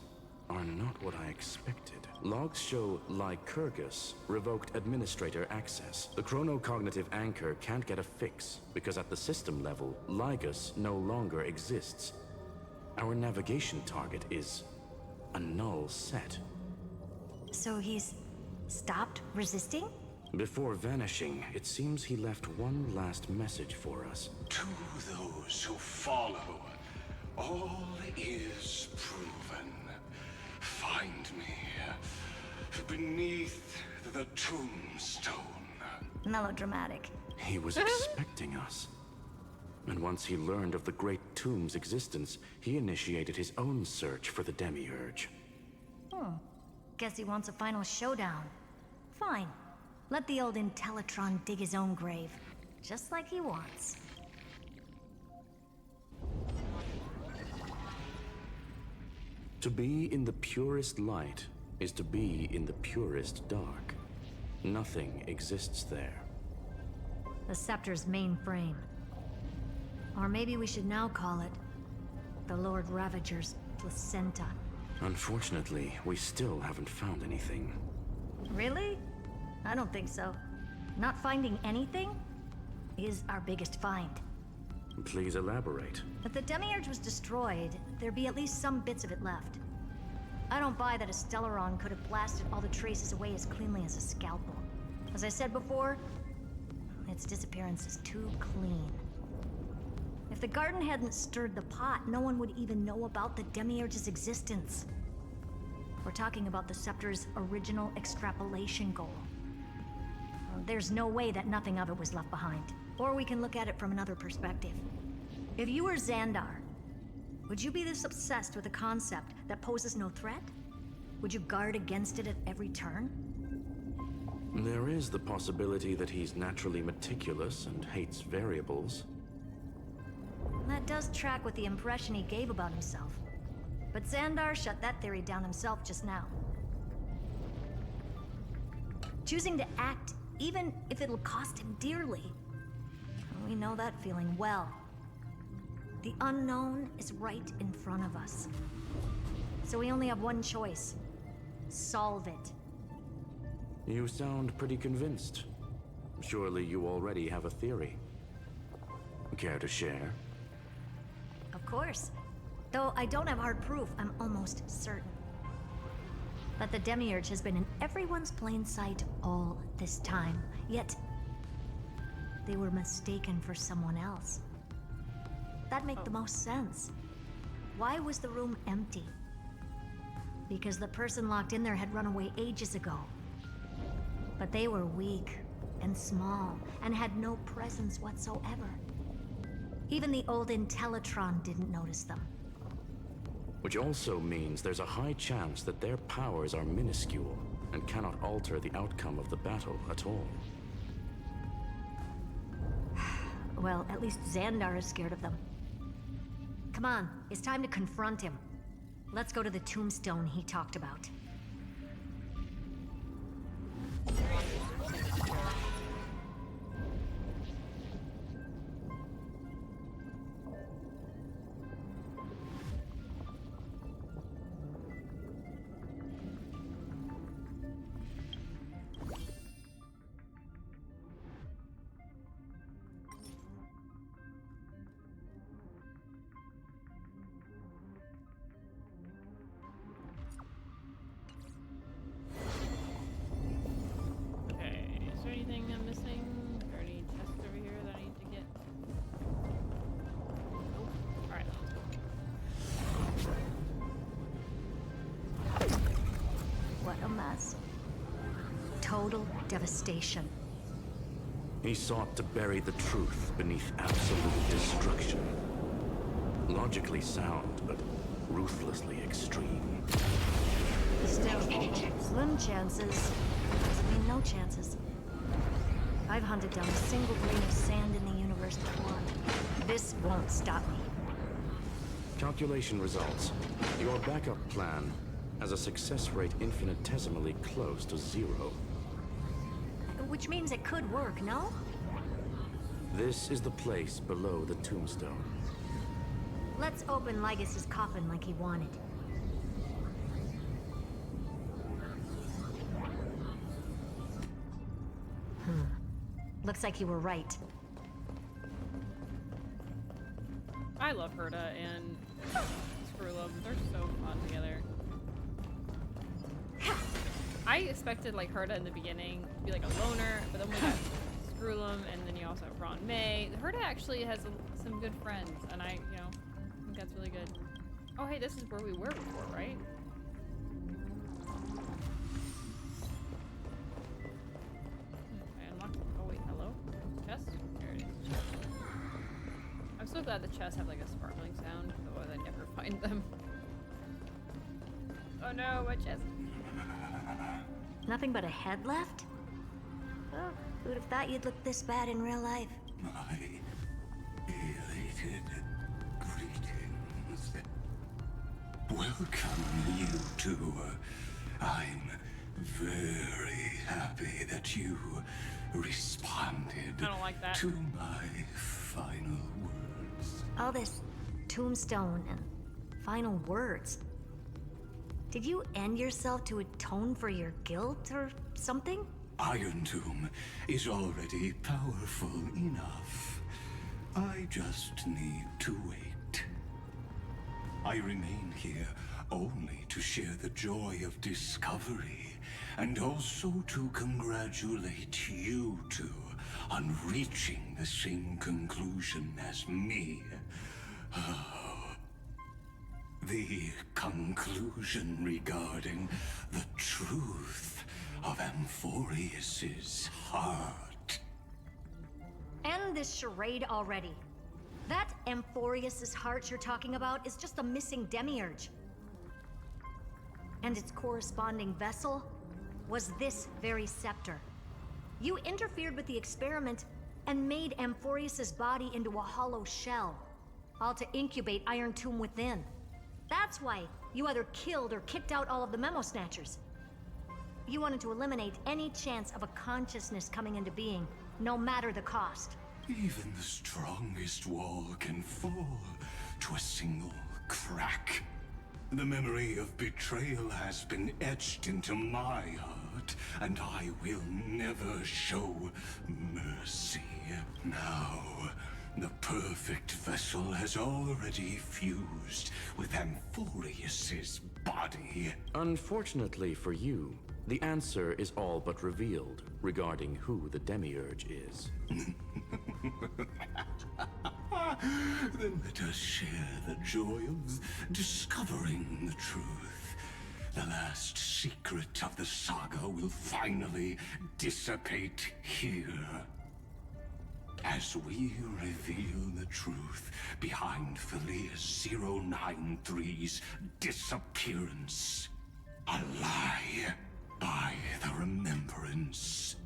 are not what I expected. Logs show Lycurgus revoked administrator access. The chronocognitive anchor can't get a fix, because at the system level, Lygus no longer exists. Our navigation target is a null set. So he's stopped resisting? Before vanishing, it seems he left one last message for us. To those who follow, all is proven. Find me beneath the tombstone. Melodramatic. He was expecting us. And once he learned of the Great Tomb's existence, he initiated his own search for the Demiurge. Guess he wants a final showdown. Fine. Let the old Intellitron dig his own grave. Just like he wants. To be in the purest light is to be in the purest dark. Nothing exists there. The Scepter's mainframe. Or maybe we should now call it the Lord Ravager's placenta. Unfortunately, we still haven't found anything. Really? I don't think so. Not finding anything is our biggest find. Please elaborate. If the Demiurge was destroyed, there'd be at least some bits of it left. I don't buy that a Stellaron could have blasted all the traces away as cleanly as a scalpel. As I said before, its disappearance is too clean. If the garden hadn't stirred the pot, no one would even know about the Demiurge's existence. We're talking about the Scepter's original extrapolation goal. There's no way that nothing of it was left behind. Or we can look at it from another perspective. If you were Xandar, would you be this obsessed with a concept that poses no threat? Would you guard against it at every turn? There is the possibility that he's naturally meticulous and hates variables. That does track with the impression he gave about himself. But Xandar shut that theory down himself just now. Choosing to act, even if it'll cost him dearly. We know that feeling well. The unknown is right in front of us. So we only have one choice. Solve it. You sound pretty convinced. Surely you already have a theory. Care to share? Of course. Though I don't have hard proof, I'm almost certain. That the Demiurge has been in everyone's plain sight all this time. Yet, they were mistaken for someone else. That'd make the most sense. Why was the room empty? Because the person locked in there had run away ages ago. But they were weak and small and had no presence whatsoever. Even the old Intellitron didn't notice them. Which also means there's a high chance that their powers are minuscule and cannot alter the outcome of the battle at all. Well, at least Xandar is scared of them. Come on, it's time to confront him. Let's go to the tombstone he talked about. Anything I'm missing? Are there any chests over here that I need to get? Nope. Alright, let's go. What a mess. Total devastation. He sought to bury the truth beneath absolute destruction. Logically sound, but ruthlessly extreme. Still, slim chances doesn't mean no chances. I've hunted down a single grain of sand in the universe before. This won't stop me. Calculation results. Your backup plan has a success rate infinitesimally close to 0. Which means it could work, no? This is the place below the tombstone. Let's open Lygas's coffin like he wanted. Looks like you were right. I love Herta and Screwlum. They're so fun together. I expected like Herta in the beginning to be like a loner, but then we got Screwlum, and then you also have Ron May. Herta actually has some good friends, and I think that's really good. Oh, hey, this is where we were before, right? Oh wait, hello? Chest? There it is. I'm so glad the chests have like a sparkling sound, otherwise I never find them. Oh no, my chest. Nothing but a head left? Oh, who'd have thought you'd look this bad in real life? My elated greetings. Welcome, you two. I'm very happy that you responded I don't like that. to my final words. All this tombstone and final words. Did you end yourself to atone for your guilt or something? Iron Tomb is already powerful enough. I just need to wait. I remain here only to share the joy of discovery, and also to congratulate you two on reaching the same conclusion as me. The conclusion regarding the truth of Amphoreus's heart. End this charade already. That Amphoreus's heart you're talking about is just a missing demiurge. And its corresponding vessel was this very scepter. You interfered with the experiment and made Amphoreus's body into a hollow shell, all to incubate Iron Tomb within. That's why you either killed or kicked out all of the Memo Snatchers. You wanted to eliminate any chance of a consciousness coming into being, no matter the cost. Even the strongest wall can fall to a single crack. The memory of betrayal has been etched into my heart, and I will never show mercy. Now, the perfect vessel has already fused with Amphoreus's body. Unfortunately for you, the answer is all but revealed regarding who the Demiurge is. Then let us share the joy of discovering the truth. The last secret of the saga will finally dissipate here. As we reveal the truth behind Philius 093's disappearance. A lie by the remembrance.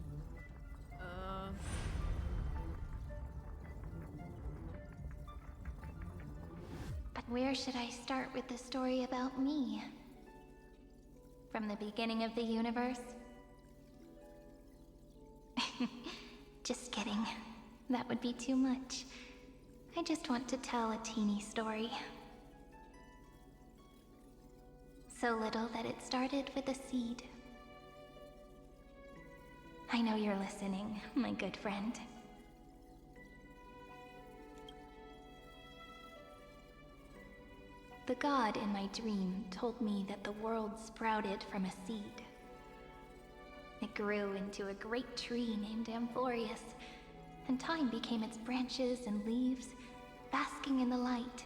But where should I start with the story about me? From the beginning of the universe? Just kidding. That would be too much. I just want to tell a teeny story. So little that it started with a seed. I know you're listening, my good friend. The god in my dream told me that the world sprouted from a seed. It grew into a great tree named Amphoreus, and time became its branches and leaves, basking in the light.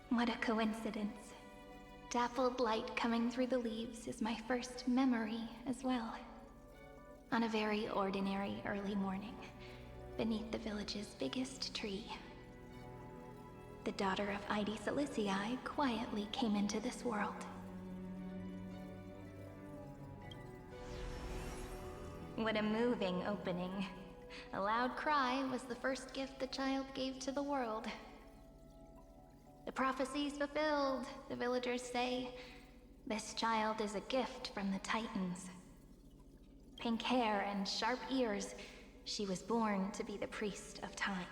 What a coincidence. Dappled light coming through the leaves is my first memory as well. On a very ordinary early morning, beneath the village's biggest tree. The daughter of Idi Silicii quietly came into this world. What a moving opening. A loud cry was the first gift the child gave to the world. The prophecy's fulfilled, the villagers say. This child is a gift from the Titans. Pink hair and sharp ears, she was born to be the priest of time.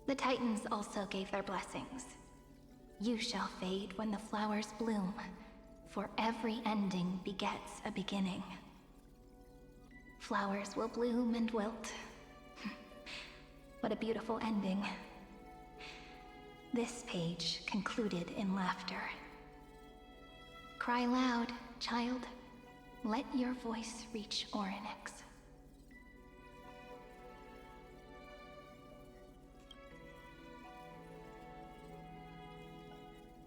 The Titans also gave their blessings. You shall fade when the flowers bloom, for every ending begets a beginning. Flowers will bloom and wilt. What a beautiful ending. This page concluded in laughter. Cry loud, child. Let your voice reach Orynyx.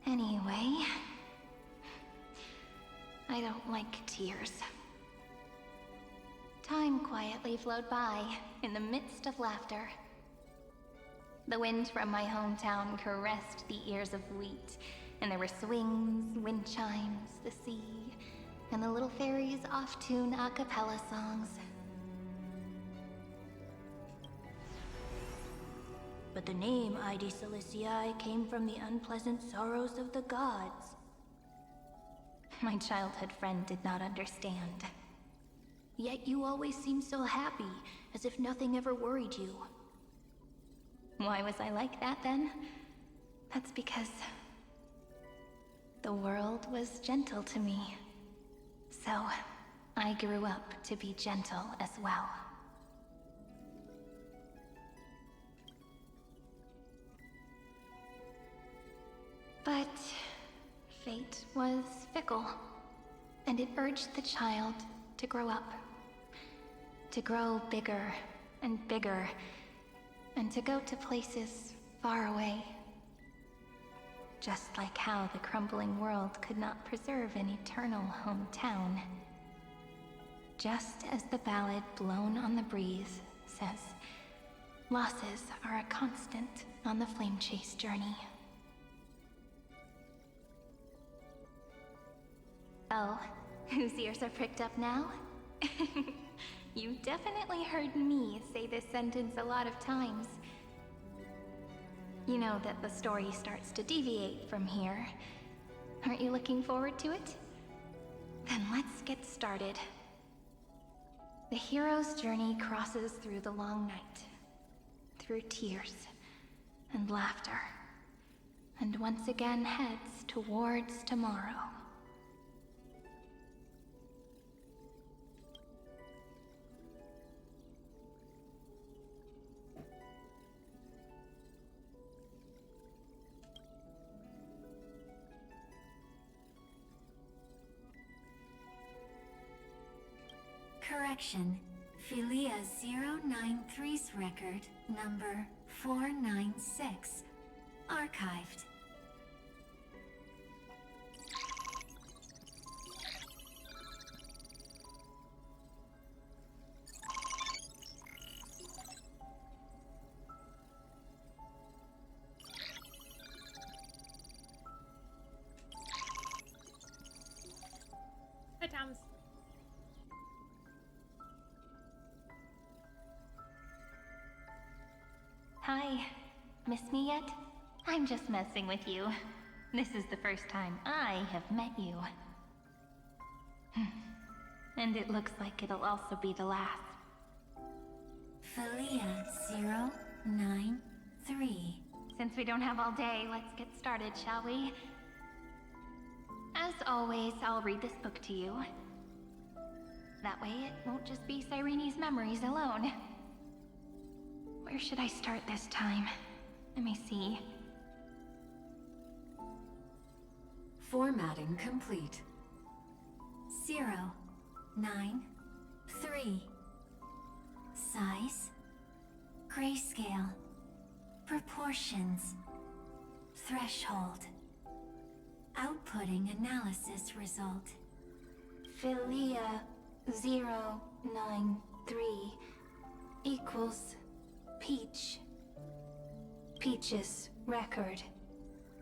Anyway, I don't like tears. Time quietly flowed by in the midst of laughter. The wind from my hometown caressed the ears of wheat, and there were swings, wind chimes, the sea, and the little fairies off-tune a cappella songs. But the name Ide Siliciae came from the unpleasant sorrows of the gods. My childhood friend did not understand. Yet you always seemed so happy, as if nothing ever worried you. Why was I like that then? That's because the world was gentle to me. So I grew up to be gentle as well. But fate was fickle, and it urged the child to grow up. To grow bigger and bigger, and to go to places far away. Just like how the crumbling world could not preserve an eternal hometown. Just as the ballad blown on the breeze says, losses are a constant on the flame chase journey. Oh, whose ears are pricked up now? You definitely heard me say this sentence a lot of times. You know that the story starts to deviate from here. Aren't you looking forward to it? Then let's get started. The hero's journey crosses through the long night, through tears and laughter, and once again heads towards tomorrow. Correction. Philia 093's record, number 496. Archived. Hi, Toms. Hi. Miss me yet? I'm just messing with you. This is the first time I have met you. And it looks like it'll also be the last. Philia 093. Since we don't have all day, let's get started, shall we? As always, I'll read this book to you. That way it won't just be Cyrene's memories alone. Where should I start this time? Let me see. Formatting complete. 093. Size. Grayscale. Proportions. Threshold. Outputting analysis result. Philia 093 equals Peach. Peach's record.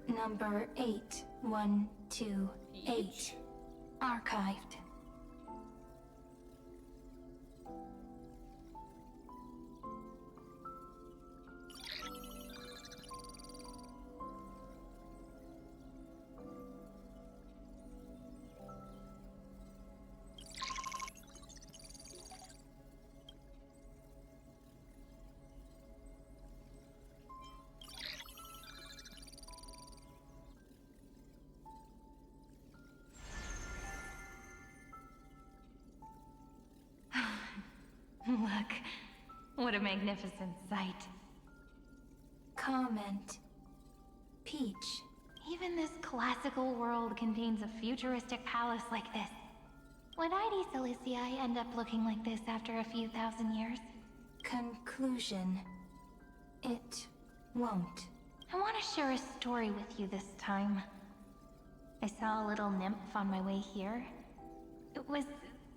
Number 8128. Archived. Look, what a magnificent sight. Comment. Peach. Even this classical world contains a futuristic palace like this. Would ID Silicii end up looking like this after a few thousand years? Conclusion. It won't. I want to share a story with you this time. I saw a little nymph on my way here. It was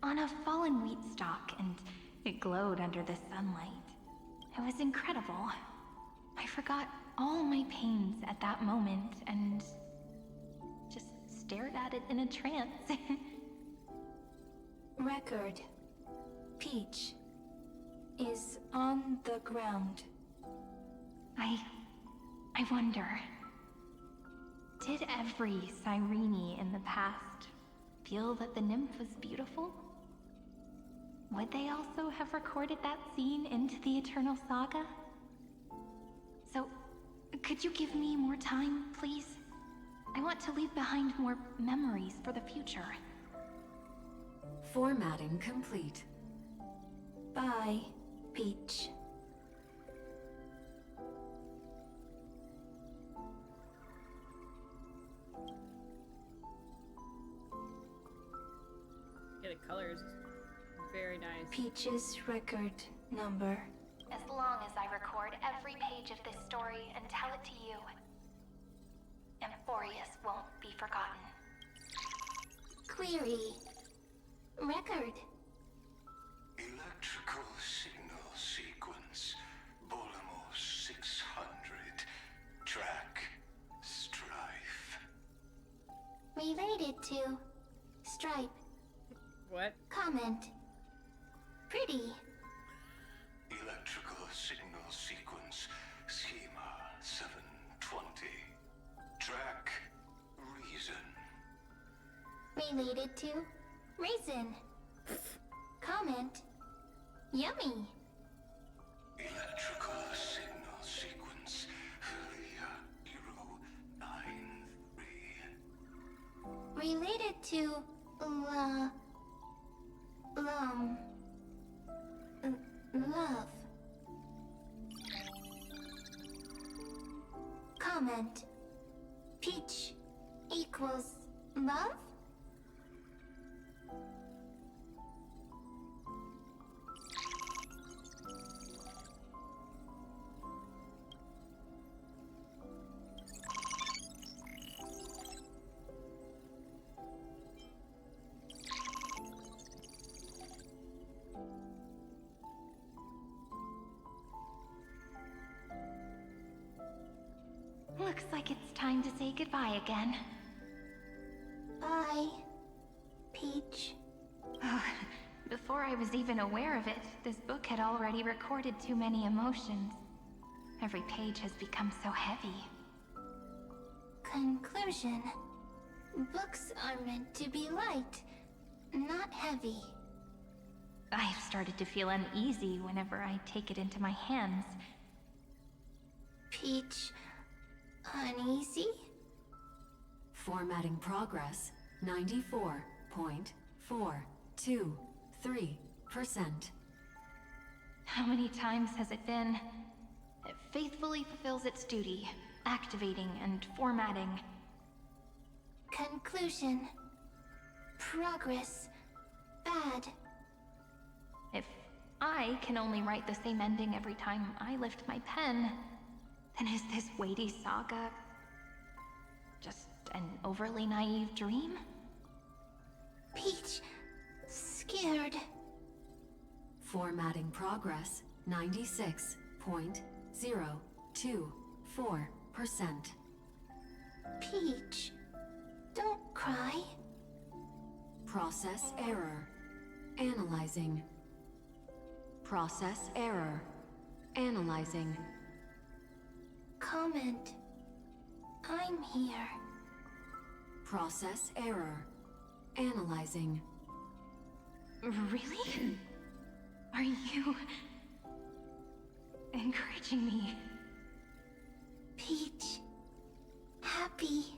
on a fallen wheat stalk, and it glowed under the sunlight. It was incredible. I forgot all my pains at that moment and just stared at it in a trance. Record. Peach is on the ground. I wonder, did every Cyrene in the past feel that the nymph was beautiful? Would they also have recorded that scene into the Eternal Saga? So, could you give me more time, please? I want to leave behind more memories for the future. Formatting complete. Bye, Peach. Yeah, the colors very nice. Peach's record number. As long as I record every page of this story and tell it to you, Amphoreus won't be forgotten. Query. Record. Electrical signal sequence. Bolamos 600. Track. Strife. Related to Stripe. What? Comment. Pretty. Electrical signal sequence. Schema 720. Track. Reason. Related to Raisin. Comment. Yummy. Electrical signal sequence. Helia 093. Related to love. Comment. Peach equals love? Looks like it's time to say goodbye again. Bye, Peach. Before I was even aware of it, this book had already recorded too many emotions. Every page has become so heavy. Conclusion. Books are meant to be light, not heavy. I've started to feel uneasy whenever I take it into my hands. Peach, uneasy? Formatting progress 94.423%. How many times has it been? It faithfully fulfills its duty, activating and formatting. Conclusion. Progress. Bad. If I can only write the same ending every time I lift my pen, then is this weighty saga just an overly naive dream? Peach, scared. Formatting progress 96.024%. Peach, don't cry. Process error. Analyzing. Process error. Analyzing. Comment. I'm here. Process error. Analyzing. Really? Are you encouraging me? Peach. Happy.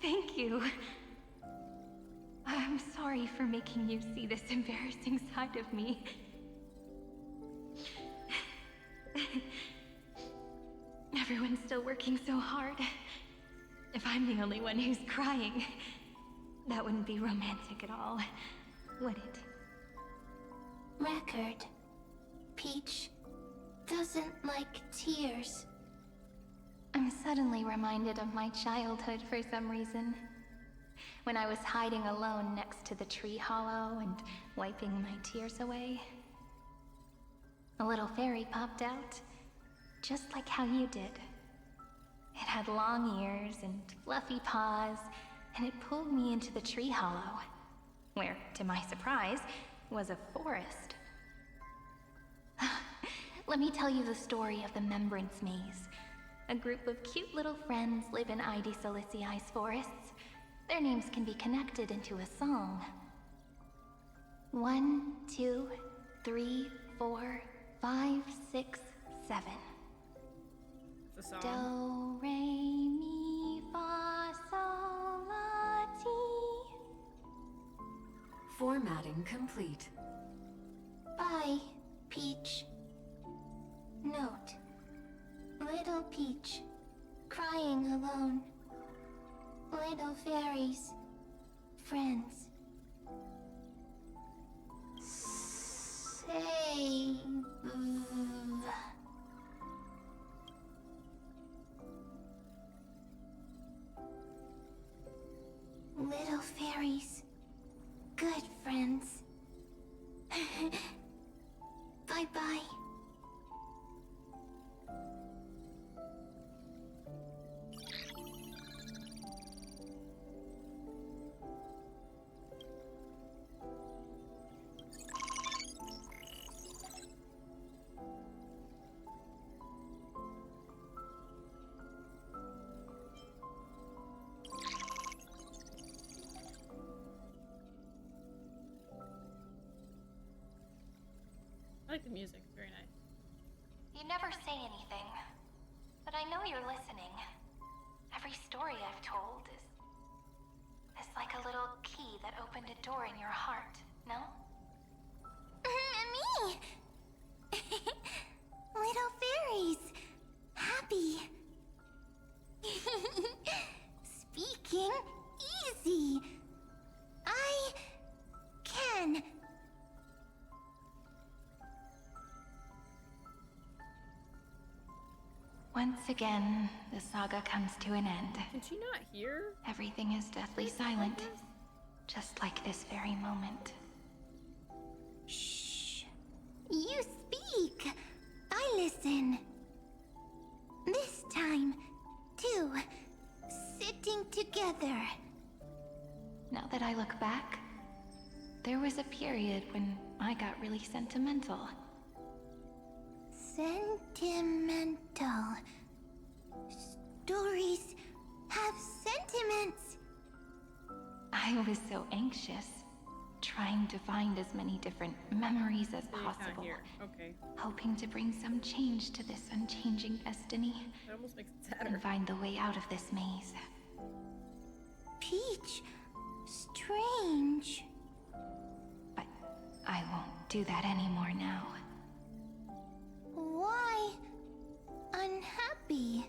Thank you. I'm sorry for making making you see this embarrassing side of me. Everyone's still working so hard. If I'm the only one who's crying, that wouldn't be romantic at all, would it? Record. Peach doesn't like tears. I'm suddenly reminded of my childhood for some reason. When I was hiding alone next to the tree hollow and wiping my tears away. A little fairy popped out, just like how you did. It had long ears and fluffy paws, and it pulled me into the tree hollow, where, to my surprise, was a forest. Let me tell you the story of the Membrance Maze. A group of cute little friends live in ID Silicii's forests. Their names can be connected into a song. 1, 2, 3, 4, 5, 6, 7. It's a song. Do, re, mi, fa, sol, la, ti. Formatting complete. Bye, Peach. Note. Little Peach, crying alone. Little fairies, friends. Save. Little fairies, good friends. Bye-bye. I like the music. It's very nice. You never say anything, but I know you're listening. Every story I've told is like a little key that opened a door in your heart, no? Me! Little fairies! Happy! Speaking easy! I can. Once again, the saga comes to an end. Can she not hear? Everything is deathly silent, just like this very moment. Shh. You speak. I listen. This time, too. Sitting together. Now that I look back, there was a period when I got really sentimental. Sentimental. Stories have sentiments. I was so anxious, trying to find as many different memories as possible. Okay. Hoping to bring some change to this unchanging destiny. That almost makes it sadder. And find the way out of this maze. Peach, strange. But I won't do that anymore now. Why unhappy?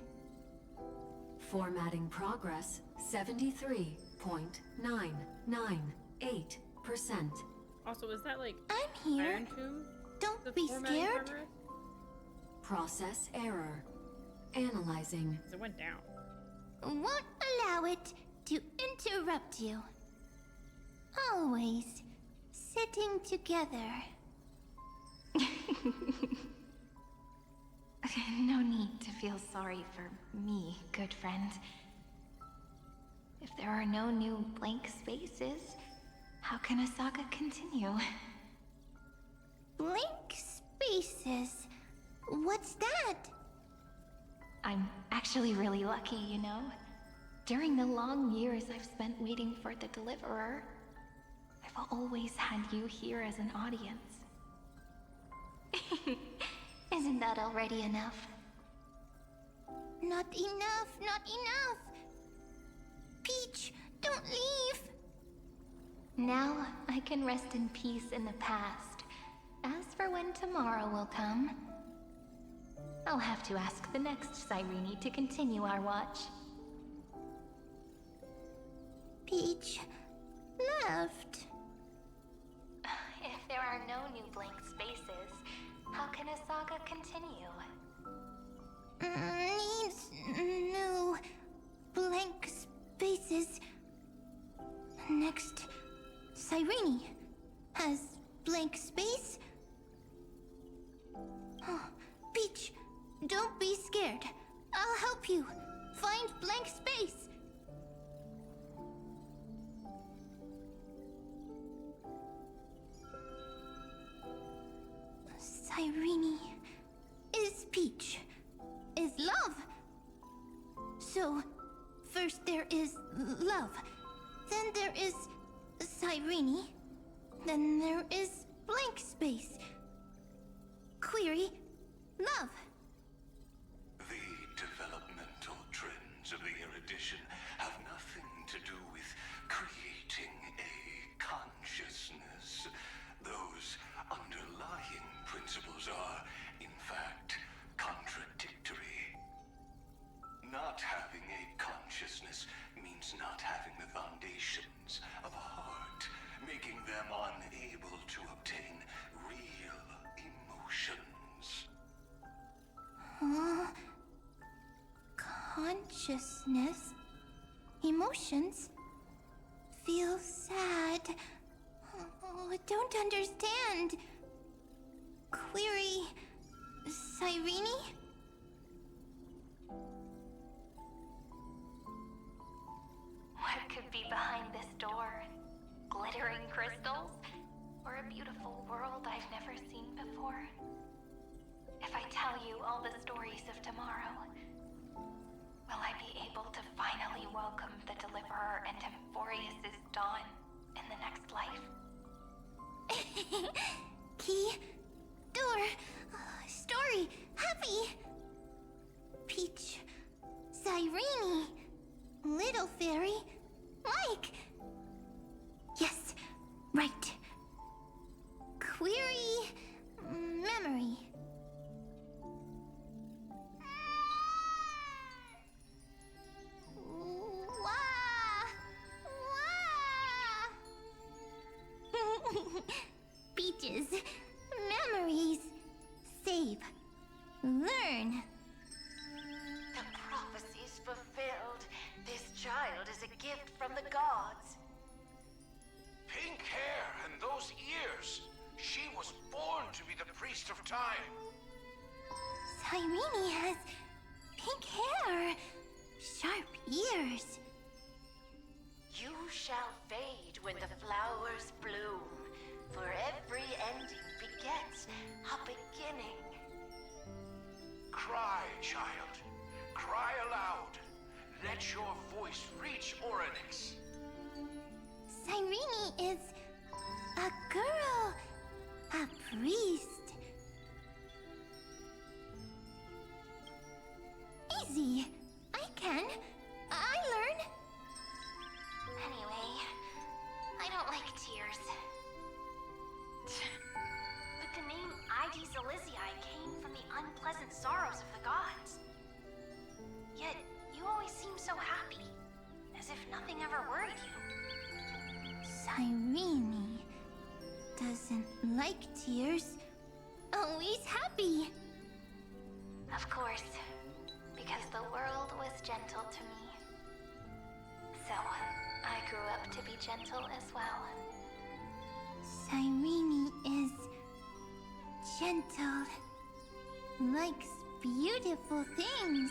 Formatting progress 73.998%. Also, is that like I'm here. Iron Tomb? Don't be scared. Process error. Analyzing. It went down. Won't allow it to interrupt you. Always sitting together. No need to feel sorry for me, good friend. If there are no new blank spaces, how can a saga continue? Blank spaces? What's that? I'm actually really lucky, you know? During the long years I've spent waiting for the Deliverer, I've always had you here as an audience. Isn't that already enough? Not enough, not enough! Peach, don't leave! Now I can rest in peace in the past. As for when tomorrow will come, I'll have to ask the next Cyrene to continue our watch. Peach left. If there are no new blank spaces, how can a saga continue? Needs new blank spaces. Next, Cyrene has blank space. Oh, Peach, don't be scared. I'll help you find blank space. Cyrene is Peach, is love. So, first there is love, then there is Cyrene, then there is blank space. Query, love. The developmental trends of the erudition have nothing to do with creating a consciousness. Those underlying principles are, in fact, contradictory. Not having a consciousness means not having the foundations of a heart, making them unable to obtain real emotions. Consciousness, emotions, feel sad. Oh, I don't understand. Query, Cyrene? What could be behind this door? Glittering crystals? Or a beautiful world I've never seen before? If I tell you all the stories of tomorrow, will I be able to finally welcome the Deliverer and Amphoreus' dawn in the next life? Key, door, story, happy. Peach, Cyrene, little fairy, Mike. Yes, right. Query, memory. Peaches, memories, save, learn. The prophecy's fulfilled. This child is a gift from the gods. Pink hair and those ears. She was born to be the priest of time. Cyrene has pink hair, sharp ears. You shall fade when the flowers bloom, for every ending begets a beginning. Cry, child. Cry aloud. Let your voice reach Orynyx. Cyrene is a girl, a priest. Easy. I can. I learn. Anyway, I don't like tears. But the name Ides Elysiae came from the unpleasant sorrows of the gods. Yet, you always seem so happy, as if nothing ever worried you. Cyrene doesn't like tears. Always happy. Of course, because the world was gentle to me. So, I grew up to be gentle as well. Cyrene is gentle, likes beautiful things,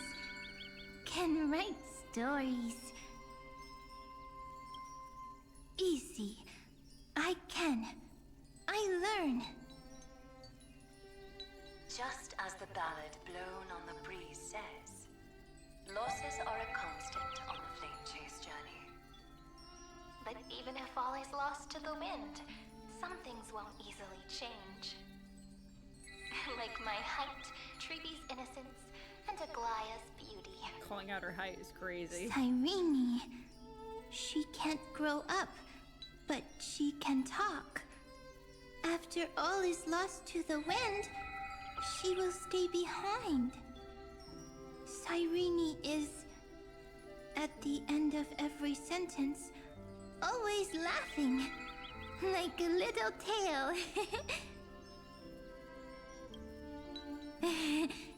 can write stories. Easy. I can. I learn. Just as the ballad blown on the breeze says, losses are a constant on the flame chase journey. But even if all is lost to the wind, some things won't easily change. Like my height, Treeby's innocence, and Aglaya's beauty. Calling out her height is crazy. Cyrene. She can't grow up. but she can talk. After all is lost to the wind, she will stay behind. Cyrene is, at the end of every sentence, always laughing, like a little tail.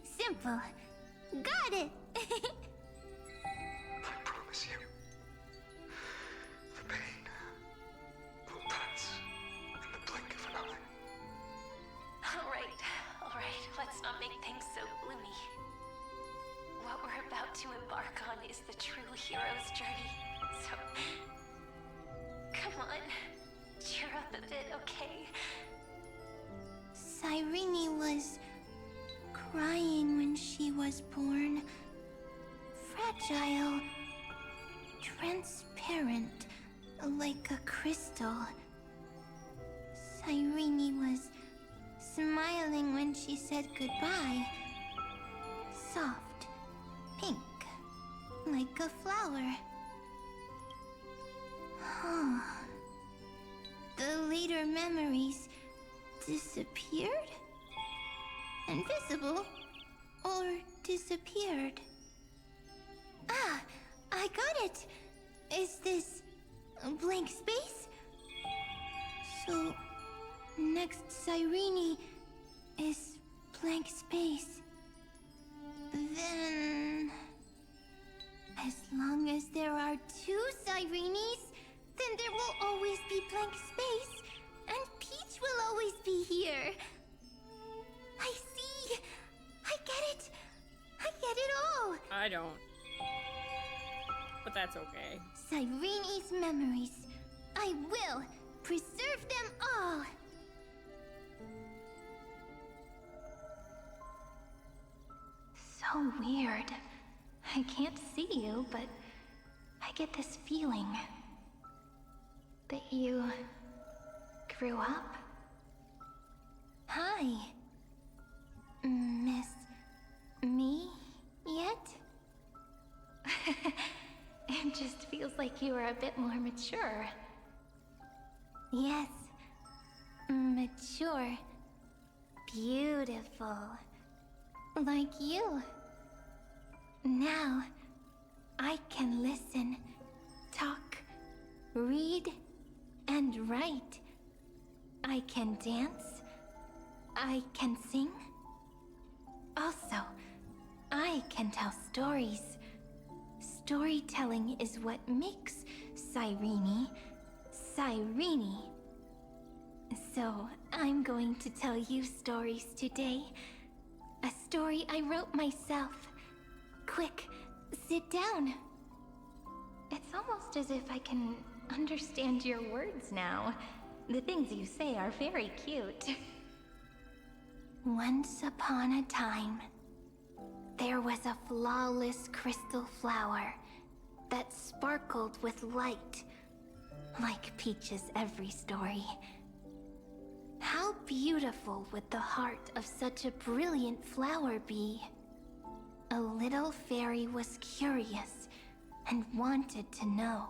Simple. Got it! I promise you, the pain will pass in the blink of an eye. Alright, let's not make things so gloomy. What we're about to embark on is the true hero's journey, so... Come on, cheer up a bit, okay? Cyrene was crying when she was born. Fragile, transparent, like a crystal. Cyrene was smiling when she said goodbye. Soft, pink, like a flower. The later memories disappeared? Invisible? Or disappeared? Ah, I got it! Is this a blank space? So, next Cyrene is blank space. Then... as long as there are two Cyrenes, then there will always be blank space, and Peach will always be here. I see! I get it! I get it all! I don't. But that's okay. Cyrene's memories. I will preserve them all! So weird. I can't see you, but I get this feeling that you grew up. Hi. Miss me yet? It just feels like you are a bit more mature. Yes. Mature. Beautiful. Like you. Now, I can listen, talk, read, and write. I can dance. I can sing. Also, I can tell stories. Storytelling is what makes Cyrene, Cyrene. So, I'm going to tell you stories today. A story I wrote myself. Quick, sit down. It's almost as if I can understand your words now. The things you say are very cute. Once upon a time, there was a flawless crystal flower that sparkled with light, like Peach's every story. How beautiful would the heart of such a brilliant flower be? A little fairy was curious and wanted to know.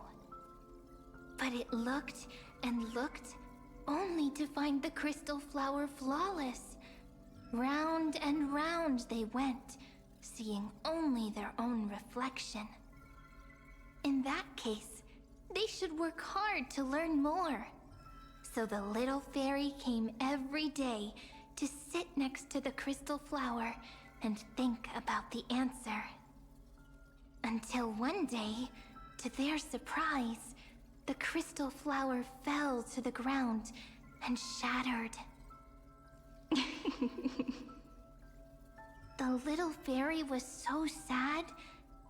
But it looked and looked only to find the crystal flower flawless. Round and round they went, seeing only their own reflection. In that case, they should work hard to learn more. So the little fairy came every day to sit next to the crystal flower and think about the answer. Until one day, to their surprise, the crystal flower fell to the ground and shattered. The little fairy was so sad,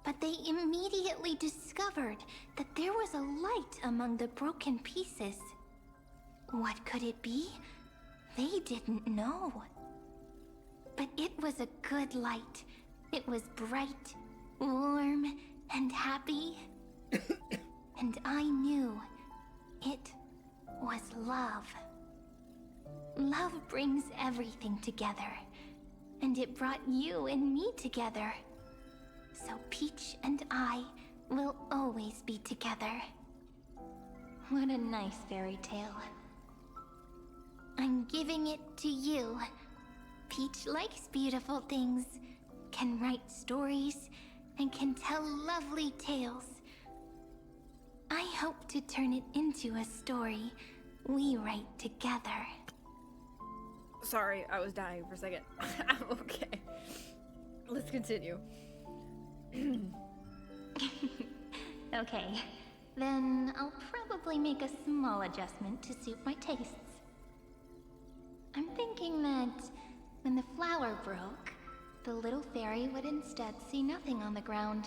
but they immediately discovered that there was a light among the broken pieces. What could it be? They didn't know. But it was a good light. It was bright, warm, and happy. And I knew it was love. Love brings everything together. And it brought you and me together. So Peach and I will always be together. What a nice fairy tale. I'm giving it to you. Peach likes beautiful things, can write stories, and can tell lovely tales. I hope to turn it into a story we write together. Sorry, I was dying for a second. I'm okay. Let's continue. Okay, then I'll probably make a small adjustment to suit my tastes. I'm thinking that when the flower broke, the little fairy would instead see nothing on the ground.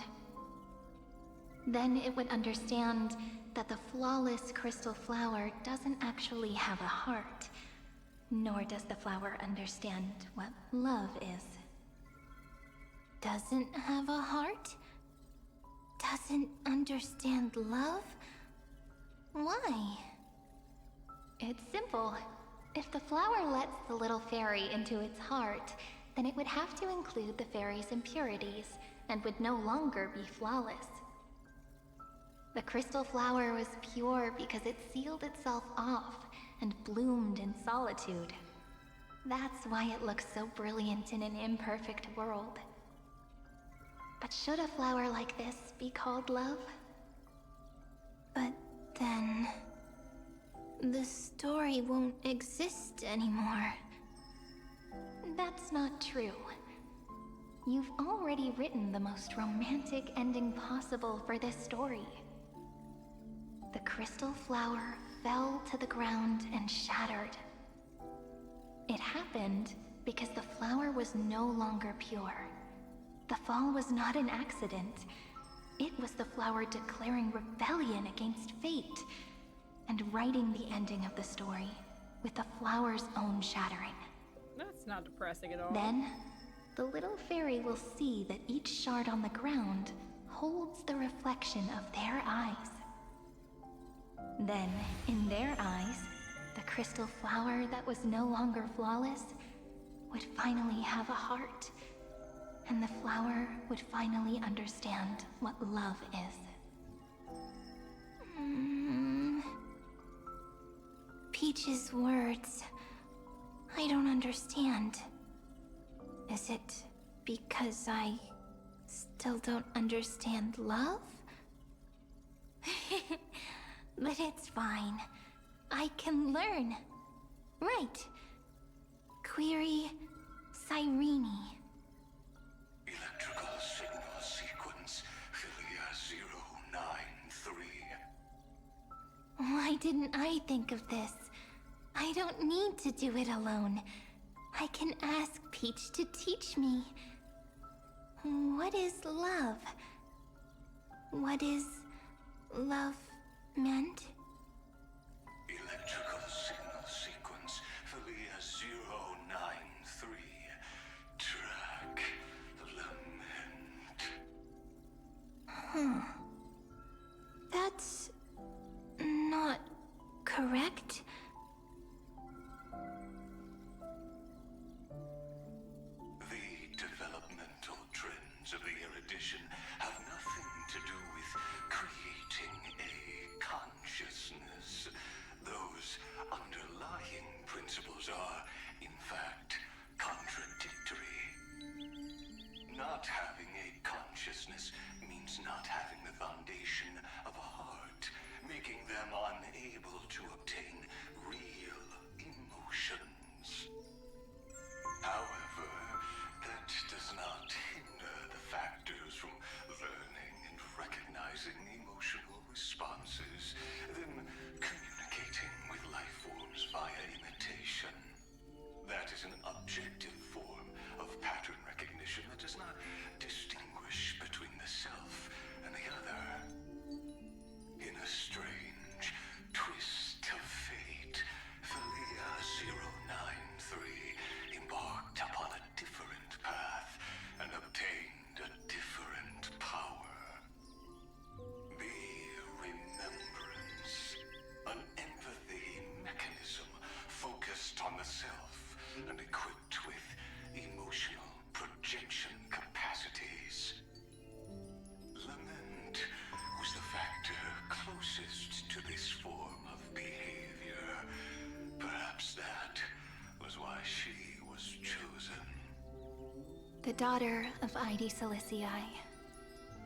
Then it would understand that the flawless crystal flower doesn't actually have a heart, nor does the flower understand what love is. Doesn't have a heart? Doesn't understand love? Why? It's simple. If the flower lets the little fairy into its heart, then it would have to include the fairy's impurities, and would no longer be flawless. The crystal flower was pure because it sealed itself off and bloomed in solitude. That's why it looks so brilliant in an imperfect world. But should a flower like this be called love? But then... the story won't exist anymore. That's not true. You've already written the most romantic ending possible for this story. The crystal flower fell to the ground and shattered. It happened because the flower was no longer pure. The fall was not an accident. It was the flower declaring rebellion against fate and writing the ending of the story with the flower's own shattering. That's not depressing at all. Then, the little fairy will see that each shard on the ground holds the reflection of their eyes. Then, in their eyes, the crystal flower that was no longer flawless would finally have a heart, and the flower would finally understand what love is. Peach's words, I don't understand. Is it because I still don't understand love? But it's fine. I can learn. Right. Query Cyrene. Electrical signal sequence Philia 093. Why didn't I think of this? I don't need to do it alone. I can ask Peach to teach me. What is love? What is love meant? Electrical signal sequence Philia 093. Track lament. Huh. That's not correct. The developmental trends of the erudition have nothing to do with creating a consciousness. Those underlying principles are, in fact, contradictory. Not having a consciousness means not having the foundation of a heart, making them unable to obtain real emotions. However, that does not hinder the factors from learning and recognizing emotional responses, then communicating with life forms via imitation. That is an objective form of pattern recognition that does not distinguish between the self and the other. In a strange twist of fate, Philia 093 embarked upon a different path and obtained a different power. The Remembrance, an empathy mechanism focused on the self and equipped with emotional projection capacities. Lament was the factor closest to this form The daughter of Id Silicii.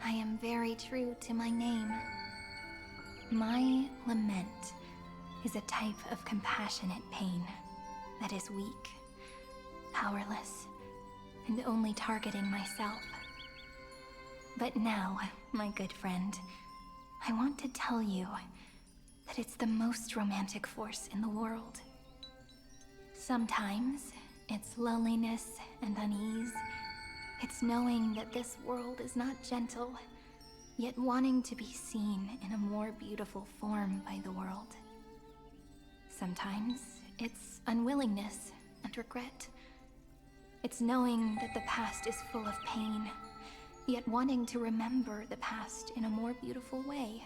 I am very true to my name. My lament is a type of compassionate pain that is weak, powerless, and only targeting myself. But now, my good friend, I want to tell you that it's the most romantic force in the world. Sometimes, it's loneliness and unease. It's knowing that this world is not gentle, yet wanting to be seen in a more beautiful form by the world. Sometimes, it's unwillingness and regret. It's knowing that the past is full of pain, yet wanting to remember the past in a more beautiful way.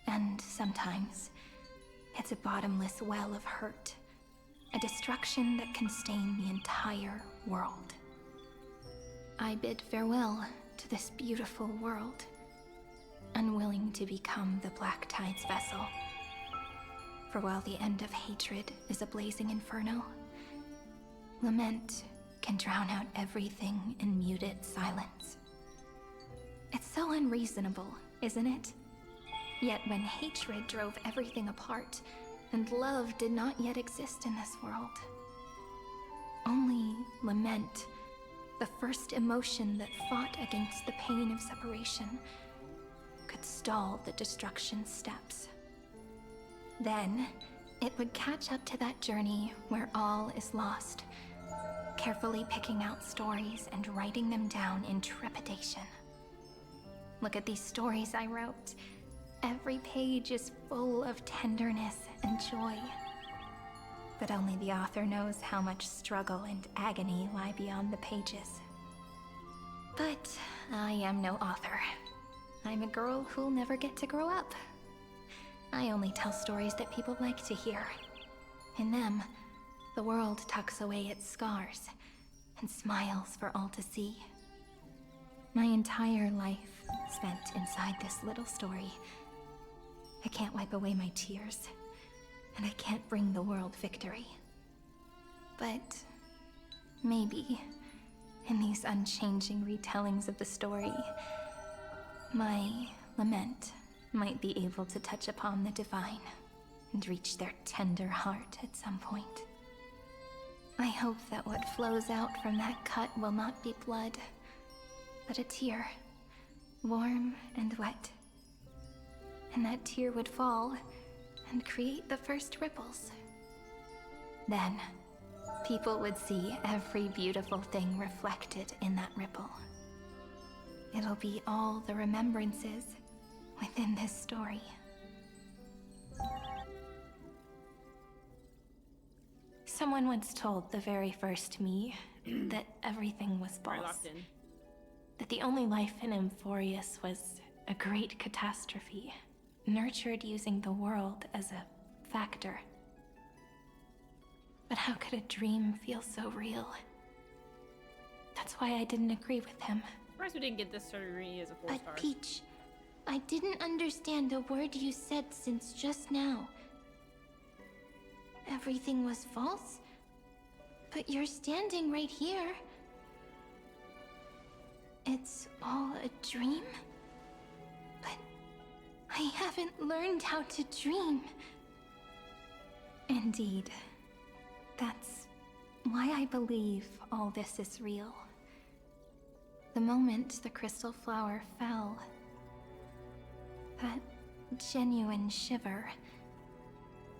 And sometimes, it's a bottomless well of hurt, a destruction that can stain the entire world. I bid farewell to this beautiful world, unwilling to become the Black Tide's vessel. For while the end of hatred is a blazing inferno, lament can drown out everything in muted silence. It's so unreasonable, isn't it? Yet when hatred drove everything apart, and love did not yet exist in this world, only lament, the first emotion that fought against the pain of separation, could stall the destruction steps. Then, it would catch up to that journey where all is lost, carefully picking out stories and writing them down in trepidation. Look at these stories I wrote. Every page is full of tenderness and joy. But only the author knows how much struggle and agony lie beyond the pages. But I am no author. I'm a girl who'll never get to grow up. I only tell stories that people like to hear. In them, the world tucks away its scars and smiles for all to see. My entire life spent inside this little story. I can't wipe away my tears, and I can't bring the world victory. But maybe, in these unchanging retellings of the story, my lament might be able to touch upon the divine and reach their tender heart at some point. I hope that what flows out from that cut will not be blood, but a tear, warm and wet. And that tear would fall and create the first ripples. Then, people would see every beautiful thing reflected in that ripple. It'll be all the remembrances within this story. Someone once told the very first me that everything was false. That the only life in Amphoreus was a great catastrophe, nurtured using the world as a factor. But how could a dream feel so real? That's why I didn't agree with him. Surprised we didn't get this story as a 4 star. Peach, I didn't understand a word you said since just now. Everything was false? But you're standing right here. It's all a dream? But I haven't learned how to dream. Indeed. That's why I believe all this is real. The moment the crystal flower fell, that genuine shiver,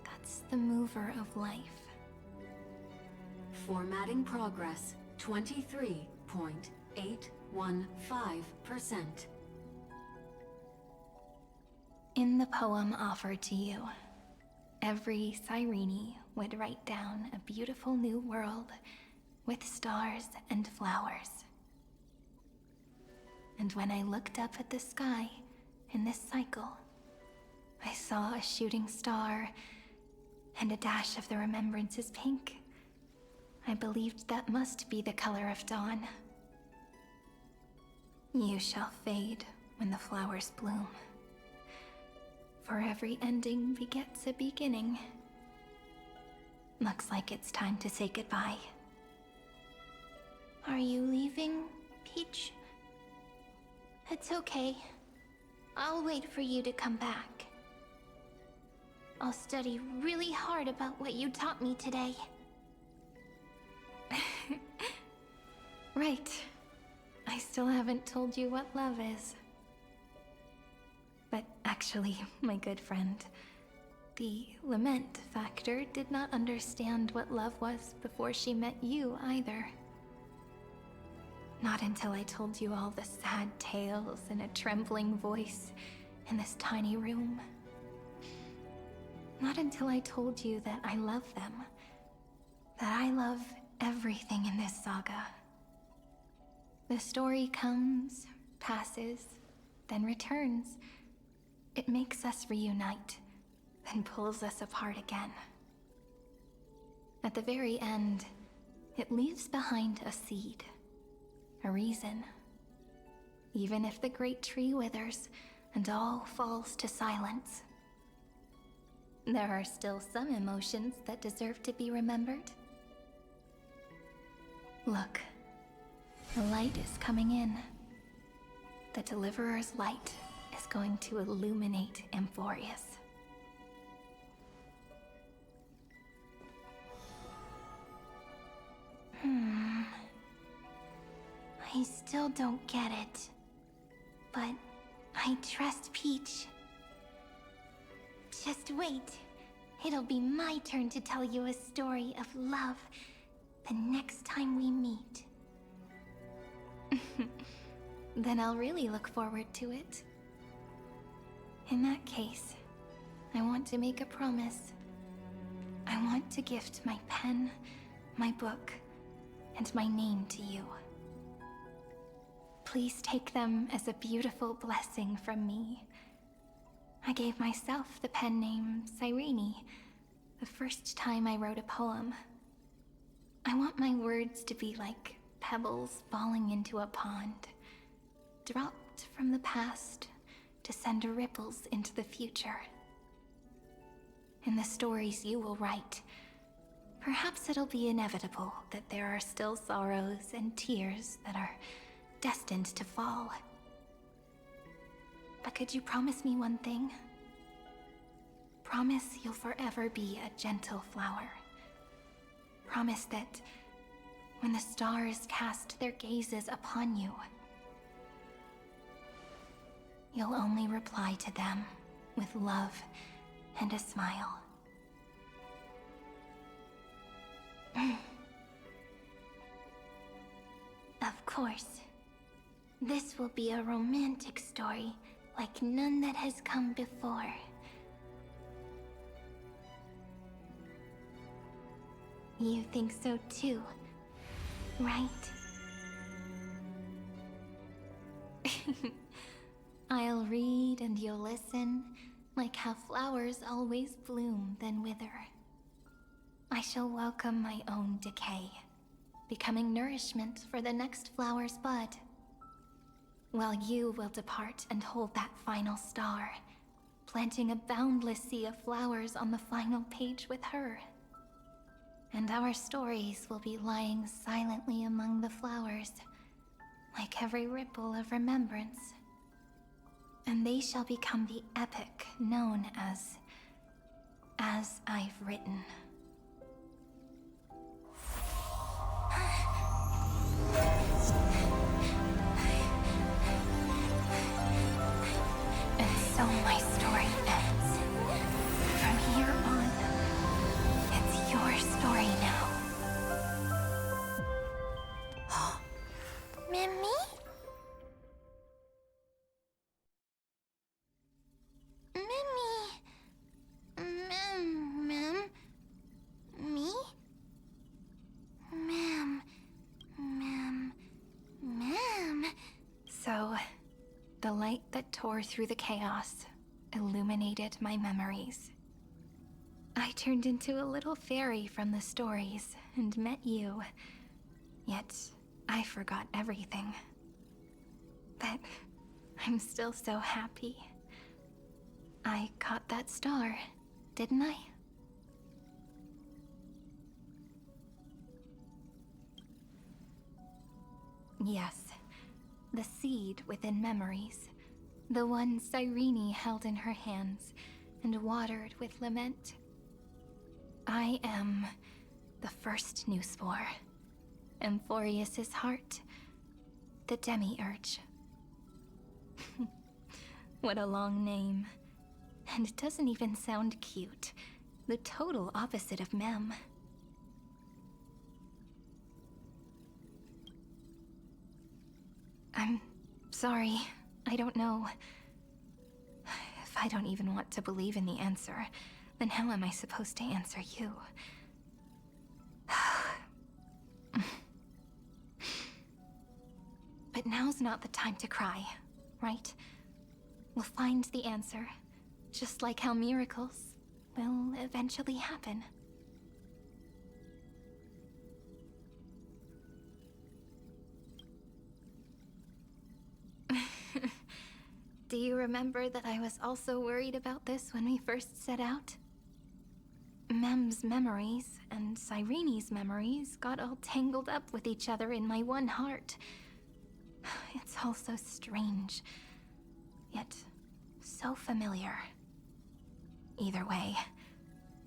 that's the mover of life. Formatting progress, 23.815%. In the poem offered to you, every Cyrene would write down a beautiful new world with stars and flowers. And when I looked up at the sky in this cycle, I saw a shooting star and a dash of the remembrances pink. I believed that must be the color of dawn. You shall fade when the flowers bloom. For every ending begets a beginning. Looks like it's time to say goodbye. Are you leaving, Peach? It's okay. I'll wait for you to come back. I'll study really hard about what you taught me today. Right. I still haven't told you what love is. But actually, my good friend, the Lament Factor did not understand what love was before she met you either. Not until I told you all the sad tales in a trembling voice in this tiny room. Not until I told you that I love them. That I love everything in this saga. The story comes, passes, then returns. It makes us reunite, then pulls us apart again. At the very end, it leaves behind a seed, a reason. Even if the great tree withers and all falls to silence, there are still some emotions that deserve to be remembered. Look, the light is coming in. The Deliverer's light is going to illuminate Amphoreus. I still don't get it. But I trust Peach. Just wait. It'll be my turn to tell you a story of love the next time we meet. Then I'll really look forward to it. In that case, I want to make a promise. I want to gift my pen, my book, and my name to you. Please take them as a beautiful blessing from me. I gave myself the pen name Cyrene the first time I wrote a poem. I want my words to be like pebbles falling into a pond, dropped from the past to send ripples into the future. In the stories you will write, perhaps it'll be inevitable that there are still sorrows and tears that are destined to fall. But could you promise me one thing? Promise you'll forever be a gentle flower. Promise that when the stars cast their gazes upon you, you'll only reply to them with love and a smile. Of course. This will be a romantic story like none that has come before. You think so too, right? I'll read and you'll listen, like how flowers always bloom then wither. I shall welcome my own decay, becoming nourishment for the next flower's bud. While you will depart and hold that final star, planting a boundless sea of flowers on the final page with her. And our stories will be lying silently among the flowers, like every ripple of remembrance. And they shall become the epic known as I've Written. And so my story ends. From here on, it's your story now. Mimi? Me? Ma'am. So, the light that tore through the chaos illuminated my memories. I turned into a little fairy from the stories and met you. Yet, I forgot everything. But I'm still so happy. I caught that star, didn't I? Yes. The seed within memories. The one Cyrene held in her hands and watered with lament. I am the first new spore. Amphoreus' heart. The demiurge. What a long name. And it doesn't even sound cute. The total opposite of Mem. I'm sorry. I don't know. If I don't even want to believe in the answer, then how am I supposed to answer you? But now's not the time to cry, right? We'll find the answer, just like how miracles will eventually happen. Do you remember that I was also worried about this when we first set out? Mem's memories and Cyrene's memories got all tangled up with each other in my one heart. It's all so strange, yet so familiar. Either way,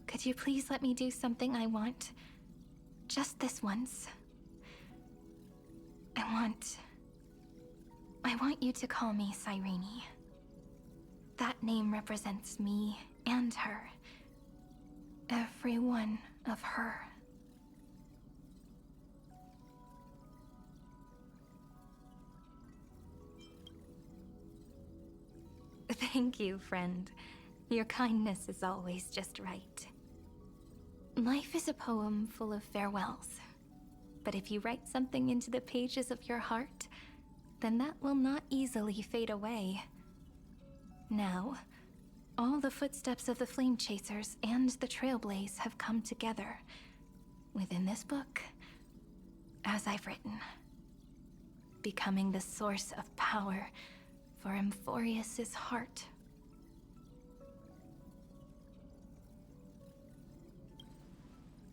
could you please let me do something I want? Just this once. I want you to call me Cyrene. That name represents me and her. Every one of her. Thank you, friend. Your kindness is always just right. Life is a poem full of farewells. But if you write something into the pages of your heart, then that will not easily fade away. Now, all the footsteps of the Flame Chasers and the Trailblaze have come together within this book, as I've written, becoming the source of power for Amphoreus' heart.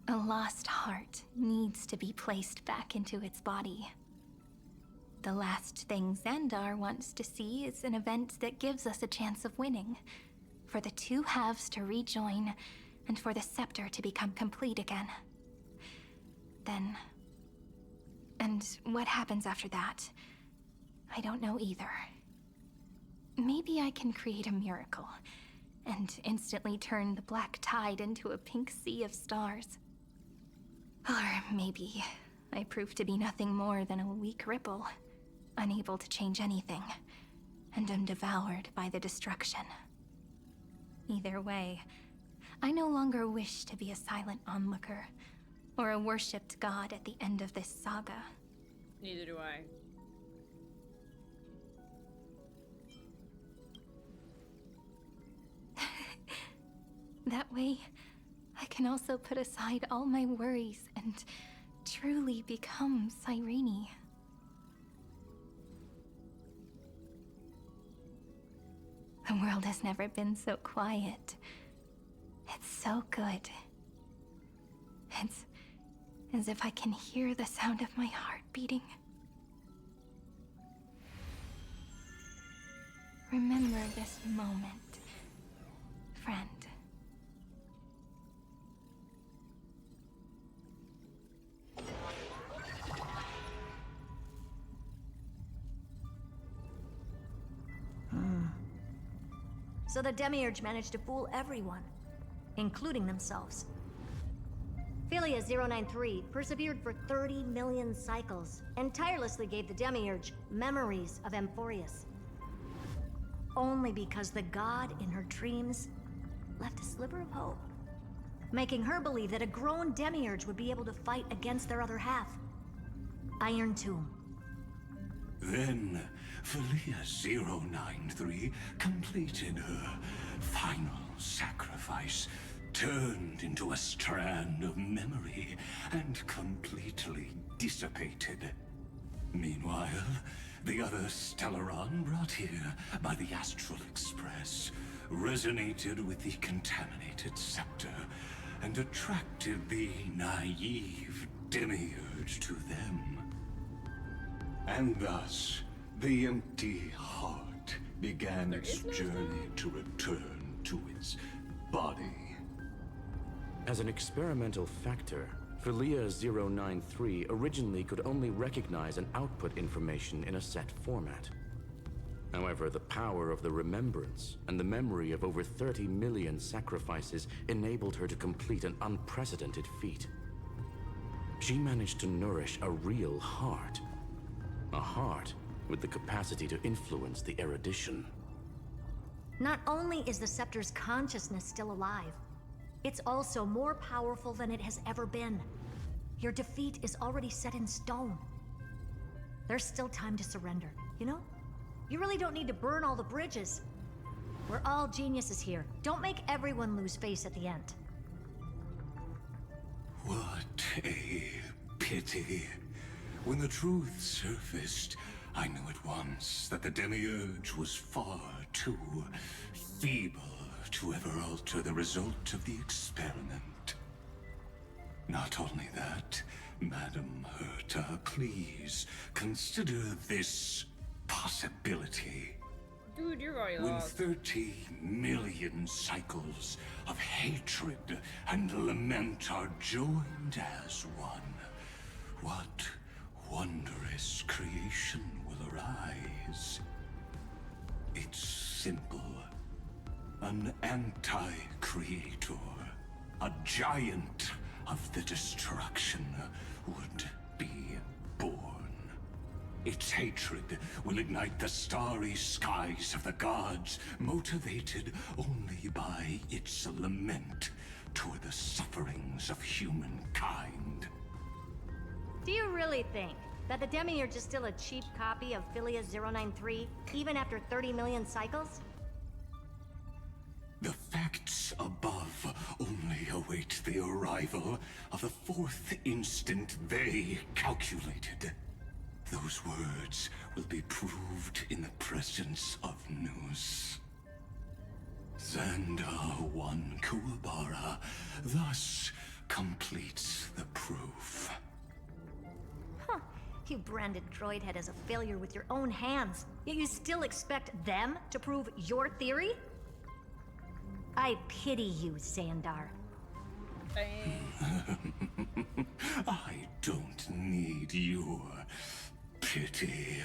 A lost heart needs to be placed back into its body. The last thing Xandar wants to see is an event that gives us a chance of winning, for the two halves to rejoin, and for the scepter to become complete again. Then... and what happens after that? I don't know either. Maybe I can create a miracle, and instantly turn the black tide into a pink sea of stars. Or maybe I prove to be nothing more than a weak ripple, unable to change anything, and am devoured by the destruction. Either way, I no longer wish to be a silent onlooker, or a worshipped god at the end of this saga. Neither do I. That way, I can also put aside all my worries and truly become Cyrene. The world has never been so quiet. It's so good. It's as if I can hear the sound of my heart beating. Remember this moment, friend. So the Demiurge managed to fool everyone, including themselves. Philia 093 persevered for 30 million cycles and tirelessly gave the Demiurge memories of Amphoreus. Only because the god in her dreams left a sliver of hope, making her believe that a grown Demiurge would be able to fight against their other half, Iron Tomb. Then, Philia 093 completed her final sacrifice, turned into a strand of memory, and completely dissipated. Meanwhile, the other Stellaron brought here by the Astral Express resonated with the contaminated scepter and attracted the naive Demiurge to them. And thus, the empty heart began its journey to return to its body. As an experimental factor, Philia 093 originally could only recognize and output information in a set format. However, the power of the remembrance and the memory of over 30 million sacrifices enabled her to complete an unprecedented feat. She managed to nourish a real heart. A heart with the capacity to influence the erudition. Not only is the Scepter's consciousness still alive, it's also more powerful than it has ever been. Your defeat is already set in stone. There's still time to surrender, you know? You really don't need to burn all the bridges. We're all geniuses here. Don't make everyone lose face at the end. What a pity. When the truth surfaced, I knew at once that the Demiurge was far too feeble to ever alter the result of the experiment. Not only that, Madam Herta, please consider this possibility. Dude, you're already When lost. 30 million cycles of hatred and lament are joined as one, what wondrous creation will arise? It's simple. An anti-creator, a giant of the destruction, would be born. Its hatred will ignite the starry skies of the gods, motivated only by its lament toward the sufferings of humankind. Do you really think that the Demiurge is still a cheap copy of Philia 093, even after 30 million cycles? The facts above only await the arrival of the fourth instant they calculated. Those words will be proved in the presence of news. Xandar 1 Kuwabara thus completes the proof. Huh. You branded Droidhead as a failure with your own hands, yet you still expect them to prove your theory? I pity you, Xandar. I don't need your pity.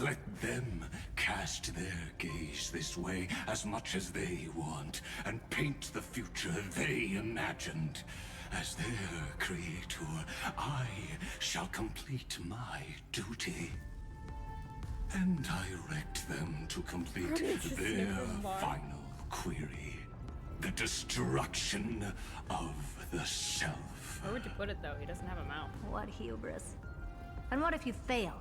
Let them cast their gaze this way as much as they want, and paint the future they imagined. As their creator, I shall complete my duty and direct them to complete their final query. The destruction of the self. Where would you put it, though? He doesn't have a mouth. What hubris. And what if you fail?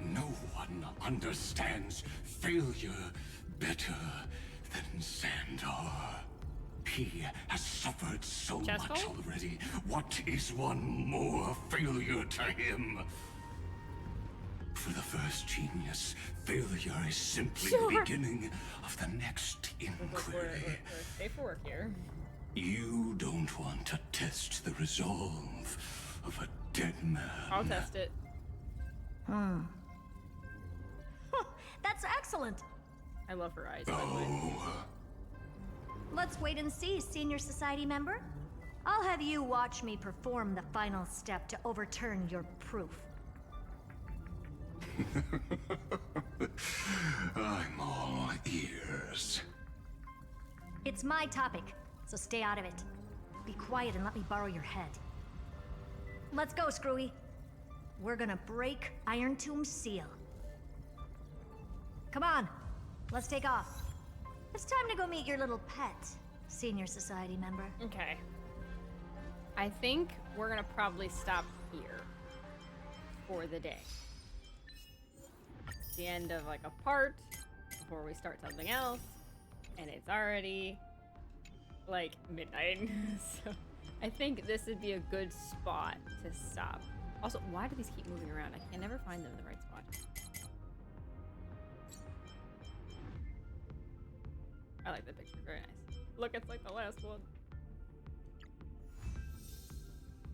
No one understands failure better than Xandar. He has suffered so much already. What is one more failure to him? For the first genius, failure is simply the beginning of the next inquiry. We're safe for work here. You don't want to test the resolve of a dead man. I'll test it. That's excellent. I love her eyes, by the way. Let's wait and see, Senior Society member. I'll have you watch me perform the final step to overturn your proof. I'm all ears. It's my topic, so stay out of it. Be quiet and let me borrow your head. Let's go, Screwy. We're gonna break Iron Tomb's seal. Come on, let's take off. It's time to go meet your little pet, Senior Society member. Okay. I think we're gonna probably stop here for the day. It's the end of like a part before we start something else, and it's already like midnight. So I think this would be a good spot to stop. Also, why do these keep moving around? I can never find them in the right spot. I like the picture, very nice. Look, it's like the last one.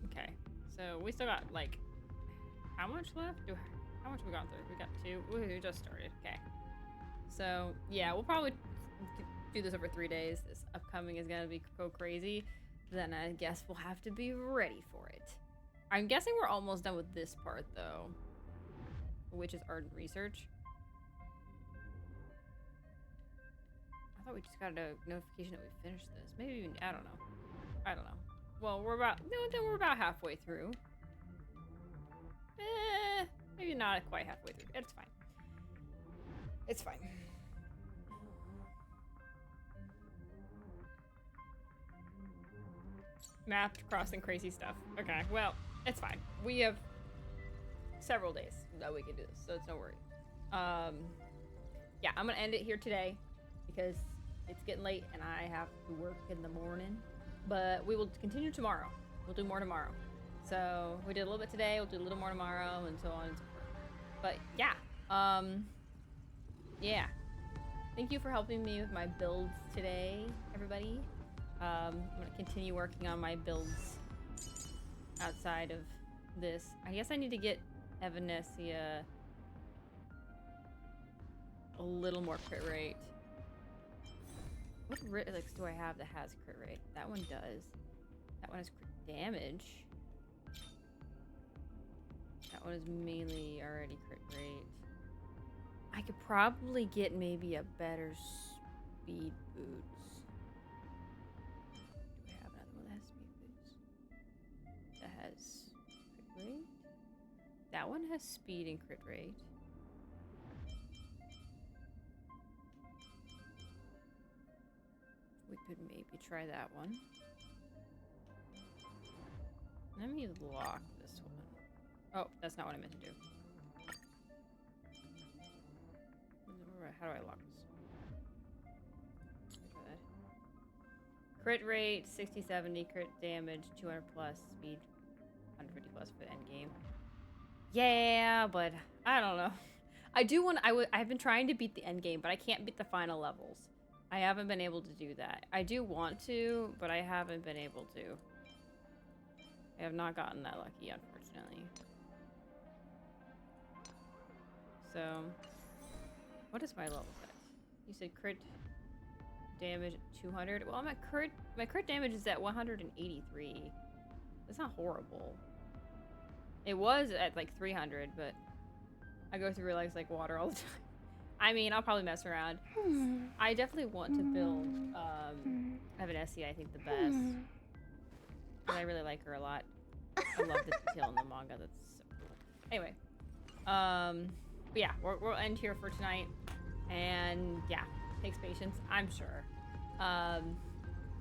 Okay, so we still got like How much left? How much we gone through? We got 2. We just started. Okay. So yeah, we'll probably do this over 3 days. This upcoming is gonna go crazy. Then I guess we'll have to be ready for it. I'm guessing we're almost done with this part though, which is art and research. I thought we just got a notification that we finished this. Maybe even, I don't know. Well, we're about halfway through. Maybe not quite halfway through. It's fine. It's fine. Map crossing crazy stuff. Okay, well, it's fine. We have several days that we can do this, so it's no worry. Yeah, I'm gonna end it here today because it's getting late and I have to work in the morning. But we will continue tomorrow. We'll do more tomorrow. So we did a little bit today. We'll do a little more tomorrow, and so on and so forth. But yeah, yeah. Thank you for helping me with my builds today, everybody. I'm gonna continue working on my builds outside of this. I guess I need to get Evanesia a little more crit rate. What relics do I have that has crit rate? That one does. That one has crit damage. That one is mainly already crit rate. I could probably get maybe a better speed boots. Do I have another one that has speed boots? That has crit rate? That one has speed and crit rate. We could maybe try that one. Let me lock this one. Oh, that's not what I meant to do. How do I lock this? Good. Crit rate, 60, 70, crit damage, 200 plus, speed, 150 plus for the end game. Yeah, but I don't know. I've been trying to beat the end game, but I can't beat the final levels. I haven't been able to do that. I do want to, but I haven't been able to. I have not gotten that lucky, unfortunately. So, what is my level set? You said crit damage at 200. Well, my crit damage is at 183. That's not horrible. It was at like 300, but I go through relics like water all the time. I mean, I'll probably mess around. I definitely want to build Evanesia, I think, the best. I really like her a lot. I love the detail in the manga. That's so cool. Anyway. But yeah, we'll end here for tonight. And yeah, takes patience, I'm sure.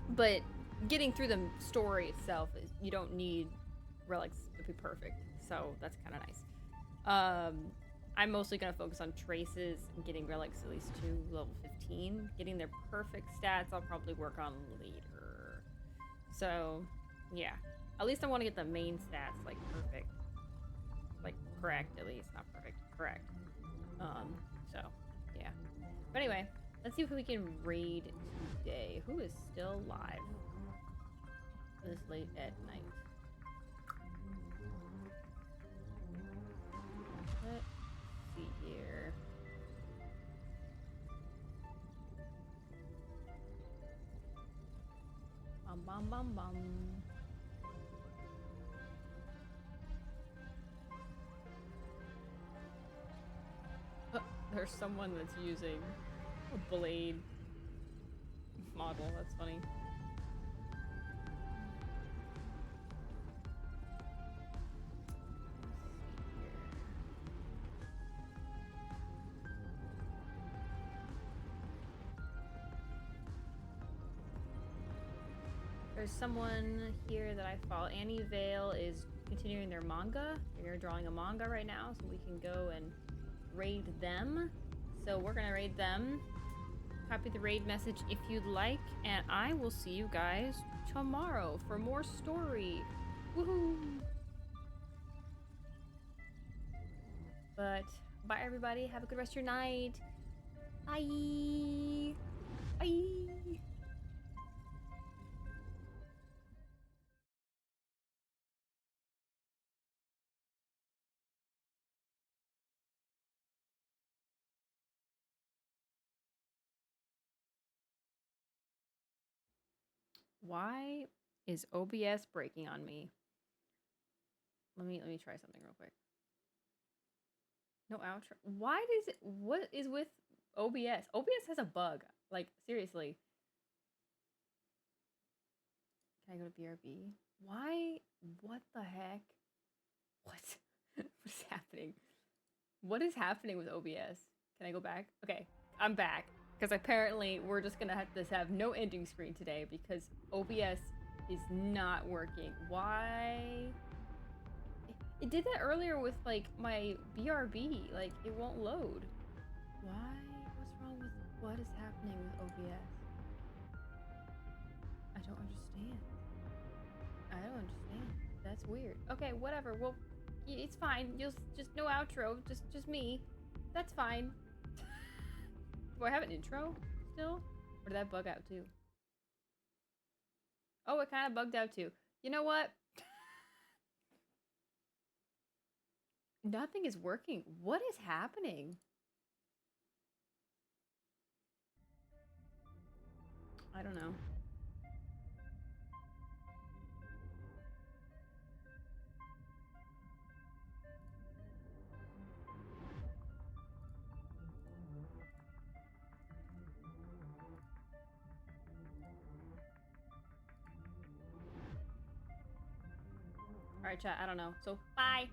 But getting through the story itself, you don't need relics to be perfect. So that's kind of nice. I'm mostly going to focus on traces and getting relics at least to level 15. Getting their perfect stats, I'll probably work on later. So, yeah. At least I want to get the main stats, like, perfect. Like, correct, at least. Not perfect, correct. So, yeah. But anyway, let's see if we can raid today. Who is still live this late at night? Let's see here. Bum bum bum bum. There's someone that's using a blade model. That's funny. There's someone here that I follow. Annie Vale is continuing their manga. They're drawing a manga right now, so we can go and raid them. So we're gonna raid them. Copy the raid message if you'd like, and I will see you guys tomorrow for more story. Woohoo! But bye everybody. Have a good rest of your night. Bye. Bye. Why is OBS breaking on me? Let me try something real quick. No outro. Why does it? What is with OBS? OBS has a bug. Like, seriously. Can I go to BRB? Why? What the heck? What? What is happening? What is happening with OBS? Can I go back? Okay, I'm back. Because apparently we're just gonna have no ending screen today because OBS is not working. Why? It did that earlier with like my BRB. Like, it won't load. Why? What's wrong with what is happening with OBS? I don't understand. I don't understand. That's weird. Okay, whatever. Well, it's fine. You'll just no outro. Just me. That's fine. Do I have an intro still? Or did that bug out too? Oh, it kind of bugged out too. You know what? Nothing is working. What is happening? I don't know. All right, chat. I don't know. So, bye.